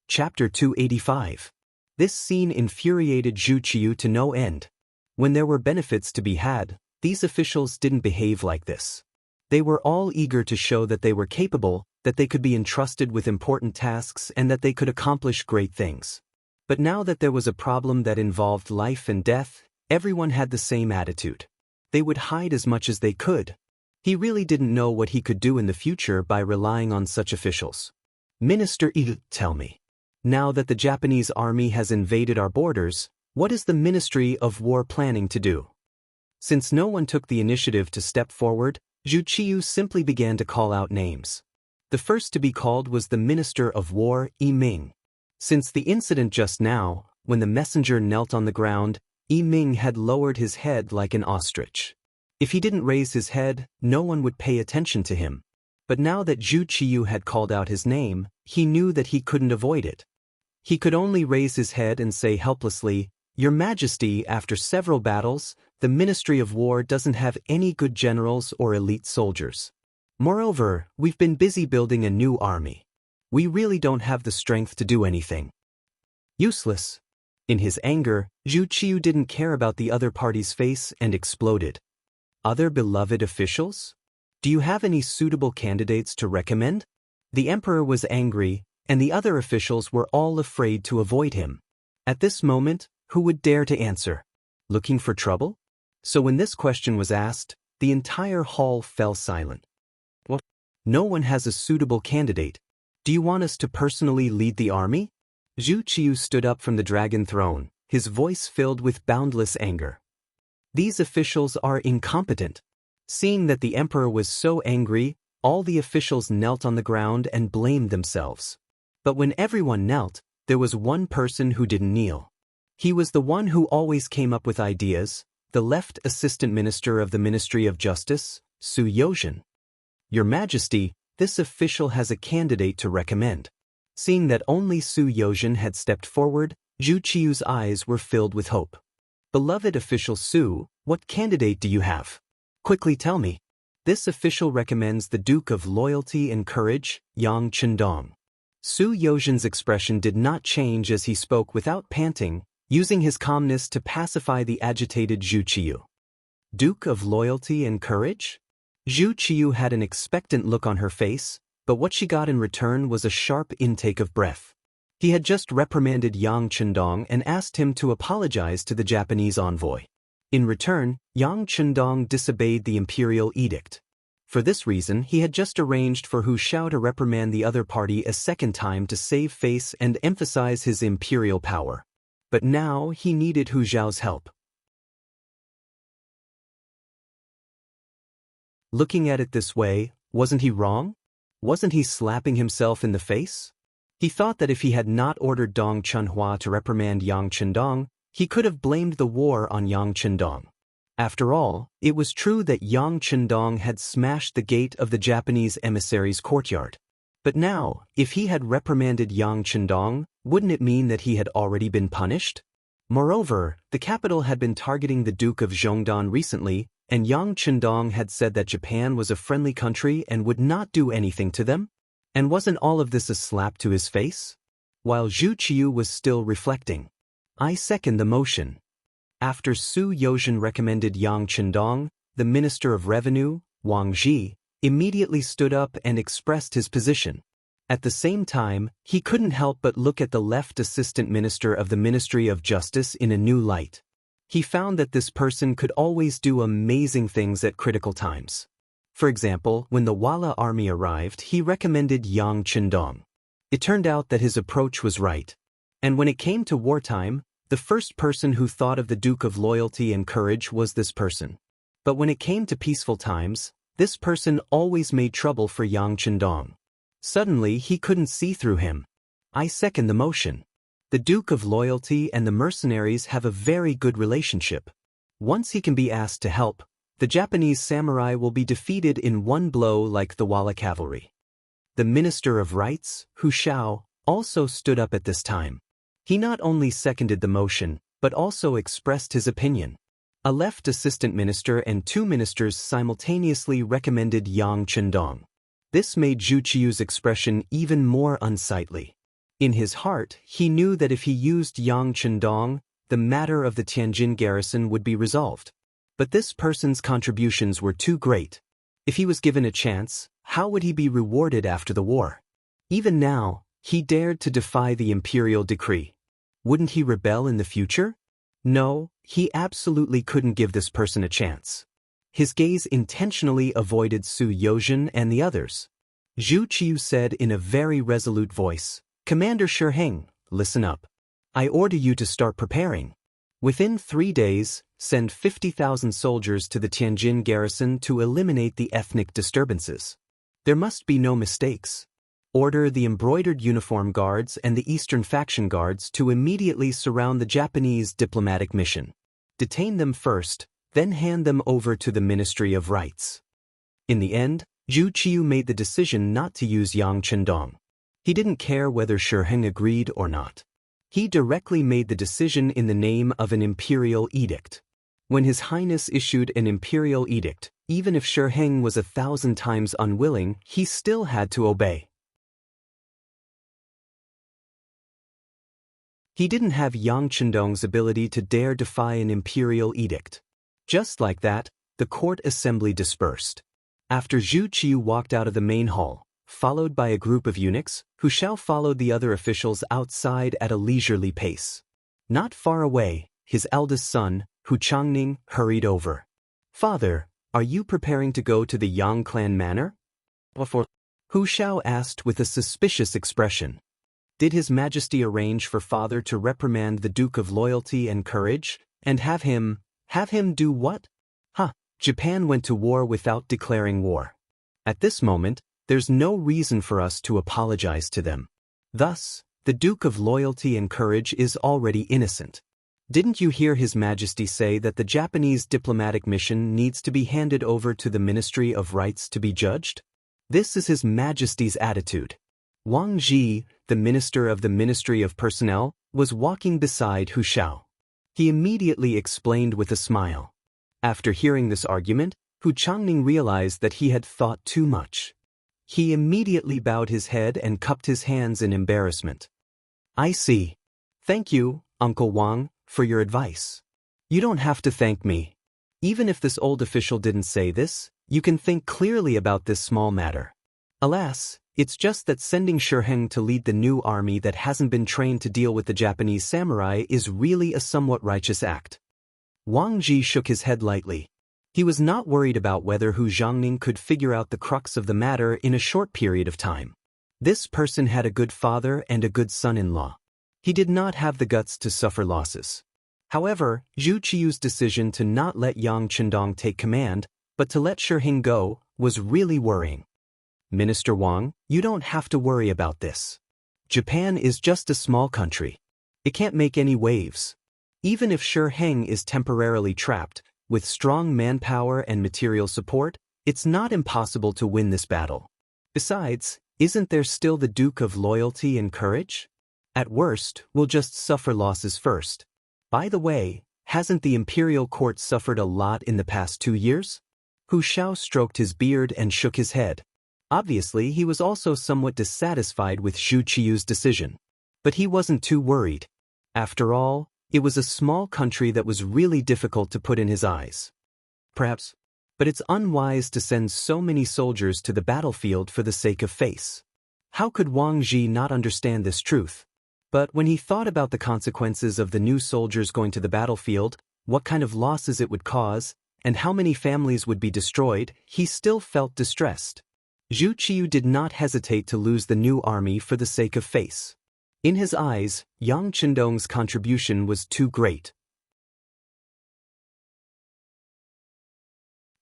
Chapter 285. This scene infuriated Zhu Qiyu to no end. When there were benefits to be had, these officials didn't behave like this. They were all eager to show that they were capable, that they could be entrusted with important tasks and that they could accomplish great things. But now that there was a problem that involved life and death, everyone had the same attitude. They would hide as much as they could. He really didn't know what he could do in the future by relying on such officials. Minister Yi, tell me. Now that the Japanese army has invaded our borders, what is the Ministry of War planning to do? Since no one took the initiative to step forward, Zhu Qiyu simply began to call out names. The first to be called was the Minister of War, Yi Ming. Since the incident just now, when the messenger knelt on the ground, Yi Ming had lowered his head like an ostrich. If he didn't raise his head, no one would pay attention to him. But now that Zhu Qiyu had called out his name, he knew that he couldn't avoid it. He could only raise his head and say helplessly, "Your Majesty, after several battles, the Ministry of War doesn't have any good generals or elite soldiers. Moreover, we've been busy building a new army. We really don't have the strength to do anything." Useless. In his anger, Zhu Qiyu didn't care about the other party's face and exploded. "Other beloved officials? Do you have any suitable candidates to recommend?" The emperor was angry, and the other officials were all afraid to avoid him. At this moment, who would dare to answer? Looking for trouble? So when this question was asked, the entire hall fell silent. "What? No one has a suitable candidate. Do you want us to personally lead the army?" Zhu Qiyu stood up from the dragon throne, his voice filled with boundless anger. "These officials are incompetent." Seeing that the emperor was so angry, all the officials knelt on the ground and blamed themselves. But when everyone knelt, there was one person who didn't kneel. He was the one who always came up with ideas, the left assistant minister of the Ministry of Justice, Su Yozhen. "Your Majesty, this official has a candidate to recommend." Seeing that only Su Yozhen had stepped forward, Zhu Qiyu's eyes were filled with hope. "Beloved official Su, what candidate do you have? Quickly tell me." "This official recommends the Duke of Loyalty and Courage, Yang Chendong." Su Yozhen's expression did not change as he spoke without panting, using his calmness to pacify the agitated Zhu Qiyu. "Duke of Loyalty and Courage?" Zhu Qiu had an expectant look on her face, but what she got in return was a sharp intake of breath. He had just reprimanded Yang Chendong and asked him to apologize to the Japanese envoy. In return, Yang Chendong disobeyed the imperial edict. For this reason, he had just arranged for Hu Xiao to reprimand the other party a second time to save face and emphasize his imperial power. But now he needed Hu Xiao's help. Looking at it this way, wasn't he wrong? Wasn't he slapping himself in the face? He thought that if he had not ordered Dong Chunhua to reprimand Yang Chendong, he could have blamed the war on Yang Chendong. After all, it was true that Yang Chendong had smashed the gate of the Japanese emissary's courtyard. But now, if he had reprimanded Yang Chendong, wouldn't it mean that he had already been punished? Moreover, the capital had been targeting the Duke of Zhongdan recently, and Yang Chendong had said that Japan was a friendly country and would not do anything to them? And wasn't all of this a slap to his face? While Zhu Qiu was still reflecting. I second the motion. After Su Yozhen recommended Yang Chendong, the Minister of Revenue, Wang Zhi, immediately stood up and expressed his position. At the same time, he couldn't help but look at the left assistant minister of the Ministry of Justice in a new light. He found that this person could always do amazing things at critical times. For example, when the Wala army arrived, he recommended Yang Chendong. It turned out that his approach was right. And when it came to wartime, the first person who thought of the Duke of Loyalty and Courage was this person. But when it came to peaceful times, this person always made trouble for Yang Chendong. Suddenly he couldn't see through him. I second the motion. The Duke of Loyalty and the mercenaries have a very good relationship. Once he can be asked to help, the Japanese samurai will be defeated in one blow like the Wala cavalry. The Minister of Rights, Hu Xiao, also stood up at this time. He not only seconded the motion, but also expressed his opinion. A left assistant minister and two ministers simultaneously recommended Yang Chendong. This made Zhu Qiu's expression even more unsightly. In his heart, he knew that if he used Yang Chendong, the matter of the Tianjin garrison would be resolved. But this person's contributions were too great. If he was given a chance, how would he be rewarded after the war? Even now, he dared to defy the imperial decree. Wouldn't he rebel in the future? No, he absolutely couldn't give this person a chance. His gaze intentionally avoided Su Yozhen and the others. Zhu Qiu said in a very resolute voice, "Commander Shi Heng, listen up. I order you to start preparing. Within 3 days, send 50,000 soldiers to the Tianjin garrison to eliminate the ethnic disturbances. There must be no mistakes. Order the embroidered uniform guards and the Eastern faction guards to immediately surround the Japanese diplomatic mission. Detain them first, then hand them over to the Ministry of Rights." In the end, Zhu Qiu made the decision not to use Yang Chendong. He didn't care whether Shi Heng agreed or not. He directly made the decision in the name of an imperial edict. When His Highness issued an imperial edict, even if Shi Heng was 1,000 times unwilling, he still had to obey. He didn't have Yang Chendong's ability to dare defy an imperial edict. Just like that, the court assembly dispersed. After Zhu Qiu walked out of the main hall, followed by a group of eunuchs, Hu Xiao followed the other officials outside at a leisurely pace. Not far away, his eldest son, Hu Changning, hurried over. "Father, are you preparing to go to the Yang clan manor?" Hu Xiao asked with a suspicious expression. Did His Majesty arrange for father to reprimand the Duke of Loyalty and Courage, and have him do what? Japan went to war without declaring war. At this moment, there's no reason for us to apologize to them. Thus, the Duke of Loyalty and Courage is already innocent. Didn't you hear His Majesty say that the Japanese diplomatic mission needs to be handed over to the Ministry of Rights to be judged? This is His Majesty's attitude. Wang Zhi, the minister of the Ministry of Personnel, was walking beside Hu Xiao. He immediately explained with a smile. After hearing this argument, Hu Changning realized that he had thought too much. He immediately bowed his head and cupped his hands in embarrassment. "I see. Thank you, Uncle Wang, for your advice. You don't have to thank me. Even if this old official didn't say this, You can think clearly about this small matter. Alas, it's just that sending Shiheng to lead the new army that hasn't been trained to deal with the Japanese samurai is really a somewhat righteous act. Wang Ji shook his head lightly. He was not worried about whether Hu Zhangning could figure out the crux of the matter in a short period of time. This person had a good father and a good son-in-law. He did not have the guts to suffer losses. However, Zhu Qiyu's decision to not let Yang Chendong take command, but to let Shiheng go, was really worrying. Minister Wang, you don't have to worry about this. Japan is just a small country. It can't make any waves. Even if Shiheng is temporarily trapped, with strong manpower and material support, it's not impossible to win this battle. Besides, isn't there still the Duke of Loyalty and Courage? At worst, we'll just suffer losses first. By the way, hasn't the imperial court suffered a lot in the past 2 years? Hu Shao stroked his beard and shook his head. Obviously, he was also somewhat dissatisfied with Zhu Qiyu's decision. But he wasn't too worried. After all, it was a small country that was really difficult to put in his eyes. Perhaps. But it's unwise to send so many soldiers to the battlefield for the sake of face. How could Wang Ji not understand this truth? But when he thought about the consequences of the new soldiers going to the battlefield, what kind of losses it would cause, and how many families would be destroyed, he still felt distressed. Zhu Qiyu did not hesitate to lose the new army for the sake of face. In his eyes, Yang Chendong's contribution was too great.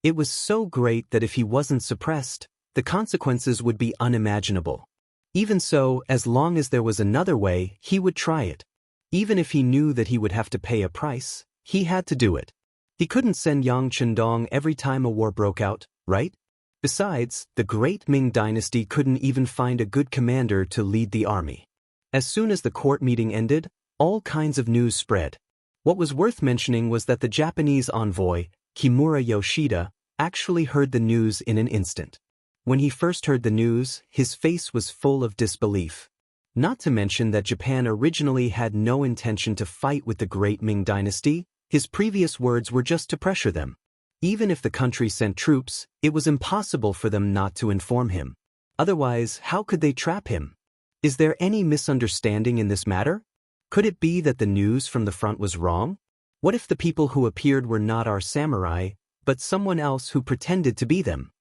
It was so great that if he wasn't suppressed, the consequences would be unimaginable. Even so, as long as there was another way, he would try it. Even if he knew that he would have to pay a price, he had to do it. He couldn't send Yang Chendong every time a war broke out, right? Besides, the great Ming dynasty couldn't even find a good commander to lead the army. As soon as the court meeting ended, all kinds of news spread. What was worth mentioning was that the Japanese envoy, Kimura Yoshida, actually heard the news in an instant. When he first heard the news, his face was full of disbelief. Not to mention that Japan originally had no intention to fight with the great Ming dynasty, his previous words were just to pressure them. Even if the country sent troops, it was impossible for them not to inform him. Otherwise, how could they trap him? Is there any misunderstanding in this matter? Could it be that the news from the front was wrong? What if the people who appeared were not our samurai, but someone else who pretended to be them?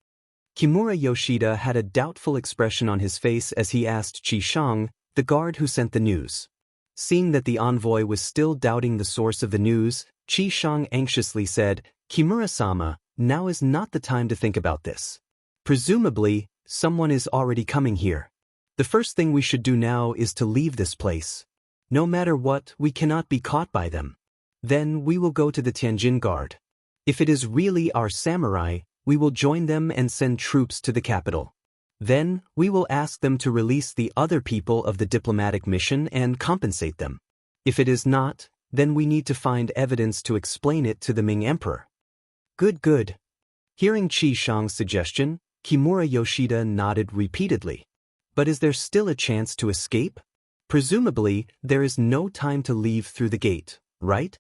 Kimura Yoshida had a doubtful expression on his face as he asked Qi Shang, the guard who sent the news. Seeing that the envoy was still doubting the source of the news, Qi Shang anxiously said, "Kimura-sama, now is not the time to think about this. Presumably, someone is already coming here. The first thing we should do now is to leave this place. No matter what, we cannot be caught by them. Then we will go to the Tianjin Guard. If it is really our samurai, we will join them and send troops to the capital. Then, we will ask them to release the other people of the diplomatic mission and compensate them. If it is not, then we need to find evidence to explain it to the Ming Emperor." Good. Hearing Qi Shang's suggestion, Kimura Yoshida nodded repeatedly. But is there still a chance to escape? Presumably, there is no time to leave through the gate, right?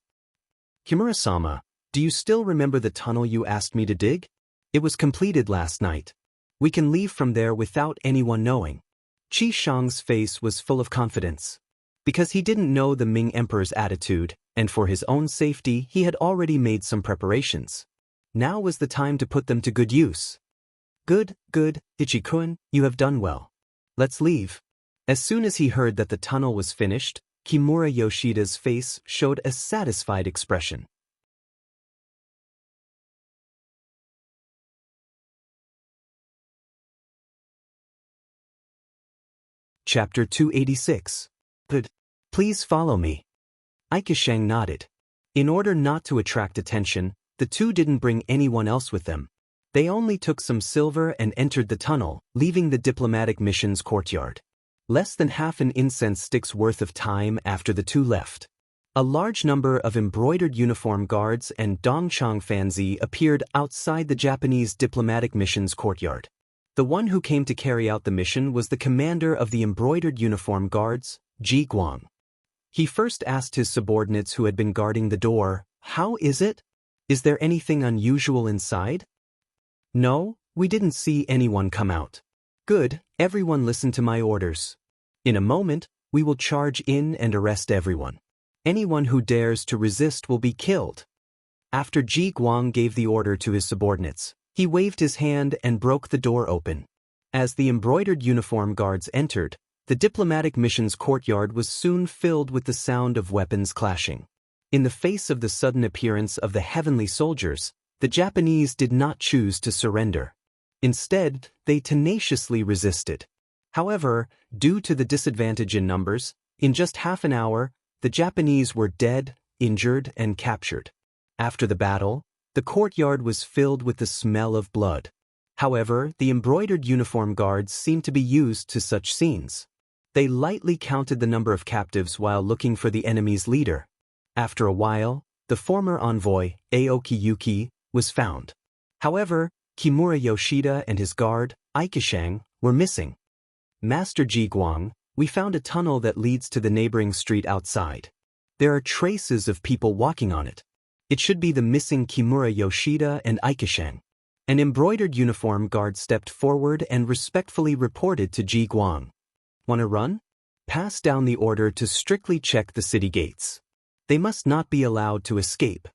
Kimura-sama, do you still remember the tunnel you asked me to dig? It was completed last night. We can leave from there without anyone knowing. Qi Shang's face was full of confidence. Because he didn't know the Ming Emperor's attitude, and for his own safety he had already made some preparations. Now was the time to put them to good use. Good, Ichi-kun, you have done well. Let's leave. As soon as he heard that the tunnel was finished, Kimura Yoshida's face showed a satisfied expression. Chapter 286. Good. Please follow me. Aikisheng nodded. In order not to attract attention, the two didn't bring anyone else with them. They only took some silver and entered the tunnel, leaving the diplomatic mission's courtyard. Less than half an incense stick's worth of time after the two left. A large number of embroidered uniform guards and Dongchang fanzi appeared outside the Japanese diplomatic mission's courtyard. The one who came to carry out the mission was the commander of the embroidered uniform guards, Ji Guang. He first asked his subordinates who had been guarding the door, "How is it? Is there anything unusual inside?" No, we didn't see anyone come out. Good, everyone listen to my orders. In a moment, we will charge in and arrest everyone. Anyone who dares to resist will be killed. After Ji Guang gave the order to his subordinates, he waved his hand and broke the door open. As the embroidered uniform guards entered, the diplomatic mission's courtyard was soon filled with the sound of weapons clashing. In the face of the sudden appearance of the heavenly soldiers, the Japanese did not choose to surrender. Instead, they tenaciously resisted. However, due to the disadvantage in numbers, in just half an hour, the Japanese were dead, injured, and captured. After the battle, the courtyard was filled with the smell of blood. However, the embroidered uniform guards seemed to be used to such scenes. They lightly counted the number of captives while looking for the enemy's leader. After a while, the former envoy, Aoki Yuki, was found. However, Kimura Yoshida and his guard, Aikishang, were missing. Master Ji Guang, we found a tunnel that leads to the neighboring street outside. There are traces of people walking on it. It should be the missing Kimura Yoshida and Aikishang. An embroidered uniform guard stepped forward and respectfully reported to Ji Guang. "Wanna run?" Pass down the order to strictly check the city gates. They must not be allowed to escape.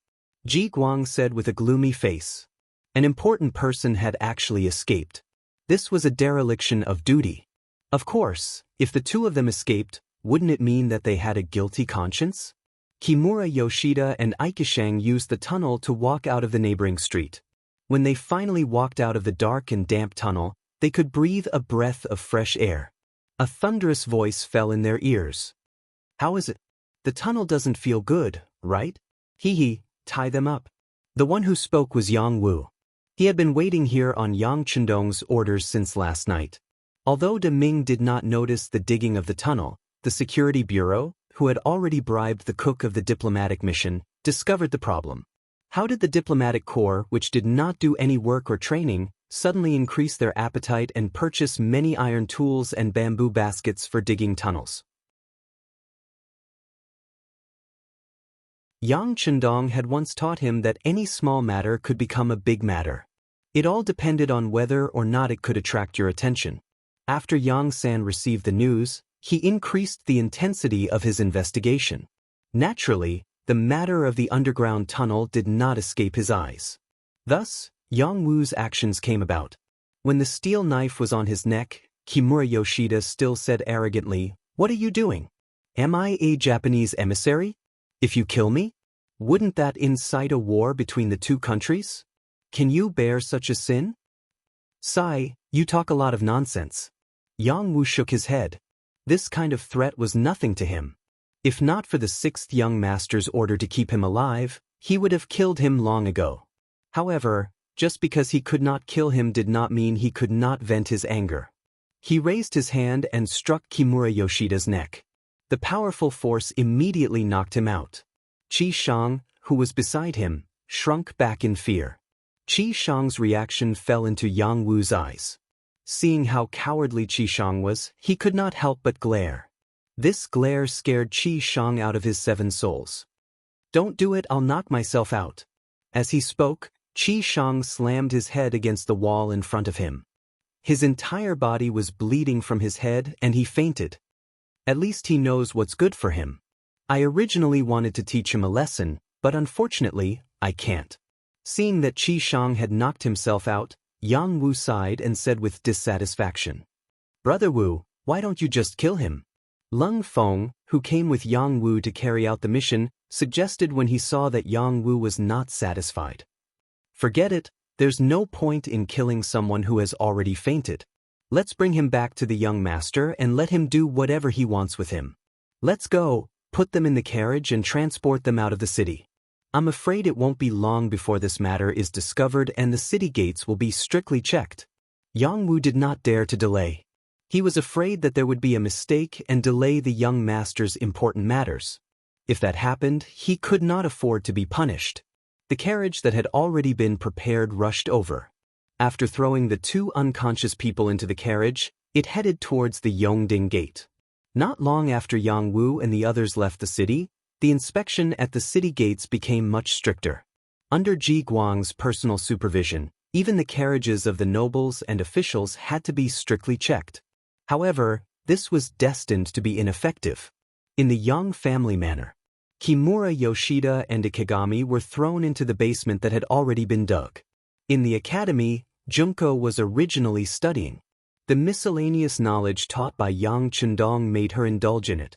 Ji Guang said with a gloomy face. An important person had actually escaped. This was a dereliction of duty. Of course, if the two of them escaped, wouldn't it mean that they had a guilty conscience? Kimura Yoshida and Aikishang used the tunnel to walk out of the neighboring street. When they finally walked out of the dark and damp tunnel, they could breathe a breath of fresh air. A thunderous voice fell in their ears. "How is it? The tunnel doesn't feel good, right? Hee, tie them up." The one who spoke was Yang Wu. He had been waiting here on Yang Chendong's orders since last night. Although De Ming did not notice the digging of the tunnel, the Security Bureau, who had already bribed the cook of the diplomatic mission, discovered the problem. How did the diplomatic corps, which did not do any work or training, suddenly increase their appetite and purchase many iron tools and bamboo baskets for digging tunnels? Yang Chendong had once taught him that any small matter could become a big matter. It all depended on whether or not it could attract your attention. After Yang San received the news, he increased the intensity of his investigation. Naturally, the matter of the underground tunnel did not escape his eyes. Thus, Yang Wu's actions came about. When the steel knife was on his neck, Kimura Yoshida still said arrogantly, "What are you doing? Am I a Japanese emissary? If you kill me, wouldn't that incite a war between the two countries? Can you bear such a sin?" "Sai, you talk a lot of nonsense." Yang Wu shook his head. This kind of threat was nothing to him. If not for the sixth young master's order to keep him alive, he would have killed him long ago. However, just because he could not kill him did not mean he could not vent his anger. He raised his hand and struck Kimura Yoshida's neck. The powerful force immediately knocked him out. Qi Shang, who was beside him, shrunk back in fear. Qi Shang's reaction fell into Yang Wu's eyes. Seeing how cowardly Qi Shang was, he could not help but glare. This glare scared Qi Shang out of his 7 souls. "Don't do it, I'll knock myself out." As he spoke, Qi Shang slammed his head against the wall in front of him. His entire body was bleeding from his head and he fainted. At least he knows what's good for him. I originally wanted to teach him a lesson, but unfortunately, I can't. Seeing that Qi Shang had knocked himself out, Yang Wu sighed and said with dissatisfaction, "Brother Wu, why don't you just kill him?" Lung Feng, who came with Yang Wu to carry out the mission, suggested when he saw that Yang Wu was not satisfied. "Forget it, there's no point in killing someone who has already fainted. Let's bring him back to the young master and let him do whatever he wants with him. Let's go, put them in the carriage and transport them out of the city. I'm afraid it won't be long before this matter is discovered and the city gates will be strictly checked." Yang Wu did not dare to delay. He was afraid that there would be a mistake and delay the young master's important matters. If that happened, he could not afford to be punished. The carriage that had already been prepared rushed over. After throwing the 2 unconscious people into the carriage, it headed towards the Yongding Gate. Not long after Yang Wu and the others left the city, the inspection at the city gates became much stricter. Under Ji Guang's personal supervision, Even the carriages of the nobles and officials had to be strictly checked. However, this was destined to be ineffective. In the Yang family manor, Kimura, Yoshida, and Ikegami were thrown into the basement that had already been dug. In the academy, Junko was originally studying. The miscellaneous knowledge taught by Yang Chendong made her indulge in it.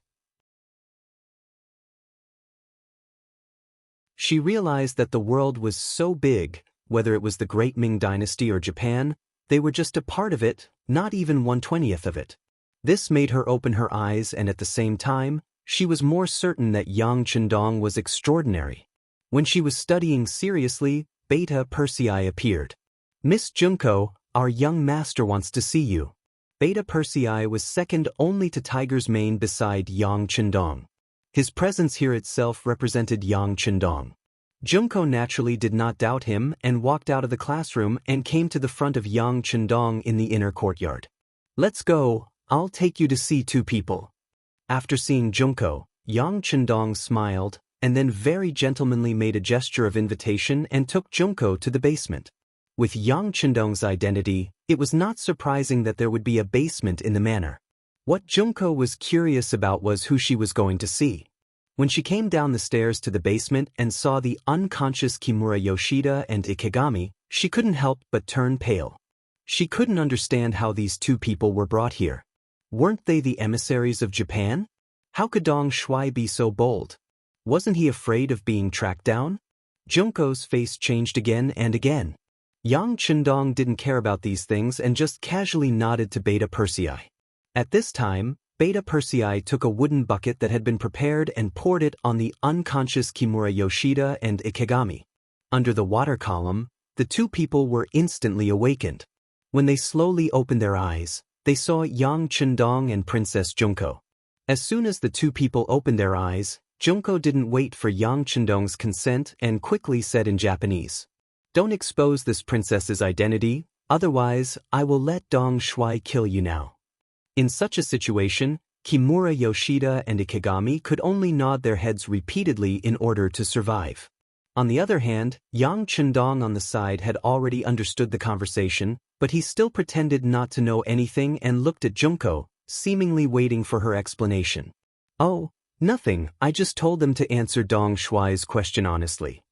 She realized that the world was so big, whether it was the Great Ming Dynasty or Japan, they were just a part of it, not even 1/20th of it. This made her open her eyes, and at the same time, she was more certain that Yang Chendong was extraordinary. When she was studying seriously, Beta Persei appeared. "Miss Junko, our young master wants to see you." Beta Persei was second only to Tiger's Mane beside Yang Chendong. His presence here itself represented Yang Chendong. Junko naturally did not doubt him and walked out of the classroom and came to the front of Yang Chendong in the inner courtyard. "Let's go, I'll take you to see two people." After seeing Junko, Yang Chendong smiled and then very gentlemanly made a gesture of invitation and took Junko to the basement. With Yang Chendong's identity, it was not surprising that there would be a basement in the manor. What Junko was curious about was who she was going to see. When she came down the stairs to the basement and saw the unconscious Kimura, Yoshida, and Ikegami, she couldn't help but turn pale. She couldn't understand how these two people were brought here. Weren't they the emissaries of Japan? How could Dong Shuai be so bold? Wasn't he afraid of being tracked down? Junko's face changed again and again. Yang Chendong didn't care about these things and just casually nodded to Beta Persei. At this time, Beta Persei took a wooden bucket that had been prepared and poured it on the unconscious Kimura, Yoshida, and Ikegami. Under the water column, the two people were instantly awakened. When they slowly opened their eyes, they saw Yang Chendong and Princess Junko. As soon as the two people opened their eyes, Junko didn't wait for Yang Chendong's consent and quickly said in Japanese, "Don't expose this princess's identity, otherwise I will let Dong Shuai kill you now." In such a situation, Kimura, Yoshida, and Ikegami could only nod their heads repeatedly in order to survive. On the other hand, Yang Chendong on the side had already understood the conversation, but he still pretended not to know anything and looked at Junko, seemingly waiting for her explanation. "Oh, nothing, I just told them to answer Dong Shuai's question honestly."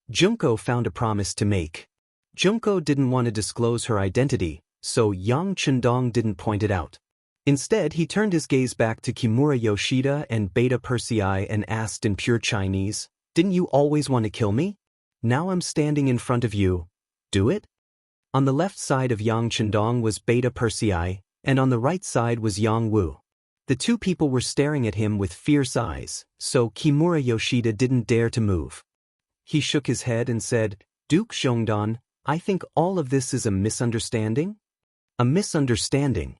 Junko found a promise to make. Junko didn't want to disclose her identity, so Yang Chendong didn't point it out. Instead, he turned his gaze back to Kimura, Yoshida, and Beta Persei and asked in pure Chinese, "Didn't you always want to kill me? Now I'm standing in front of you. Do it?" On the left side of Yang Chendong was Beta Persei, and on the right side was Yang Wu. The two people were staring at him with fierce eyes, so Kimura Yoshida didn't dare to move. He shook his head and said, "Duke Zhongdan, I think all of this is a misunderstanding?" "A misunderstanding?"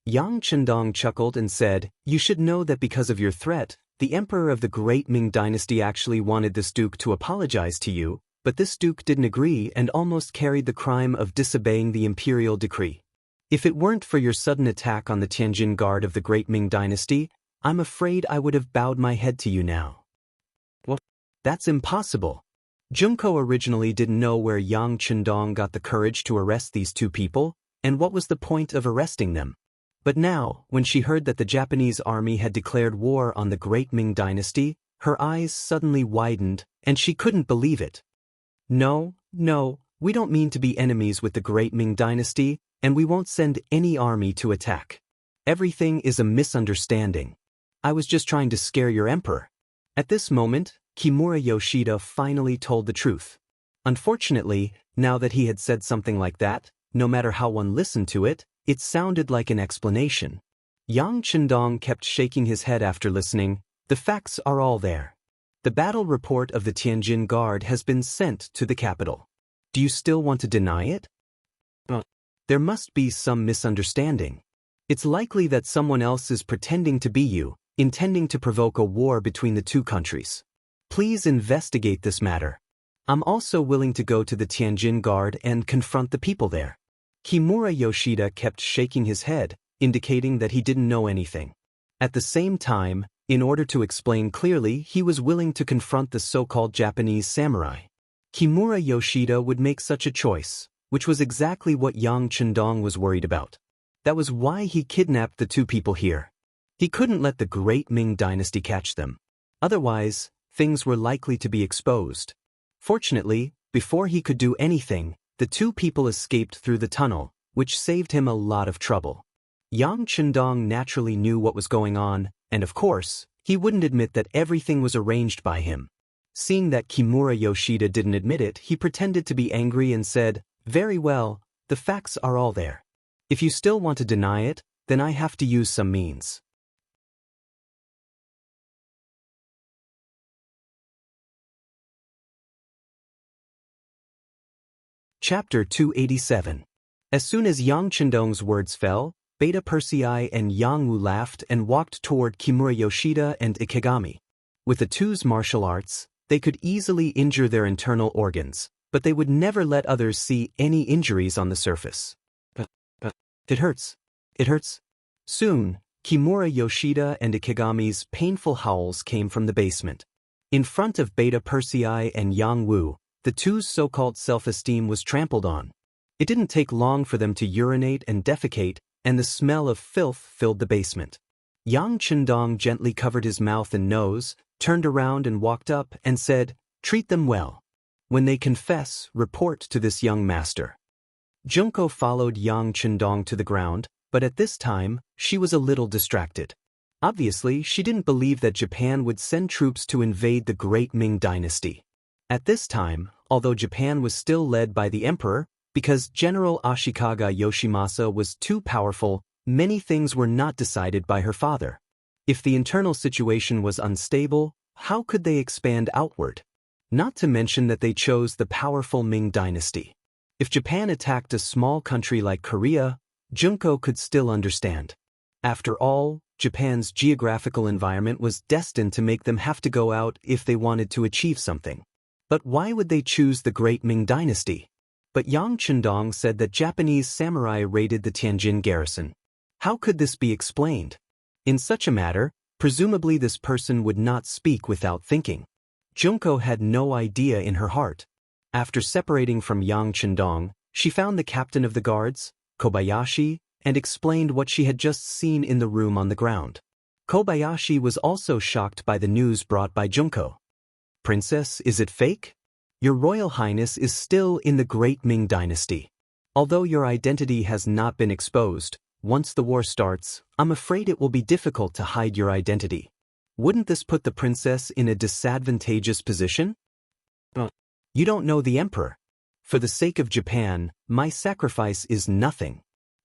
Yang Chendong chuckled and said, "You should know that because of your threat, the emperor of the Great Ming Dynasty actually wanted this duke to apologize to you, but this duke didn't agree and almost carried the crime of disobeying the imperial decree. If it weren't for your sudden attack on the Tianjin Guard of the Great Ming Dynasty, I'm afraid I would have bowed my head to you now." "Well, that's impossible." Junko originally didn't know where Yang Chendong got the courage to arrest these two people, and what was the point of arresting them. But now, when she heard that the Japanese army had declared war on the Great Ming Dynasty, her eyes suddenly widened, and she couldn't believe it. No, we don't mean to be enemies with the Great Ming Dynasty, and we won't send any army to attack. Everything is a misunderstanding. I was just trying to scare your emperor." At this moment, Kimura Yoshida finally told the truth. Unfortunately, now that he had said something like that, no matter how one listened to it, it sounded like an explanation. Yang Chendong kept shaking his head after listening. "The facts are all there. The battle report of the Tianjin Guard has been sent to the capital. Do you still want to deny it?" "There must be some misunderstanding. It's likely that someone else is pretending to be you, intending to provoke a war between the two countries. Please investigate this matter. I'm also willing to go to the Tianjin Guard and confront the people there." Kimura Yoshida kept shaking his head, indicating that he didn't know anything. At the same time, In order to explain clearly, he was willing to confront the so-called Japanese samurai. Kimura Yoshida would make such a choice, which was exactly what Yang Chendong was worried about. That was why he kidnapped the two people here. He couldn't let the great Ming dynasty catch them. Otherwise, things were likely to be exposed. Fortunately, before he could do anything, the two people escaped through the tunnel, which saved him a lot of trouble. Yang Chendong naturally knew what was going on, and of course, he wouldn't admit that everything was arranged by him. Seeing that Kimura Yoshida didn't admit it, he pretended to be angry and said, "Very well, the facts are all there. If you still want to deny it, then I have to use some means." Chapter 287. As soon as Yang Chendong's words fell, Beta Persei and Yang Wu laughed and walked toward Kimura Yoshida and Ikegami. With the two's martial arts, they could easily injure their internal organs, but they would never let others see any injuries on the surface. It hurts. It hurts. Soon, Kimura Yoshida and Ikegami's painful howls came from the basement. In front of Beta Persei and Yang Wu, the two's so-called self-esteem was trampled on. It didn't take long for them to urinate and defecate, and the smell of filth filled the basement. Yang Chendong gently covered his mouth and nose, turned around and walked up and said, "Treat them well. When they confess, report to this young master." Junko followed Yang Chendong to the ground, but at this time, she was a little distracted. Obviously, she didn't believe that Japan would send troops to invade the great Ming dynasty. At this time, although Japan was still led by the emperor, because General Ashikaga Yoshimasa was too powerful, many things were not decided by her father. If the internal situation was unstable, how could they expand outward? Not to mention that they chose the powerful Ming dynasty. If Japan attacked a small country like Korea, Junko could still understand. After all, Japan's geographical environment was destined to make them have to go out if they wanted to achieve something. But why would they choose the great Ming dynasty? But Yang Chendong said that Japanese samurai raided the Tianjin garrison. How could this be explained? In such a matter, presumably this person would not speak without thinking. Junko had no idea in her heart. After separating from Yang Chendong, she found the captain of the guards, Kobayashi, and explained what she had just seen in the room on the ground. Kobayashi was also shocked by the news brought by Junko. "Princess, is it fake? Your Royal Highness is still in the great Ming dynasty. Although your identity has not been exposed, once the war starts, I'm afraid it will be difficult to hide your identity. Wouldn't this put the princess in a disadvantageous position? You don't know the emperor. For the sake of Japan, my sacrifice is nothing."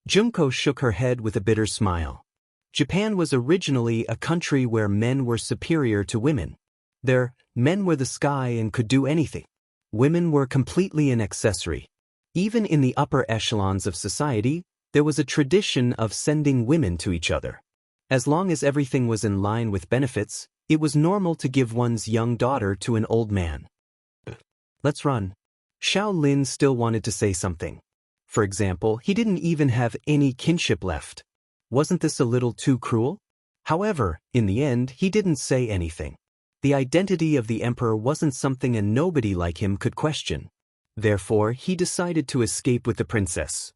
Junko shook her head with a bitter smile. Japan was originally a country where men were superior to women. There, men were the sky and could do anything. Women were completely an accessory. Even in the upper echelons of society, there was a tradition of sending women to each other. As long as everything was in line with benefits, it was normal to give one's young daughter to an old man. "Let's run." Xiao Lin still wanted to say something. For example, he didn't even have any kinship left. Wasn't this a little too cruel? However, in the end, he didn't say anything. The identity of the emperor wasn't something a nobody like him could question. Therefore, he decided to escape with the princess.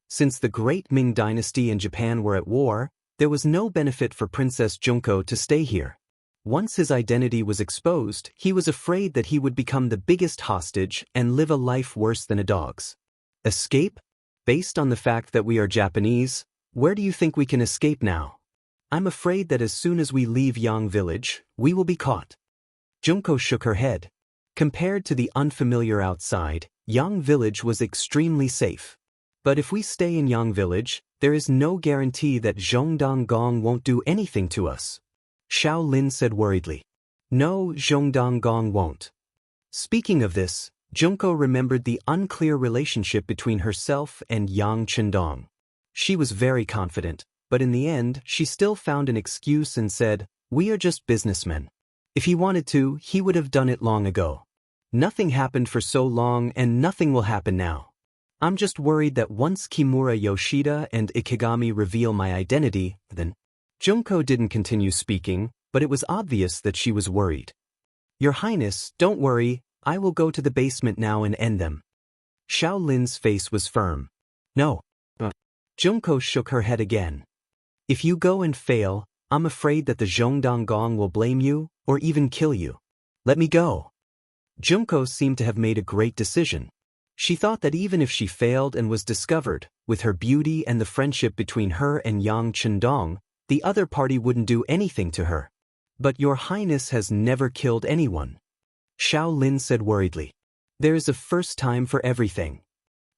Since the great Ming dynasty and Japan were at war, there was no benefit for Princess Junko to stay here. Once his identity was exposed, he was afraid that he would become the biggest hostage and live a life worse than a dog's. Escape? Based on the fact that we are Japanese, where do you think we can escape now? I'm afraid that as soon as we leave Yang village, we will be caught. Junko shook her head. Compared to the unfamiliar outside, Yang village was extremely safe. But if we stay in Yang village, there is no guarantee that Zhongdang Gong won't do anything to us. Xiao Lin said worriedly. No, Zhongdang Gong won't. Speaking of this, Junko remembered the unclear relationship between herself and Yang Chendong. She was very confident, but in the end, she still found an excuse and said, "We are just businessmen. If he wanted to, he would have done it long ago. Nothing happened for so long and nothing will happen now." I'm just worried that once Kimura Yoshida and Ikegami reveal my identity, then... Junko didn't continue speaking, but it was obvious that she was worried. Your Highness, don't worry, I will go to the basement now and end them. Xiao Lin's face was firm. No. Junko shook her head again. If you go and fail, I'm afraid that the Zhongdang Gong will blame you, or even kill you. Let me go. Junko seemed to have made a great decision. She thought that even if she failed and was discovered, with her beauty and the friendship between her and Yang Chendong, the other party wouldn't do anything to her. But your Highness has never killed anyone. Xiao Lin said worriedly. There is a first time for everything.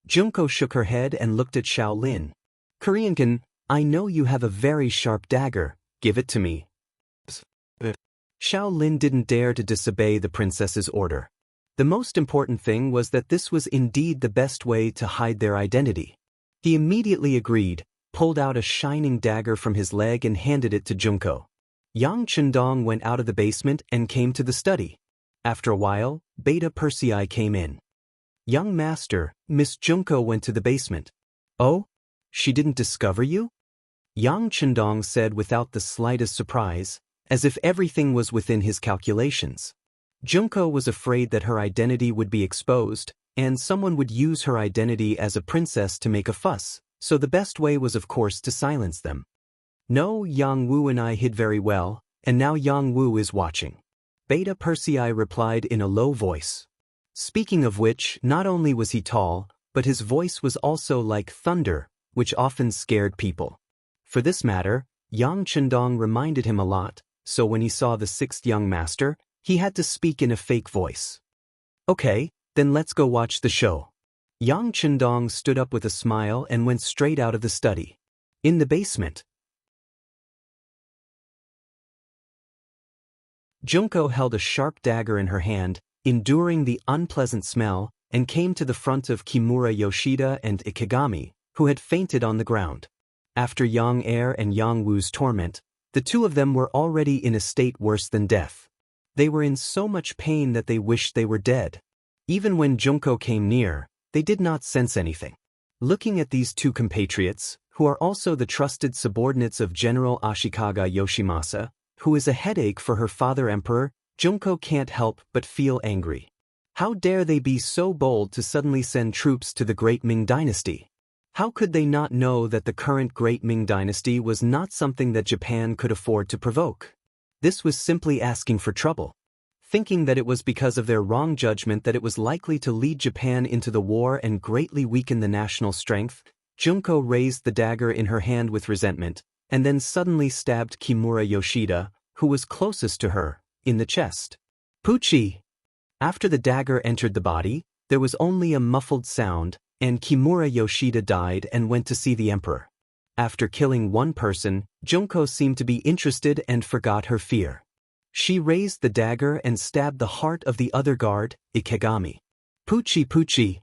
Junko shook her head and looked at Xiao Lin. Koreankin, I know you have a very sharp dagger, give it to me. Xiao Lin didn't dare to disobey the princess's order. The most important thing was that this was indeed the best way to hide their identity. He immediately agreed, pulled out a shining dagger from his leg and handed it to Junko. Yang Chendong went out of the basement and came to the study. After a while, Beta Persei came in. Young master, Miss Junko went to the basement. Oh? She didn't discover you? Yang Chendong said without the slightest surprise, as if everything was within his calculations. Junko was afraid that her identity would be exposed, and someone would use her identity as a princess to make a fuss, so the best way was of course to silence them. No, Yang Wu and I hid very well, and now Yang Wu is watching. Beta Persei replied in a low voice. Speaking of which, not only was he tall, but his voice was also like thunder, which often scared people. For this matter, Yang Chendong reminded him a lot, so when he saw the sixth young master, he had to speak in a fake voice. Okay, then let's go watch the show. Yang Chendong stood up with a smile and went straight out of the study. In the basement, Junko held a sharp dagger in her hand, enduring the unpleasant smell, and came to the front of Kimura Yoshida and Ikegami, who had fainted on the ground. After Yang Air and Yang Wu's torment, the two of them were already in a state worse than death. They were in so much pain that they wished they were dead. Even when Junko came near, they did not sense anything. Looking at these two compatriots, who are also the trusted subordinates of General Ashikaga Yoshimasa, who is a headache for her father emperor, Junko can't help but feel angry. How dare they be so bold to suddenly send troops to the Great Ming Dynasty? How could they not know that the current Great Ming Dynasty was not something that Japan could afford to provoke? This was simply asking for trouble. Thinking that it was because of their wrong judgment that it was likely to lead Japan into the war and greatly weaken the national strength, Junko raised the dagger in her hand with resentment, and then suddenly stabbed Kimura Yoshida, who was closest to her, in the chest. Puchi! After the dagger entered the body, there was only a muffled sound, and Kimura Yoshida died and went to see the emperor. After killing one person, Junko seemed to be interested and forgot her fear. She raised the dagger and stabbed the heart of the other guard, Ikegami. Puchi Puchi!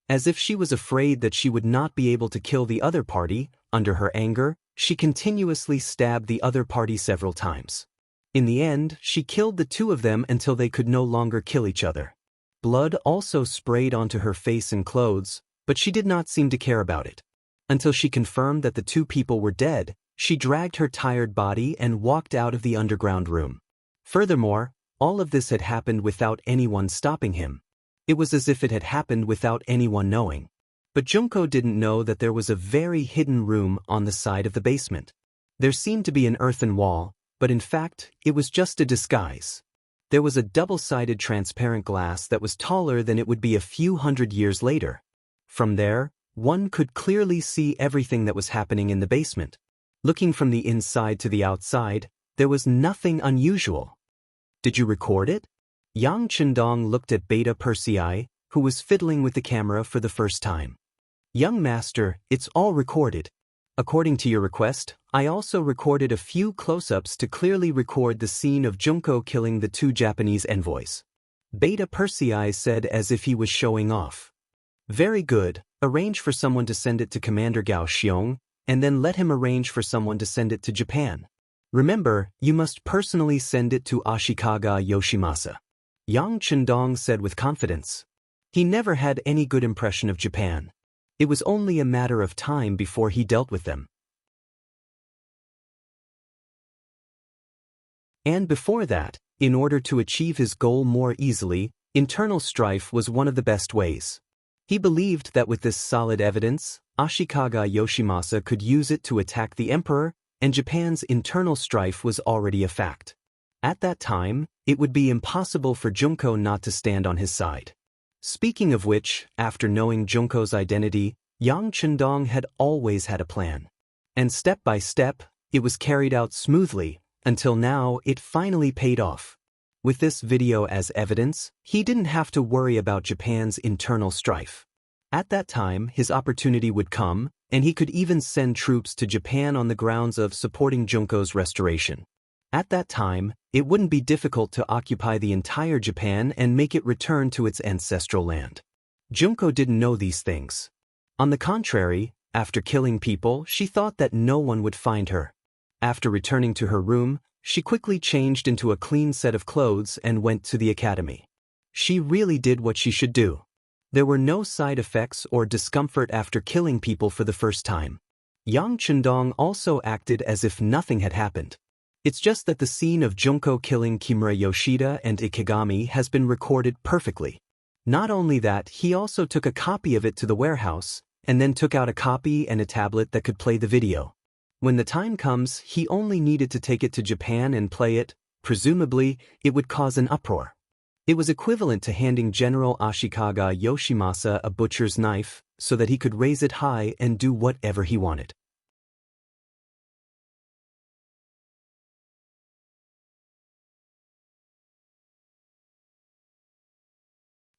As if she was afraid that she would not be able to kill the other party, under her anger, she continuously stabbed the other party several times. In the end, she killed the two of them until they could no longer kill each other. Blood also sprayed onto her face and clothes, but she did not seem to care about it. Until she confirmed that the two people were dead, she dragged her tired body and walked out of the underground room. Furthermore, all of this had happened without anyone stopping him. It was as if it had happened without anyone knowing. But Junko didn't know that there was a very hidden room on the side of the basement. There seemed to be an earthen wall, but in fact, it was just a disguise. There was a double-sided transparent glass that was taller than it would be a few hundred years later. From there, one could clearly see everything that was happening in the basement. Looking from the inside to the outside, there was nothing unusual. Did you record it? Yang Chendong looked at Beta Persei, who was fiddling with the camera for the first time. Young master, it's all recorded. According to your request, I also recorded a few close-ups to clearly record the scene of Junko killing the two Japanese envoys. Beta Persei said as if he was showing off. Very good, arrange for someone to send it to Commander Gao Xiong, and then let him arrange for someone to send it to Japan. Remember, you must personally send it to Ashikaga Yoshimasa. Yang Chendong said with confidence. He never had any good impression of Japan. It was only a matter of time before he dealt with them. And before that, in order to achieve his goal more easily, internal strife was one of the best ways. He believed that with this solid evidence, Ashikaga Yoshimasa could use it to attack the emperor, and Japan's internal strife was already a fact. At that time, it would be impossible for Junko not to stand on his side. Speaking of which, after knowing Junko's identity, Yang Chendong had always had a plan. And step by step, it was carried out smoothly, until now it finally paid off. With this video as evidence, he didn't have to worry about Japan's internal strife. At that time, his opportunity would come, and he could even send troops to Japan on the grounds of supporting Junko's restoration. At that time, it wouldn't be difficult to occupy the entire Japan and make it return to its ancestral land. Junko didn't know these things. On the contrary, after killing people, she thought that no one would find her. After returning to her room, she quickly changed into a clean set of clothes and went to the academy. She really did what she should do. There were no side effects or discomfort after killing people for the first time. Yang Chendong also acted as if nothing had happened. It's just that the scene of Junko killing Kimura Yoshida and Ikegami has been recorded perfectly. Not only that, he also took a copy of it to the warehouse, and then took out a copy and a tablet that could play the video. When the time comes, he only needed to take it to Japan and play it. Presumably, it would cause an uproar. It was equivalent to handing General Ashikaga Yoshimasa a butcher's knife, so that he could raise it high and do whatever he wanted.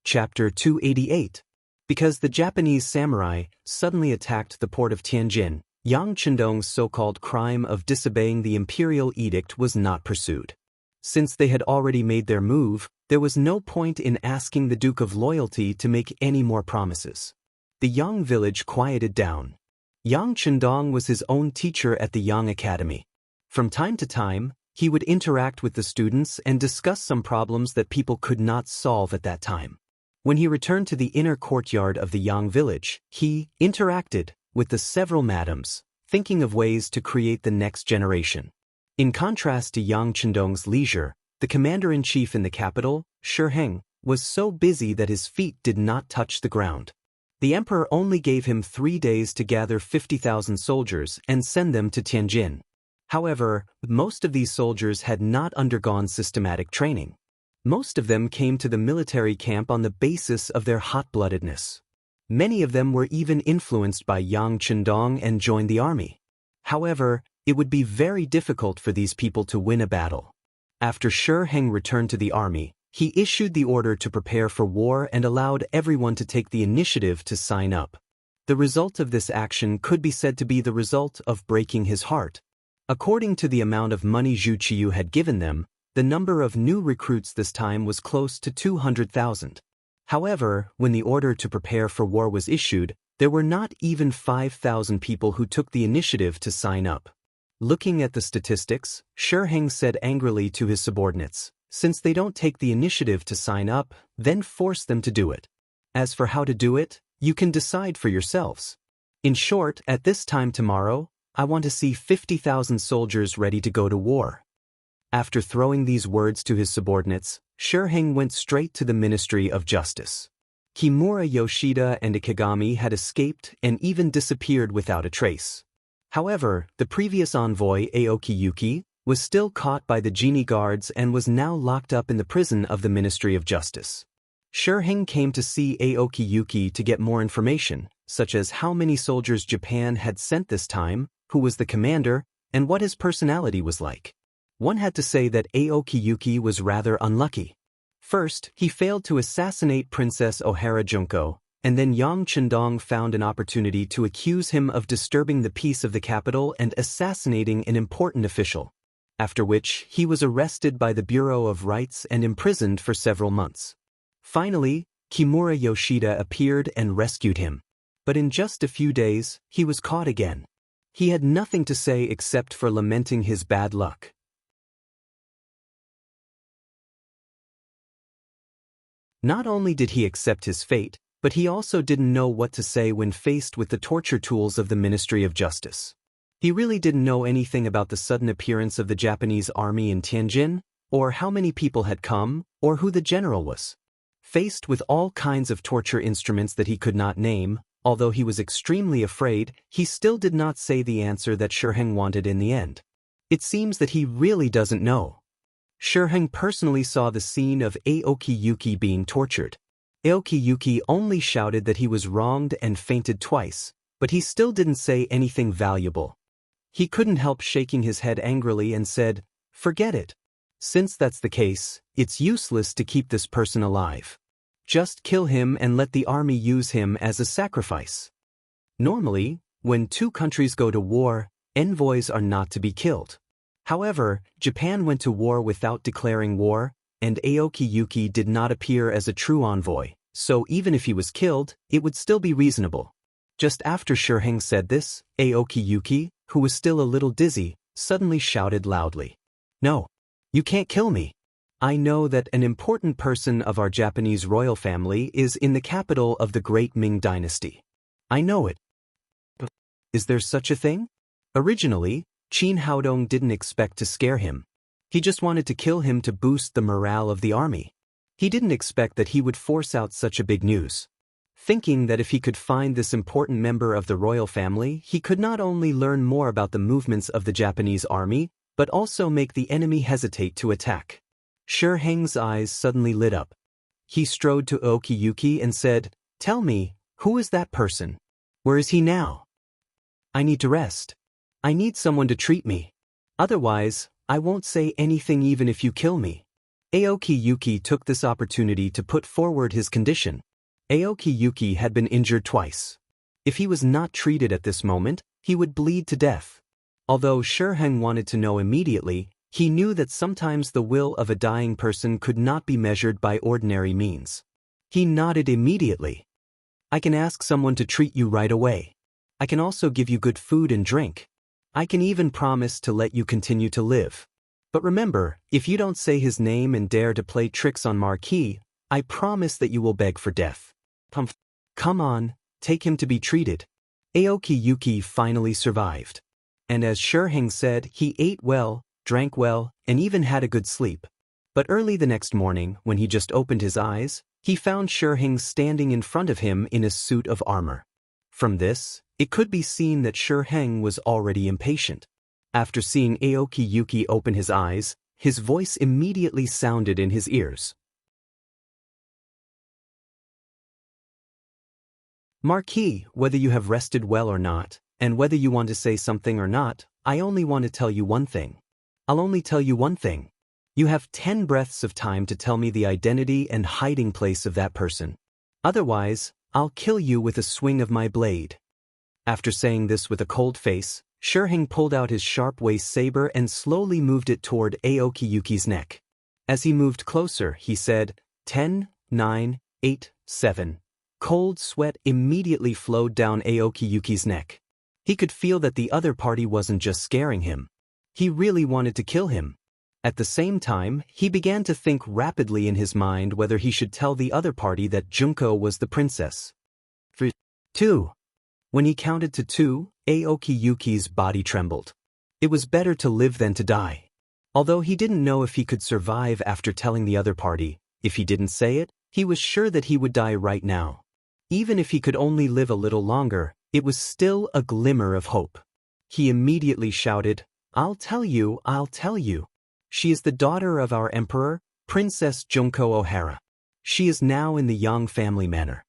Chapter 288. Because the Japanese samurai suddenly attacked the port of Tianjin, Yang Chendong's so-called crime of disobeying the imperial edict was not pursued. Since they had already made their move, there was no point in asking the Duke of Loyalty to make any more promises. The Yang village quieted down. Yang Chendong was his own teacher at the Yang Academy. From time to time, he would interact with the students and discuss some problems that people could not solve at that time. When he returned to the inner courtyard of the Yang village, he interacted with the several madams, thinking of ways to create the next generation. In contrast to Yang Chendong's leisure, the commander-in-chief in the capital, Shi Heng, was so busy that his feet did not touch the ground. The emperor only gave him 3 days to gather 50,000 soldiers and send them to Tianjin. However, most of these soldiers had not undergone systematic training. Most of them came to the military camp on the basis of their hot-bloodedness. Many of them were even influenced by Yang Chendong and joined the army. However, it would be very difficult for these people to win a battle. After Shi Heng returned to the army, he issued the order to prepare for war and allowed everyone to take the initiative to sign up. The result of this action could be said to be the result of breaking his heart. According to the amount of money Zhu Qiyu had given them, the number of new recruits this time was close to 200,000. However, when the order to prepare for war was issued, there were not even 5,000 people who took the initiative to sign up. Looking at the statistics, Shi Heng said angrily to his subordinates, "Since they don't take the initiative to sign up, then force them to do it. As for how to do it, you can decide for yourselves. In short, at this time tomorrow, I want to see 50,000 soldiers ready to go to war." After throwing these words to his subordinates, Shi Heng went straight to the Ministry of Justice. Kimura Yoshida and Ikegami had escaped and even disappeared without a trace. However, the previous envoy Aoki Yuki was still caught by the genie guards and was now locked up in the prison of the Ministry of Justice. Shi Heng came to see Aoki Yuki to get more information, such as how many soldiers Japan had sent this time, who was the commander, and what his personality was like. One had to say that Aoki Yuki was rather unlucky. First, he failed to assassinate Princess Ohara Junko, and then Yang Chendong found an opportunity to accuse him of disturbing the peace of the capital and assassinating an important official. After which, he was arrested by the Bureau of Rights and imprisoned for several months. Finally, Kimura Yoshida appeared and rescued him. But in just a few days, he was caught again. He had nothing to say except for lamenting his bad luck. Not only did he accept his fate, But he also didn't know what to say when faced with the torture tools of the Ministry of Justice. He really didn't know anything about the sudden appearance of the Japanese army in Tianjin, or how many people had come, or who the general was. Faced with all kinds of torture instruments that he could not name, although he was extremely afraid, he still did not say the answer that Shiheng wanted in the end. It seems that he really doesn't know. Shiheng personally saw the scene of Aoki Yuki being tortured. Aoki Yuki only shouted that he was wronged and fainted twice, but he still didn't say anything valuable. He couldn't help shaking his head angrily and said, "Forget it. Since that's the case, it's useless to keep this person alive. Just kill him and let the army use him as a sacrifice." Normally, when two countries go to war, envoys are not to be killed. However, Japan went to war without declaring war, and Aoki Yuki did not appear as a true envoy, so even if he was killed, it would still be reasonable. Just after Shiheng said this, Aoki Yuki, who was still a little dizzy, suddenly shouted loudly, "No! You can't kill me! I know that an important person of our Japanese royal family is in the capital of the great Ming dynasty. I know it. But is there such a thing?" Originally, Qin Haodong didn't expect to scare him. He just wanted to kill him to boost the morale of the army. He didn't expect that he would force out such a big news. Thinking that if he could find this important member of the royal family, he could not only learn more about the movements of the Japanese army, but also make the enemy hesitate to attack. Shiheng's eyes suddenly lit up. He strode to Aoki Yuki and said, "Tell me, who is that person? Where is he now? I need to rest. I need someone to treat me. Otherwise, I won't say anything even if you kill me." Aoki Yuki took this opportunity to put forward his condition. Aoki Yuki had been injured twice. If he was not treated at this moment, he would bleed to death. Although Shiheng wanted to know immediately, he knew that sometimes the will of a dying person could not be measured by ordinary means. He nodded immediately. "I can ask someone to treat you right away. I can also give you good food and drink. I can even promise to let you continue to live. But remember, if you don't say his name and dare to play tricks on Marquis, I promise that you will beg for death. Come on, take him to be treated." Aoki Yuki finally survived. And as Shiheng said, he ate well, drank well, and even had a good sleep. But early the next morning, when he just opened his eyes, he found Shiheng standing in front of him in a suit of armor. From this, it could be seen that Shiheng was already impatient. After seeing Aoki Yuki open his eyes, his voice immediately sounded in his ears. "Marquis, whether you have rested well or not, and whether you want to say something or not, I only want to tell you one thing. I'll only tell you one thing. You have 10 breaths of time to tell me the identity and hiding place of that person. Otherwise, I'll kill you with a swing of my blade." After saying this with a cold face, Shiheng pulled out his sharp waist saber and slowly moved it toward Aoki Yuki's neck. As he moved closer, he said, 10, 9, 8, 7. Cold sweat immediately flowed down Aoki Yuki's neck. He could feel that the other party wasn't just scaring him. He really wanted to kill him. At the same time, he began to think rapidly in his mind whether he should tell the other party that Junko was the princess. 3, 2. When he counted to 2, Aoki Yuki's body trembled. It was better to live than to die. Although he didn't know if he could survive after telling the other party, if he didn't say it, he was sure that he would die right now. Even if he could only live a little longer, it was still a glimmer of hope. He immediately shouted, I'll tell you. She is the daughter of our emperor, Princess Junko Ohara. She is now in the Yang family manor."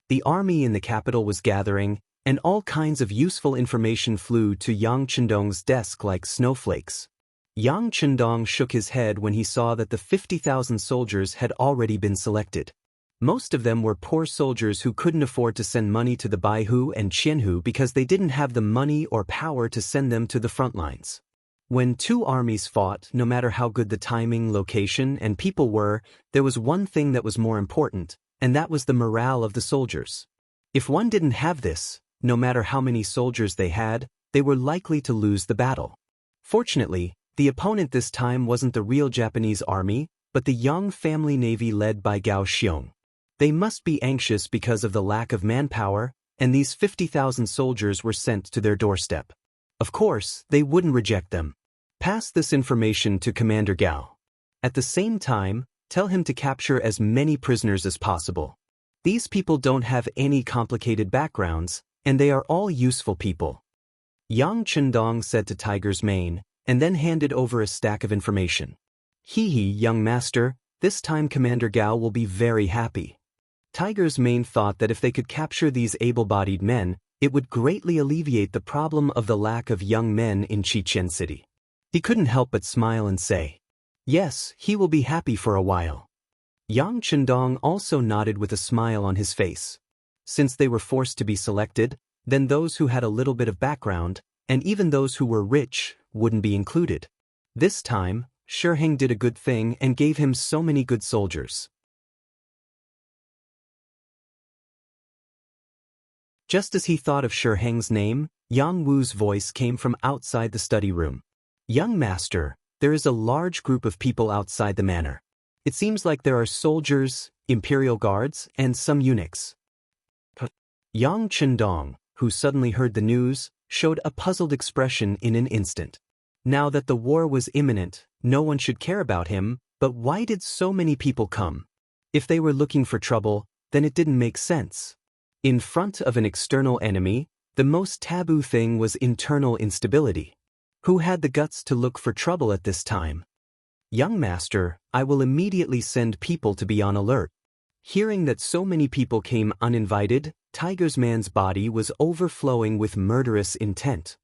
The army in the capital was gathering, and all kinds of useful information flew to Yang Chendong's desk like snowflakes. Yang Chendong shook his head when he saw that the 50,000 soldiers had already been selected. Most of them were poor soldiers who couldn't afford to send money to the Baihu and Qianhu because they didn't have the money or power to send them to the front lines. When two armies fought, no matter how good the timing, location, and people were, there was one thing that was more important, and that was the morale of the soldiers. If one didn't have this, no matter how many soldiers they had, they were likely to lose the battle. Fortunately, the opponent this time wasn't the real Japanese army, but the Yang family navy led by Gao Xiong. They must be anxious because of the lack of manpower, and these 50,000 soldiers were sent to their doorstep. Of course, they wouldn't reject them. Pass this information to Commander Gao. At the same time, tell him to capture as many prisoners as possible. These people don't have any complicated backgrounds, and they are all useful people. Yang Chendong said to Tiger's Mane, and then handed over a stack of information. Hee, young master, this time Commander Gao will be very happy. Tiger's Mane thought that if they could capture these able-bodied men, it would greatly alleviate the problem of the lack of young men in Chichen City. He couldn't help but smile and say, yes, he will be happy for a while. Yang Chendong also nodded with a smile on his face. Since they were forced to be selected, then those who had a little bit of background, and even those who were rich, wouldn't be included. This time, Shiheng did a good thing and gave him so many good soldiers. Just as he thought of Shiheng's name, Yang Wu's voice came from outside the study room. Young master, there is a large group of people outside the manor. It seems like there are soldiers, imperial guards, and some eunuchs. Yang Chendong, who suddenly heard the news, showed a puzzled expression in an instant. Now that the war was imminent, no one should care about him, but why did so many people come? If they were looking for trouble, then it didn't make sense. In front of an external enemy, the most taboo thing was internal instability. Who had the guts to look for trouble at this time? Young master, I will immediately send people to be on alert. Hearing that so many people came uninvited, Tiger's Man's body was overflowing with murderous intent.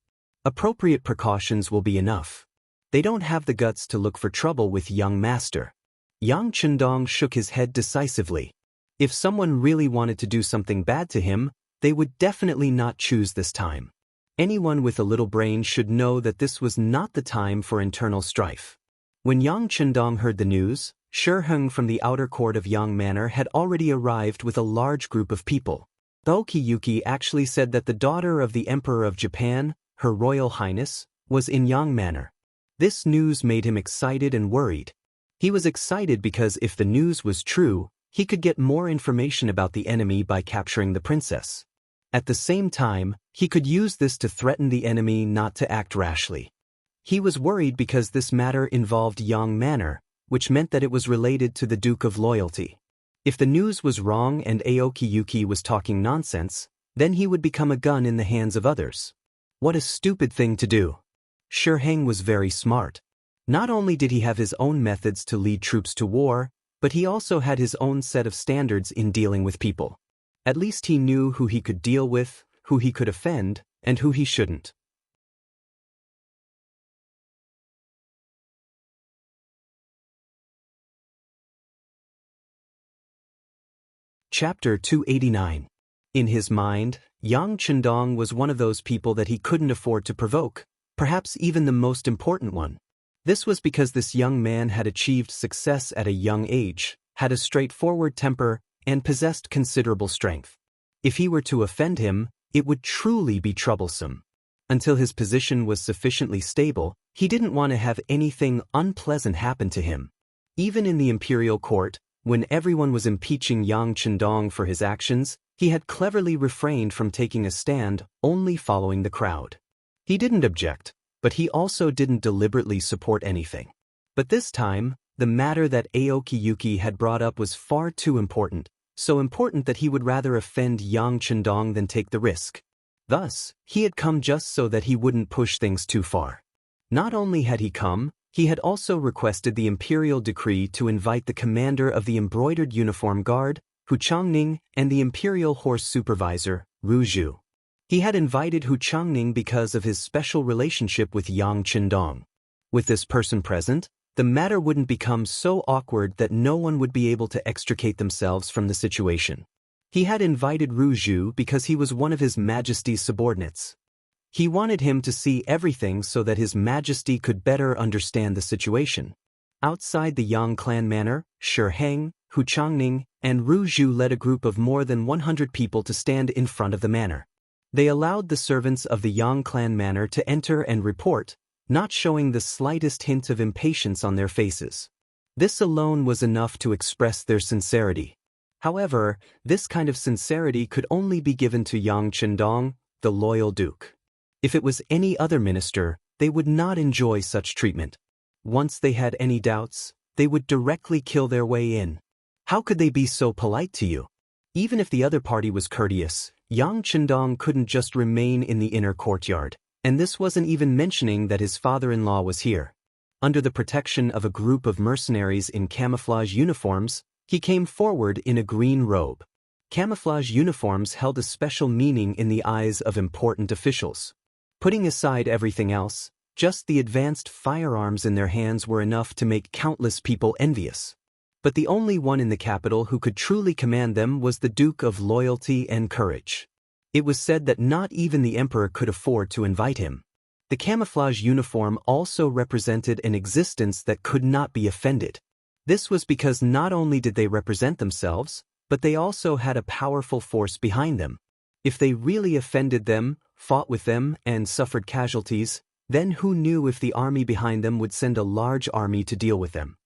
Appropriate precautions will be enough. They don't have the guts to look for trouble with young master. Yang Chendong shook his head decisively. If someone really wanted to do something bad to him, they would definitely not choose this time. Anyone with a little brain should know that this was not the time for internal strife. When Yang Chendong heard the news, Shiheng from the outer court of Yang Manor had already arrived with a large group of people. Okiyuki actually said that the daughter of the Emperor of Japan, Her Royal Highness, was in Yang Manor. This news made him excited and worried. He was excited because if the news was true, he could get more information about the enemy by capturing the princess. At the same time, he could use this to threaten the enemy not to act rashly. He was worried because this matter involved Yang Manor, which meant that it was related to the Duke of Loyalty. If the news was wrong and Aokiyuki was talking nonsense, then he would become a gun in the hands of others. What a stupid thing to do. Shiheng was very smart. Not only did he have his own methods to lead troops to war, but he also had his own set of standards in dealing with people. At least he knew who he could deal with, who he could offend, and who he shouldn't. Chapter 289. In his mind, Yang Chendong was one of those people that he couldn't afford to provoke, perhaps even the most important one. This was because this young man had achieved success at a young age, had a straightforward temper, and possessed considerable strength. If he were to offend him, it would truly be troublesome. Until his position was sufficiently stable, he didn't want to have anything unpleasant happen to him. Even in the imperial court, when everyone was impeaching Yang Chendong for his actions, he had cleverly refrained from taking a stand, only following the crowd. He didn't object, but he also didn't deliberately support anything. But this time, the matter that Aokiyuki had brought up was far too important, so important that he would rather offend Yang Chendong than take the risk. Thus, he had come just so that he wouldn't push things too far. Not only had he come, he had also requested the imperial decree to invite the commander of the embroidered uniform guard, Hu Changning, and the imperial horse supervisor, Ru Zhu. He had invited Hu Changning because of his special relationship with Yang Chendong. With this person present, the matter wouldn't become so awkward that no one would be able to extricate themselves from the situation. He had invited Ru Zhu because he was one of His Majesty's subordinates. He wanted him to see everything so that His Majesty could better understand the situation. Outside the Yang clan manor, Shiheng, Hu Changning, and Ru Zhu led a group of more than 100 people to stand in front of the manor. They allowed the servants of the Yang clan manor to enter and report, not showing the slightest hint of impatience on their faces. This alone was enough to express their sincerity. However, this kind of sincerity could only be given to Yang Chendong, the loyal duke. If it was any other minister, they would not enjoy such treatment. Once they had any doubts, they would directly kill their way in. How could they be so polite to you? Even if the other party was courteous, Yang Chendong couldn't just remain in the inner courtyard, and this wasn't even mentioning that his father-in-law was here. Under the protection of a group of mercenaries in camouflage uniforms, he came forward in a green robe. Camouflage uniforms held a special meaning in the eyes of important officials. Putting aside everything else, just the advanced firearms in their hands were enough to make countless people envious. But the only one in the capital who could truly command them was the Duke of Loyalty and Courage. It was said that not even the emperor could afford to invite him. The camouflage uniform also represented an existence that could not be offended. This was because not only did they represent themselves, but they also had a powerful force behind them. If they really offended them, fought with them, and suffered casualties, then who knew if the army behind them would send a large army to deal with them?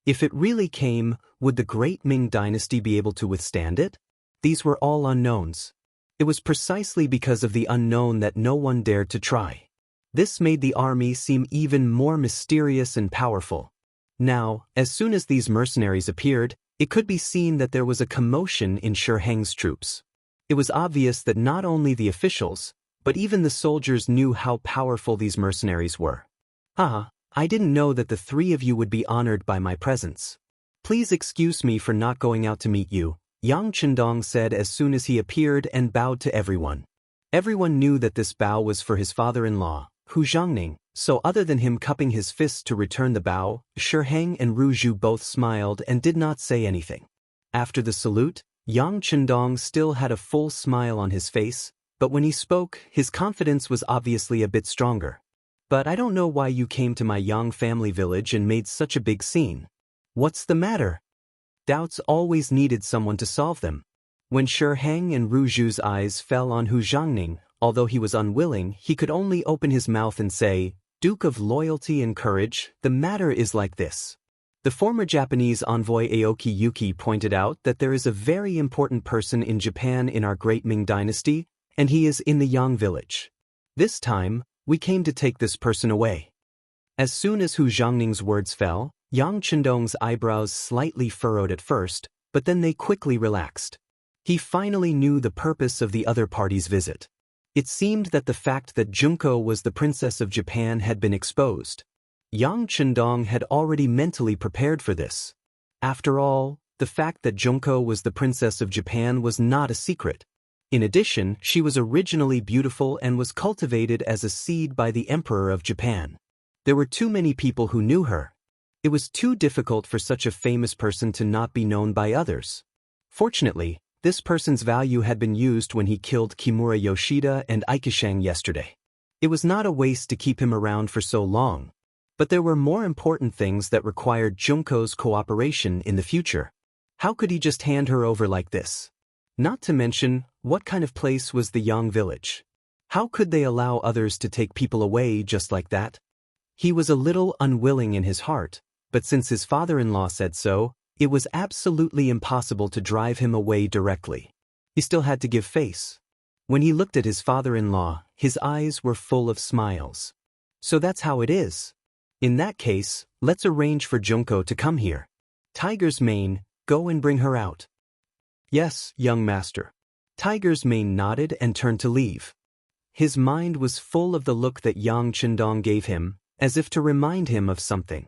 If it really came, would the great Ming dynasty be able to withstand it? These were all unknowns. It was precisely because of the unknown that no one dared to try. This made the army seem even more mysterious and powerful. Now, as soon as these mercenaries appeared, it could be seen that there was a commotion in Shi Heng's troops. It was obvious that not only the officials, but even the soldiers knew how powerful these mercenaries were. I didn't know that the three of you would be honored by my presence. Please excuse me for not going out to meet you, Yang Chendong said as soon as he appeared and bowed to everyone. Everyone knew that this bow was for his father-in-law, Hu Zhangning, so other than him cupping his fists to return the bow, Shi Heng and Ru Zhu both smiled and did not say anything. After the salute, Yang Chendong still had a full smile on his face, but when he spoke, his confidence was obviously a bit stronger. But I don't know why you came to my Yang family village and made such a big scene. What's the matter? Doubts always needed someone to solve them. When Shi Heng and Ru Zhu's eyes fell on Hu Zhangning, although he was unwilling, he could only open his mouth and say, Duke of Loyalty and Courage, the matter is like this. The former Japanese envoy Aoki Yuki pointed out that there is a very important person in Japan in our great Ming dynasty, and he is in the Yang village. This time, we came to take this person away. As soon as Hu Zhangning's words fell, Yang Chendong's eyebrows slightly furrowed at first, but then they quickly relaxed. He finally knew the purpose of the other party's visit. It seemed that the fact that Junko was the princess of Japan had been exposed. Yang Chendong had already mentally prepared for this. After all, the fact that Junko was the princess of Japan was not a secret. In addition, she was originally beautiful and was cultivated as a seed by the Emperor of Japan. There were too many people who knew her. It was too difficult for such a famous person to not be known by others. Fortunately, this person's value had been used when he killed Kimura Yoshida and Aikishang yesterday. It was not a waste to keep him around for so long. But there were more important things that required Junko's cooperation in the future. How could he just hand her over like this? Not to mention, what kind of place was the Yang village? How could they allow others to take people away just like that? He was a little unwilling in his heart, but since his father-in-law said so, it was absolutely impossible to drive him away directly. He still had to give face. When he looked at his father-in-law, his eyes were full of smiles. So that's how it is. In that case, let's arrange for Junko to come here. Tiger's Mane, go and bring her out. Yes, young master. Tiger's Mane nodded and turned to leave. His mind was full of the look that Yang Chendong gave him, as if to remind him of something.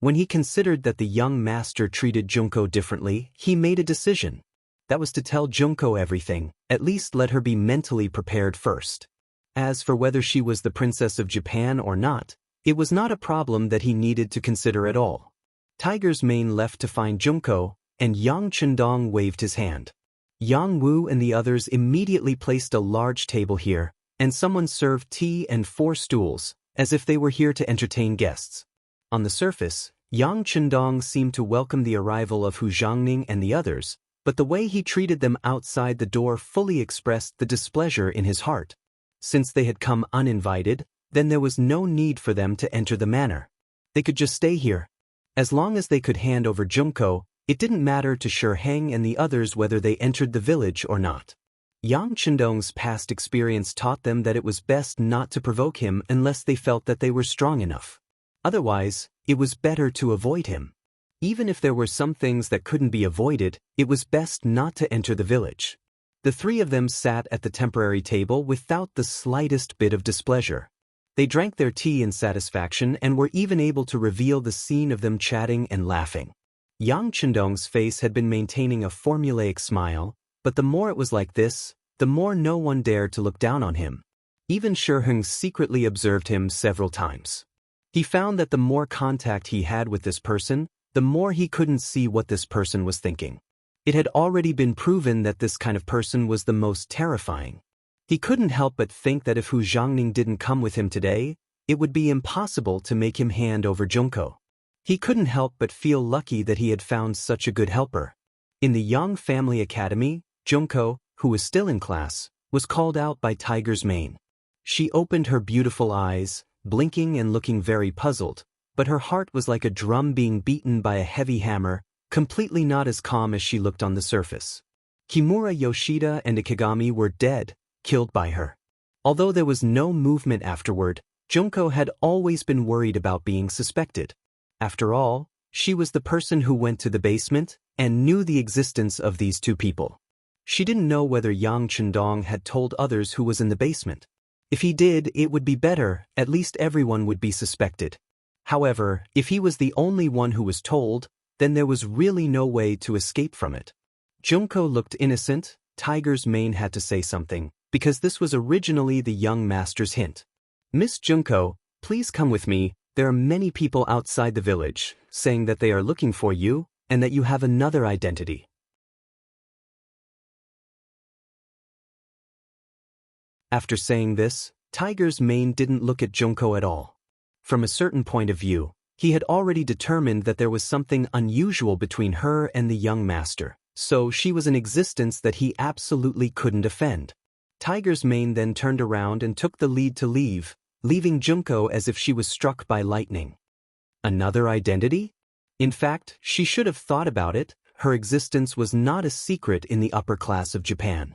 When he considered that the young master treated Junko differently, he made a decision. That was to tell Junko everything, at least let her be mentally prepared first. As for whether she was the princess of Japan or not, it was not a problem that he needed to consider at all. Tiger's Mane left to find Junko, and Yang Chendong waved his hand. Yang Wu and the others immediately placed a large table here, and someone served tea and 4 stools, as if they were here to entertain guests. On the surface, Yang Chendong seemed to welcome the arrival of Hu Zhangning and the others, but the way he treated them outside the door fully expressed the displeasure in his heart. Since they had come uninvited, then there was no need for them to enter the manor. They could just stay here. As long as they could hand over Junko, it didn't matter to Shurheng and the others whether they entered the village or not. Yang Chendong's past experience taught them that it was best not to provoke him unless they felt that they were strong enough. Otherwise, it was better to avoid him. Even if there were some things that couldn't be avoided, it was best not to enter the village. The three of them sat at the temporary table without the slightest bit of displeasure. They drank their tea in satisfaction and were even able to reveal the scene of them chatting and laughing. Yang Chendong's face had been maintaining a formulaic smile, but the more it was like this, the more no one dared to look down on him. Even Shurheng secretly observed him several times. He found that the more contact he had with this person, the more he couldn't see what this person was thinking. It had already been proven that this kind of person was the most terrifying. He couldn't help but think that if Hu Zhangning didn't come with him today, it would be impossible to make him hand over Junko. He couldn't help but feel lucky that he had found such a good helper. In the Yang Family Academy, Junko, who was still in class, was called out by Tiger's Mane. She opened her beautiful eyes, blinking and looking very puzzled, but her heart was like a drum being beaten by a heavy hammer, completely not as calm as she looked on the surface. Kimura Yoshida and Ikigami were dead, killed by her. Although there was no movement afterward, Junko had always been worried about being suspected. After all, she was the person who went to the basement and knew the existence of these two people. She didn't know whether Yang Chendong had told others who was in the basement. If he did, it would be better, at least everyone would be suspected. However, if he was the only one who was told, then there was really no way to escape from it. Junko looked innocent. Tiger's Mane had to say something, because this was originally the young master's hint. "Miss Junko, please come with me. There are many people outside the village, saying that they are looking for you, and that you have another identity." After saying this, Tiger's Mane didn't look at Junko at all. From a certain point of view, he had already determined that there was something unusual between her and the young master, so she was an existence that he absolutely couldn't offend. Tiger's Mane then turned around and took the lead to leave, leaving Junko as if she was struck by lightning. Another identity? In fact, she should have thought about it. Her existence was not a secret in the upper class of Japan.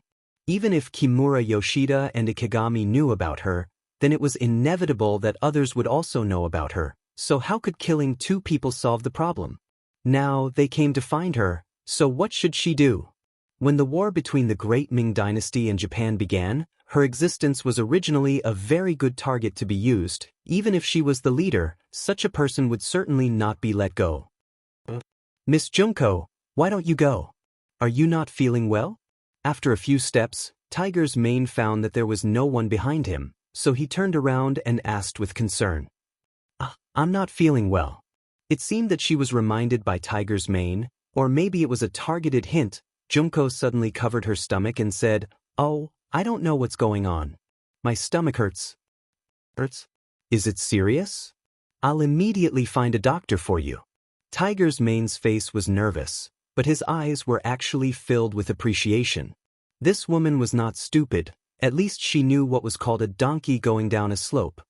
Even if Kimura Yoshida and Ikigami knew about her, then it was inevitable that others would also know about her, so how could killing two people solve the problem? Now they came to find her, so what should she do? When the war between the Great Ming Dynasty and Japan began, her existence was originally a very good target to be used. Even if she was the leader, such a person would certainly not be let go. "Miss Junko, why don't you go? Are you not feeling well?" After a few steps, Tiger's Mane found that there was no one behind him, so he turned around and asked with concern. "I'm not feeling well." It seemed that she was reminded by Tiger's Mane, or maybe it was a targeted hint. Junko suddenly covered her stomach and said, "Oh, I don't know what's going on. My stomach hurts." "Hurts? Is it serious? I'll immediately find a doctor for you." Tiger's Mane's face was nervous, but his eyes were actually filled with appreciation. This woman was not stupid. At least she knew what was called a donkey going down a slope.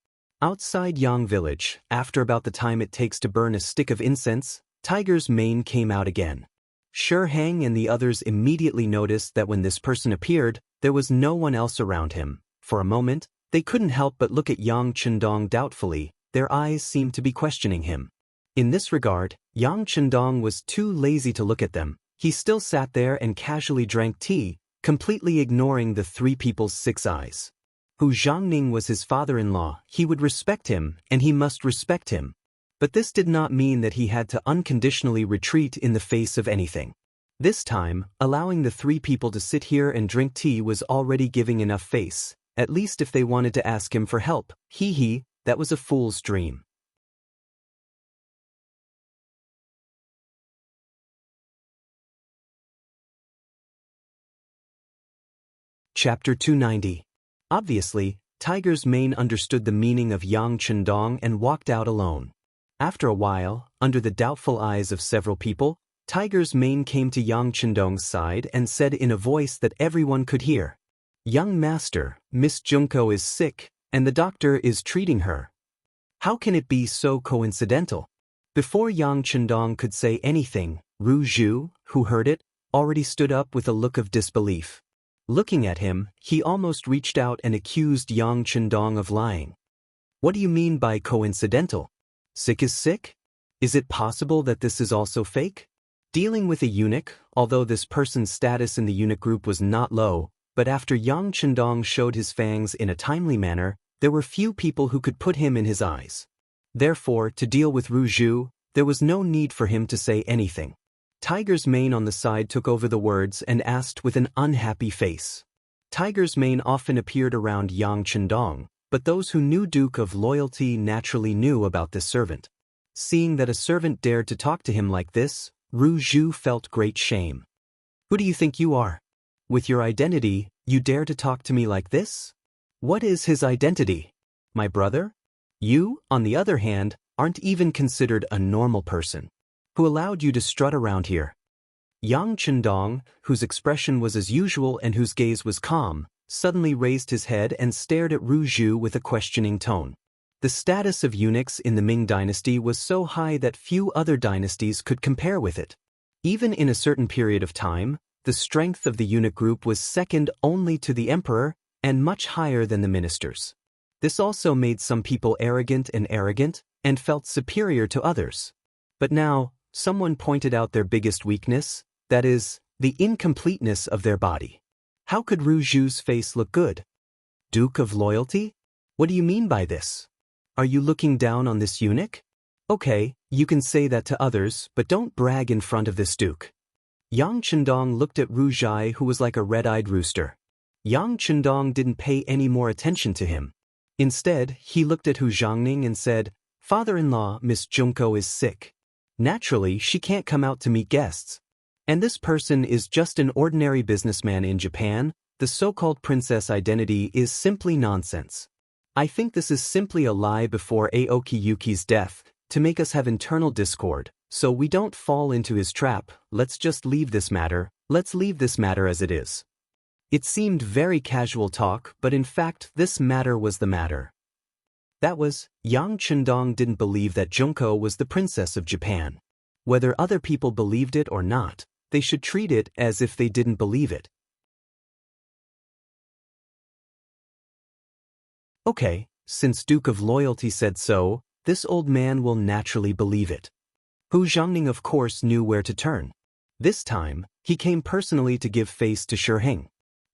Outside Yang village, after about the time it takes to burn a stick of incense, Tiger's Mane came out again. Shurheng and the others immediately noticed that when this person appeared, there was no one else around him. For a moment, they couldn't help but look at Yang Chendong doubtfully. Their eyes seemed to be questioning him. In this regard, Yang Chendong was too lazy to look at them. He still sat there and casually drank tea, completely ignoring the three people's 6 eyes. Hu Zhangning was his father-in-law. He would respect him, and he must respect him. But this did not mean that he had to unconditionally retreat in the face of anything. This time, allowing the 3 people to sit here and drink tea was already giving enough face, at least if they wanted to ask him for help. That was a fool's dream. Chapter 290. Obviously, Tiger's Mane understood the meaning of Yang Chendong and walked out alone. After a while, under the doubtful eyes of several people, Tiger's Mane came to Yang Chendong's side and said in a voice that everyone could hear, "Young master, Miss Junko is sick. And the doctor is treating her. How can it be so coincidental? Before Yang Chendong could say anything, Ru Zhu, who heard it, already stood up with a look of disbelief. Looking at him, he almost reached out and accused Yang Chendong of lying. What do you mean by coincidental? Sick is sick? Is it possible that this is also fake? Dealing with a eunuch, although this person's status in the eunuch group was not low, but after Yang Chendong showed his fangs in a timely manner, there were few people who could put him in his eyes. Therefore, to deal with Ru Zhu, there was no need for him to say anything. Tiger's Mane on the side took over the words and asked with an unhappy face. Tiger's Mane often appeared around Yang Chendong, but those who knew Duke of Loyalty naturally knew about this servant. Seeing that a servant dared to talk to him like this, Ru Zhu felt great shame. Who do you think you are? With your identity, you dare to talk to me like this? What is his identity? My brother? You, on the other hand, aren't even considered a normal person. Who allowed you to strut around here? Yang Chendong, whose expression was as usual and whose gaze was calm, suddenly raised his head and stared at Ru Zhu with a questioning tone. The status of eunuchs in the Ming dynasty was so high that few other dynasties could compare with it. Even in a certain period of time, the strength of the eunuch group was second only to the emperor and much higher than the ministers. This also made some people arrogant and felt superior to others. But now, someone pointed out their biggest weakness, that is, the incompleteness of their body. How could Ru Zhu's face look good? Duke of Loyalty? What do you mean by this? Are you looking down on this eunuch? Okay, you can say that to others, but don't brag in front of this duke. Yang Chendong looked at Ru Zhai, who was like a red-eyed rooster. Yang Chendong didn't pay any more attention to him. Instead, he looked at Hu Zhangning and said, "Father-in-law, Miss Junko is sick. Naturally, she can't come out to meet guests. And this person is just an ordinary businessman in Japan. The so-called princess identity is simply nonsense. I think this is simply a lie before Aoki Yuki's death, to make us have internal discord, so we don't fall into his trap. Let's leave this matter as it is." It seemed very casual talk, but in fact this matter was the matter. That was, Yang Chendong didn't believe that Junko was the princess of Japan. Whether other people believed it or not, they should treat it as if they didn't believe it. Okay, since Duke of Loyalty said so, this old man will naturally believe it. Hu Zhangning of course knew where to turn. This time, he came personally to give face to Shiheng.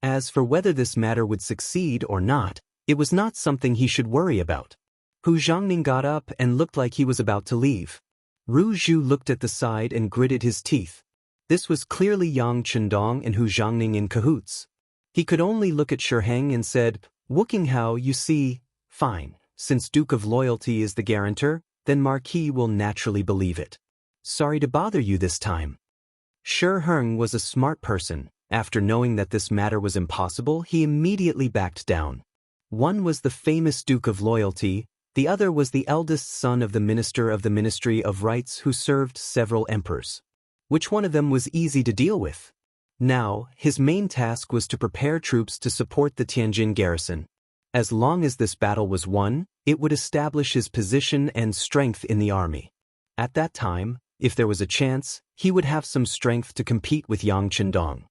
As for whether this matter would succeed or not, it was not something he should worry about. Hu Zhangning got up and looked like he was about to leave. Ru Zhu looked at the side and gritted his teeth. This was clearly Yang Chendong and Hu Zhangning in cahoots. He could only look at Shiheng and said, "Wooking Hao, you see, fine, since Duke of Loyalty is the guarantor, then Marquis will naturally believe it. Sorry to bother you this time." Shiheng was a smart person. After knowing that this matter was impossible, he immediately backed down. One was the famous Duke of Loyalty, the other was the eldest son of the minister of the Ministry of Rights who served several emperors. Which one of them was easy to deal with? Now, his main task was to prepare troops to support the Tianjin garrison. As long as this battle was won, it would establish his position and strength in the army. At that time, if there was a chance, he would have some strength to compete with Yang Chendong.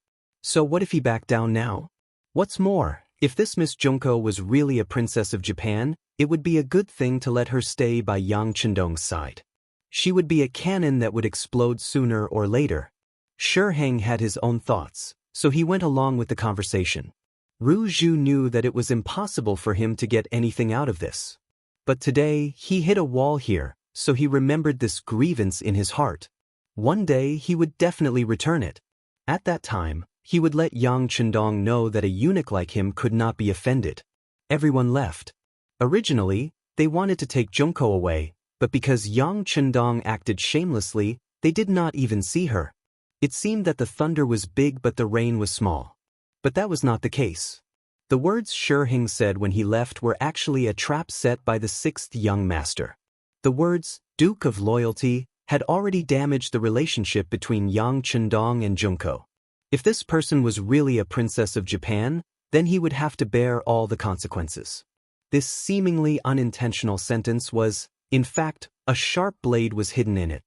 So what if he backed down now? What's more, if this Miss Junko was really a princess of Japan, it would be a good thing to let her stay by Yang Chendong's side. She would be a cannon that would explode sooner or later. Shiheng had his own thoughts, so he went along with the conversation. Ru Zhu knew that it was impossible for him to get anything out of this. But today, he hit a wall here, so he remembered this grievance in his heart. One day he would definitely return it. At that time, he would let Yang Chendong know that a eunuch like him could not be offended. Everyone left. Originally, they wanted to take Junko away, but because Yang Chendong acted shamelessly, they did not even see her. It seemed that the thunder was big but the rain was small. But that was not the case. The words Shiheng said when he left were actually a trap set by the sixth young master. The words, Duke of Loyalty, had already damaged the relationship between Yang Chendong and Junko. If this person was really a princess of Japan, then he would have to bear all the consequences. This seemingly unintentional sentence was, in fact, a sharp blade was hidden in it.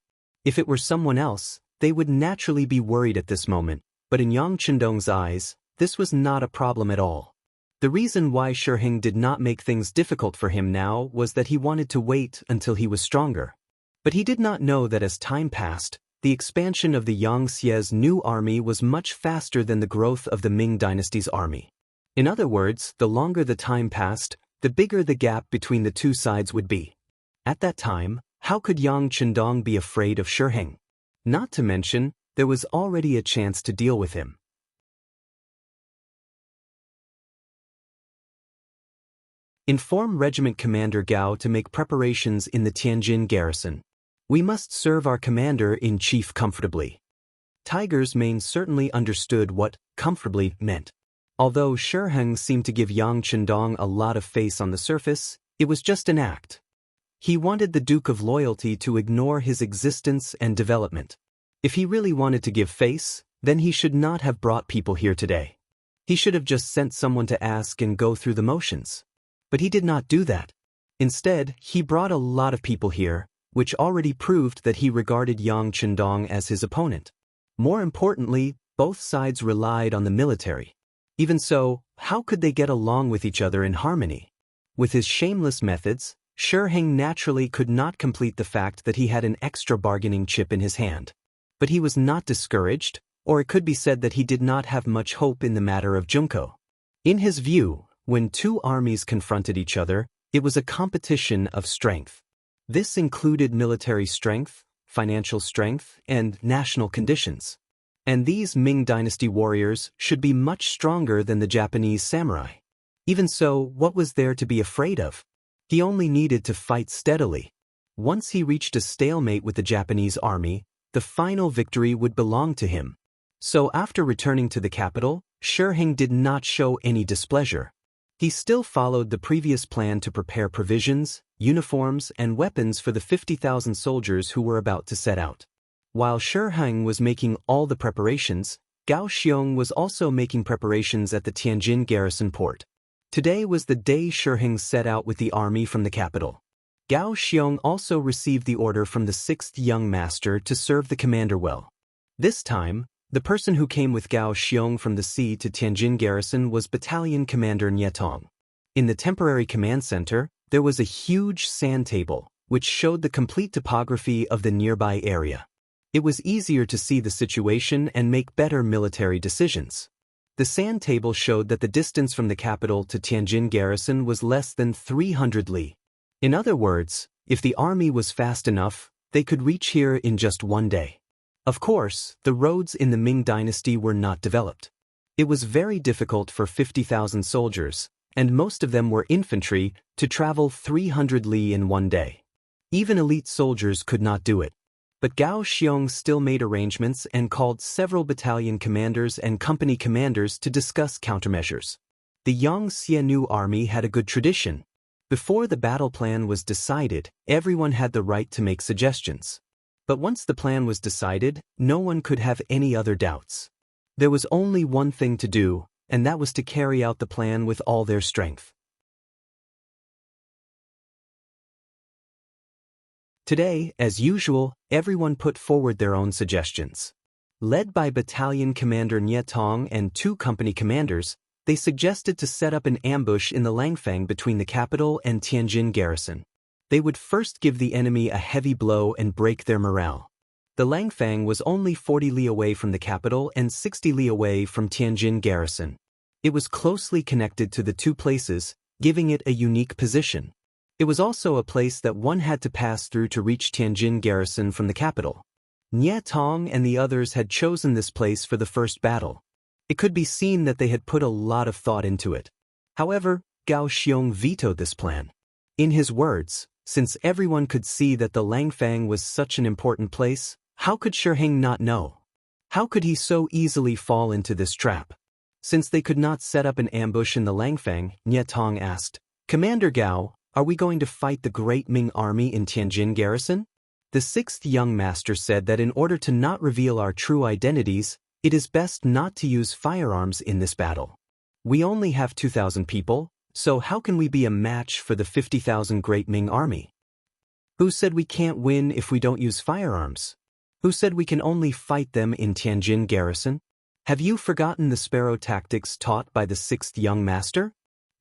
If it were someone else, they would naturally be worried at this moment, but in Yang Chendong's eyes, this was not a problem at all. The reason why Shiheng did not make things difficult for him now was that he wanted to wait until he was stronger. But he did not know that as time passed, the expansion of the Yang Xie's new army was much faster than the growth of the Ming dynasty's army. In other words, the longer the time passed, the bigger the gap between the two sides would be. At that time, how could Yang Chendong be afraid of Shiheng? Not to mention, there was already a chance to deal with him. Inform Regiment Commander Gao to make preparations in the Tianjin garrison. We must serve our commander-in-chief comfortably. Tiger's Mane certainly understood what comfortably meant. Although Shiheng seemed to give Yang Chendong a lot of face on the surface, it was just an act. He wanted the Duke of Loyalty to ignore his existence and development. If he really wanted to give face, then he should not have brought people here today. He should have just sent someone to ask and go through the motions. But he did not do that. Instead, he brought a lot of people here, which already proved that he regarded Yang Chendong as his opponent. More importantly, both sides relied on the military. Even so, how could they get along with each other in harmony? With his shameless methods, Shiheng naturally could not complete the fact that he had an extra bargaining chip in his hand. But he was not discouraged, or it could be said that he did not have much hope in the matter of Junko. In his view, when two armies confronted each other, it was a competition of strength. This included military strength, financial strength, and national conditions. And these Ming dynasty warriors should be much stronger than the Japanese samurai. Even so, what was there to be afraid of? He only needed to fight steadily. Once he reached a stalemate with the Japanese army, the final victory would belong to him. So after returning to the capital, Shiheng did not show any displeasure. He still followed the previous plan to prepare provisions, uniforms, and weapons for the 50,000 soldiers who were about to set out. While Shiheng was making all the preparations, Gao Xiong was also making preparations at the Tianjin garrison port. Today was the day Shiheng set out with the army from the capital. Gao Xiong also received the order from the 6th young master to serve the commander well. This time, the person who came with Gao Xiong from the sea to Tianjin garrison was Battalion Commander Nie Tong. In the temporary command center, there was a huge sand table, which showed the complete topography of the nearby area. It was easier to see the situation and make better military decisions. The sand table showed that the distance from the capital to Tianjin garrison was less than 300 li. In other words, if the army was fast enough, they could reach here in just one day. Of course, the roads in the Ming dynasty were not developed. It was very difficult for 50,000 soldiers, and most of them were infantry, to travel 300 li in one day. Even elite soldiers could not do it. But Gao Xiong still made arrangements and called several battalion commanders and company commanders to discuss countermeasures. The Yang Xienu army had a good tradition. Before the battle plan was decided, everyone had the right to make suggestions. But once the plan was decided, no one could have any other doubts. There was only one thing to do, and that was to carry out the plan with all their strength. Today, as usual, everyone put forward their own suggestions. Led by Battalion Commander Nie Tong and 2 company commanders, they suggested to set up an ambush in the Langfang between the capital and Tianjin garrison. They would first give the enemy a heavy blow and break their morale. The Langfang was only 40 li away from the capital and 60 li away from Tianjin garrison. It was closely connected to the two places, giving it a unique position. It was also a place that one had to pass through to reach Tianjin garrison from the capital. Nie Tong and the others had chosen this place for the first battle. It could be seen that they had put a lot of thought into it. However, Gao Xiong vetoed this plan. In his words, since everyone could see that the Langfang was such an important place, how could Shiheng not know? How could he so easily fall into this trap? Since they could not set up an ambush in the Langfang, Nie Tong asked, "Commander Gao, are we going to fight the great Ming army in Tianjin garrison?" The 6th young master said that in order to not reveal our true identities, it is best not to use firearms in this battle. We only have 2,000 people, So how can we be a match for the 50,000 Great Ming army? Who said we can't win if we don't use firearms? Who said we can only fight them in Tianjin garrison? Have you forgotten the sparrow tactics taught by the sixth young master?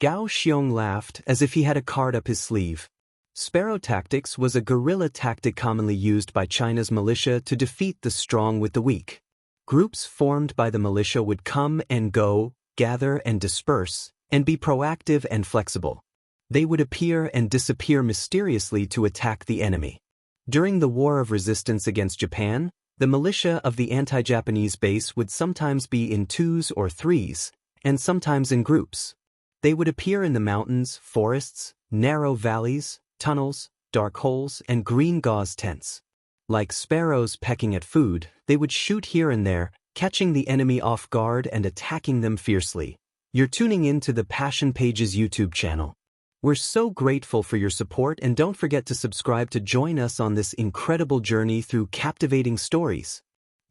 Gao Xiong laughed as if he had a card up his sleeve. Sparrow tactics was a guerrilla tactic commonly used by China's militia to defeat the strong with the weak. Groups formed by the militia would come and go, gather and disperse, and be proactive and flexible. They would appear and disappear mysteriously to attack the enemy. During the War of Resistance against Japan, the militia of the anti-Japanese base would sometimes be in twos or threes, and sometimes in groups. They would appear in the mountains, forests, narrow valleys, tunnels, dark holes, and green gauze tents. Like sparrows pecking at food, they would shoot here and there, catching the enemy off guard and attacking them fiercely. You're tuning in to the Passion Pages YouTube channel. We're so grateful for your support, and don't forget to subscribe to join us on this incredible journey through captivating stories.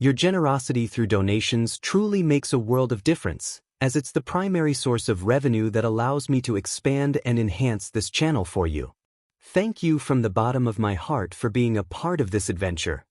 Your generosity through donations truly makes a world of difference, as it's the primary source of revenue that allows me to expand and enhance this channel for you. Thank you from the bottom of my heart for being a part of this adventure.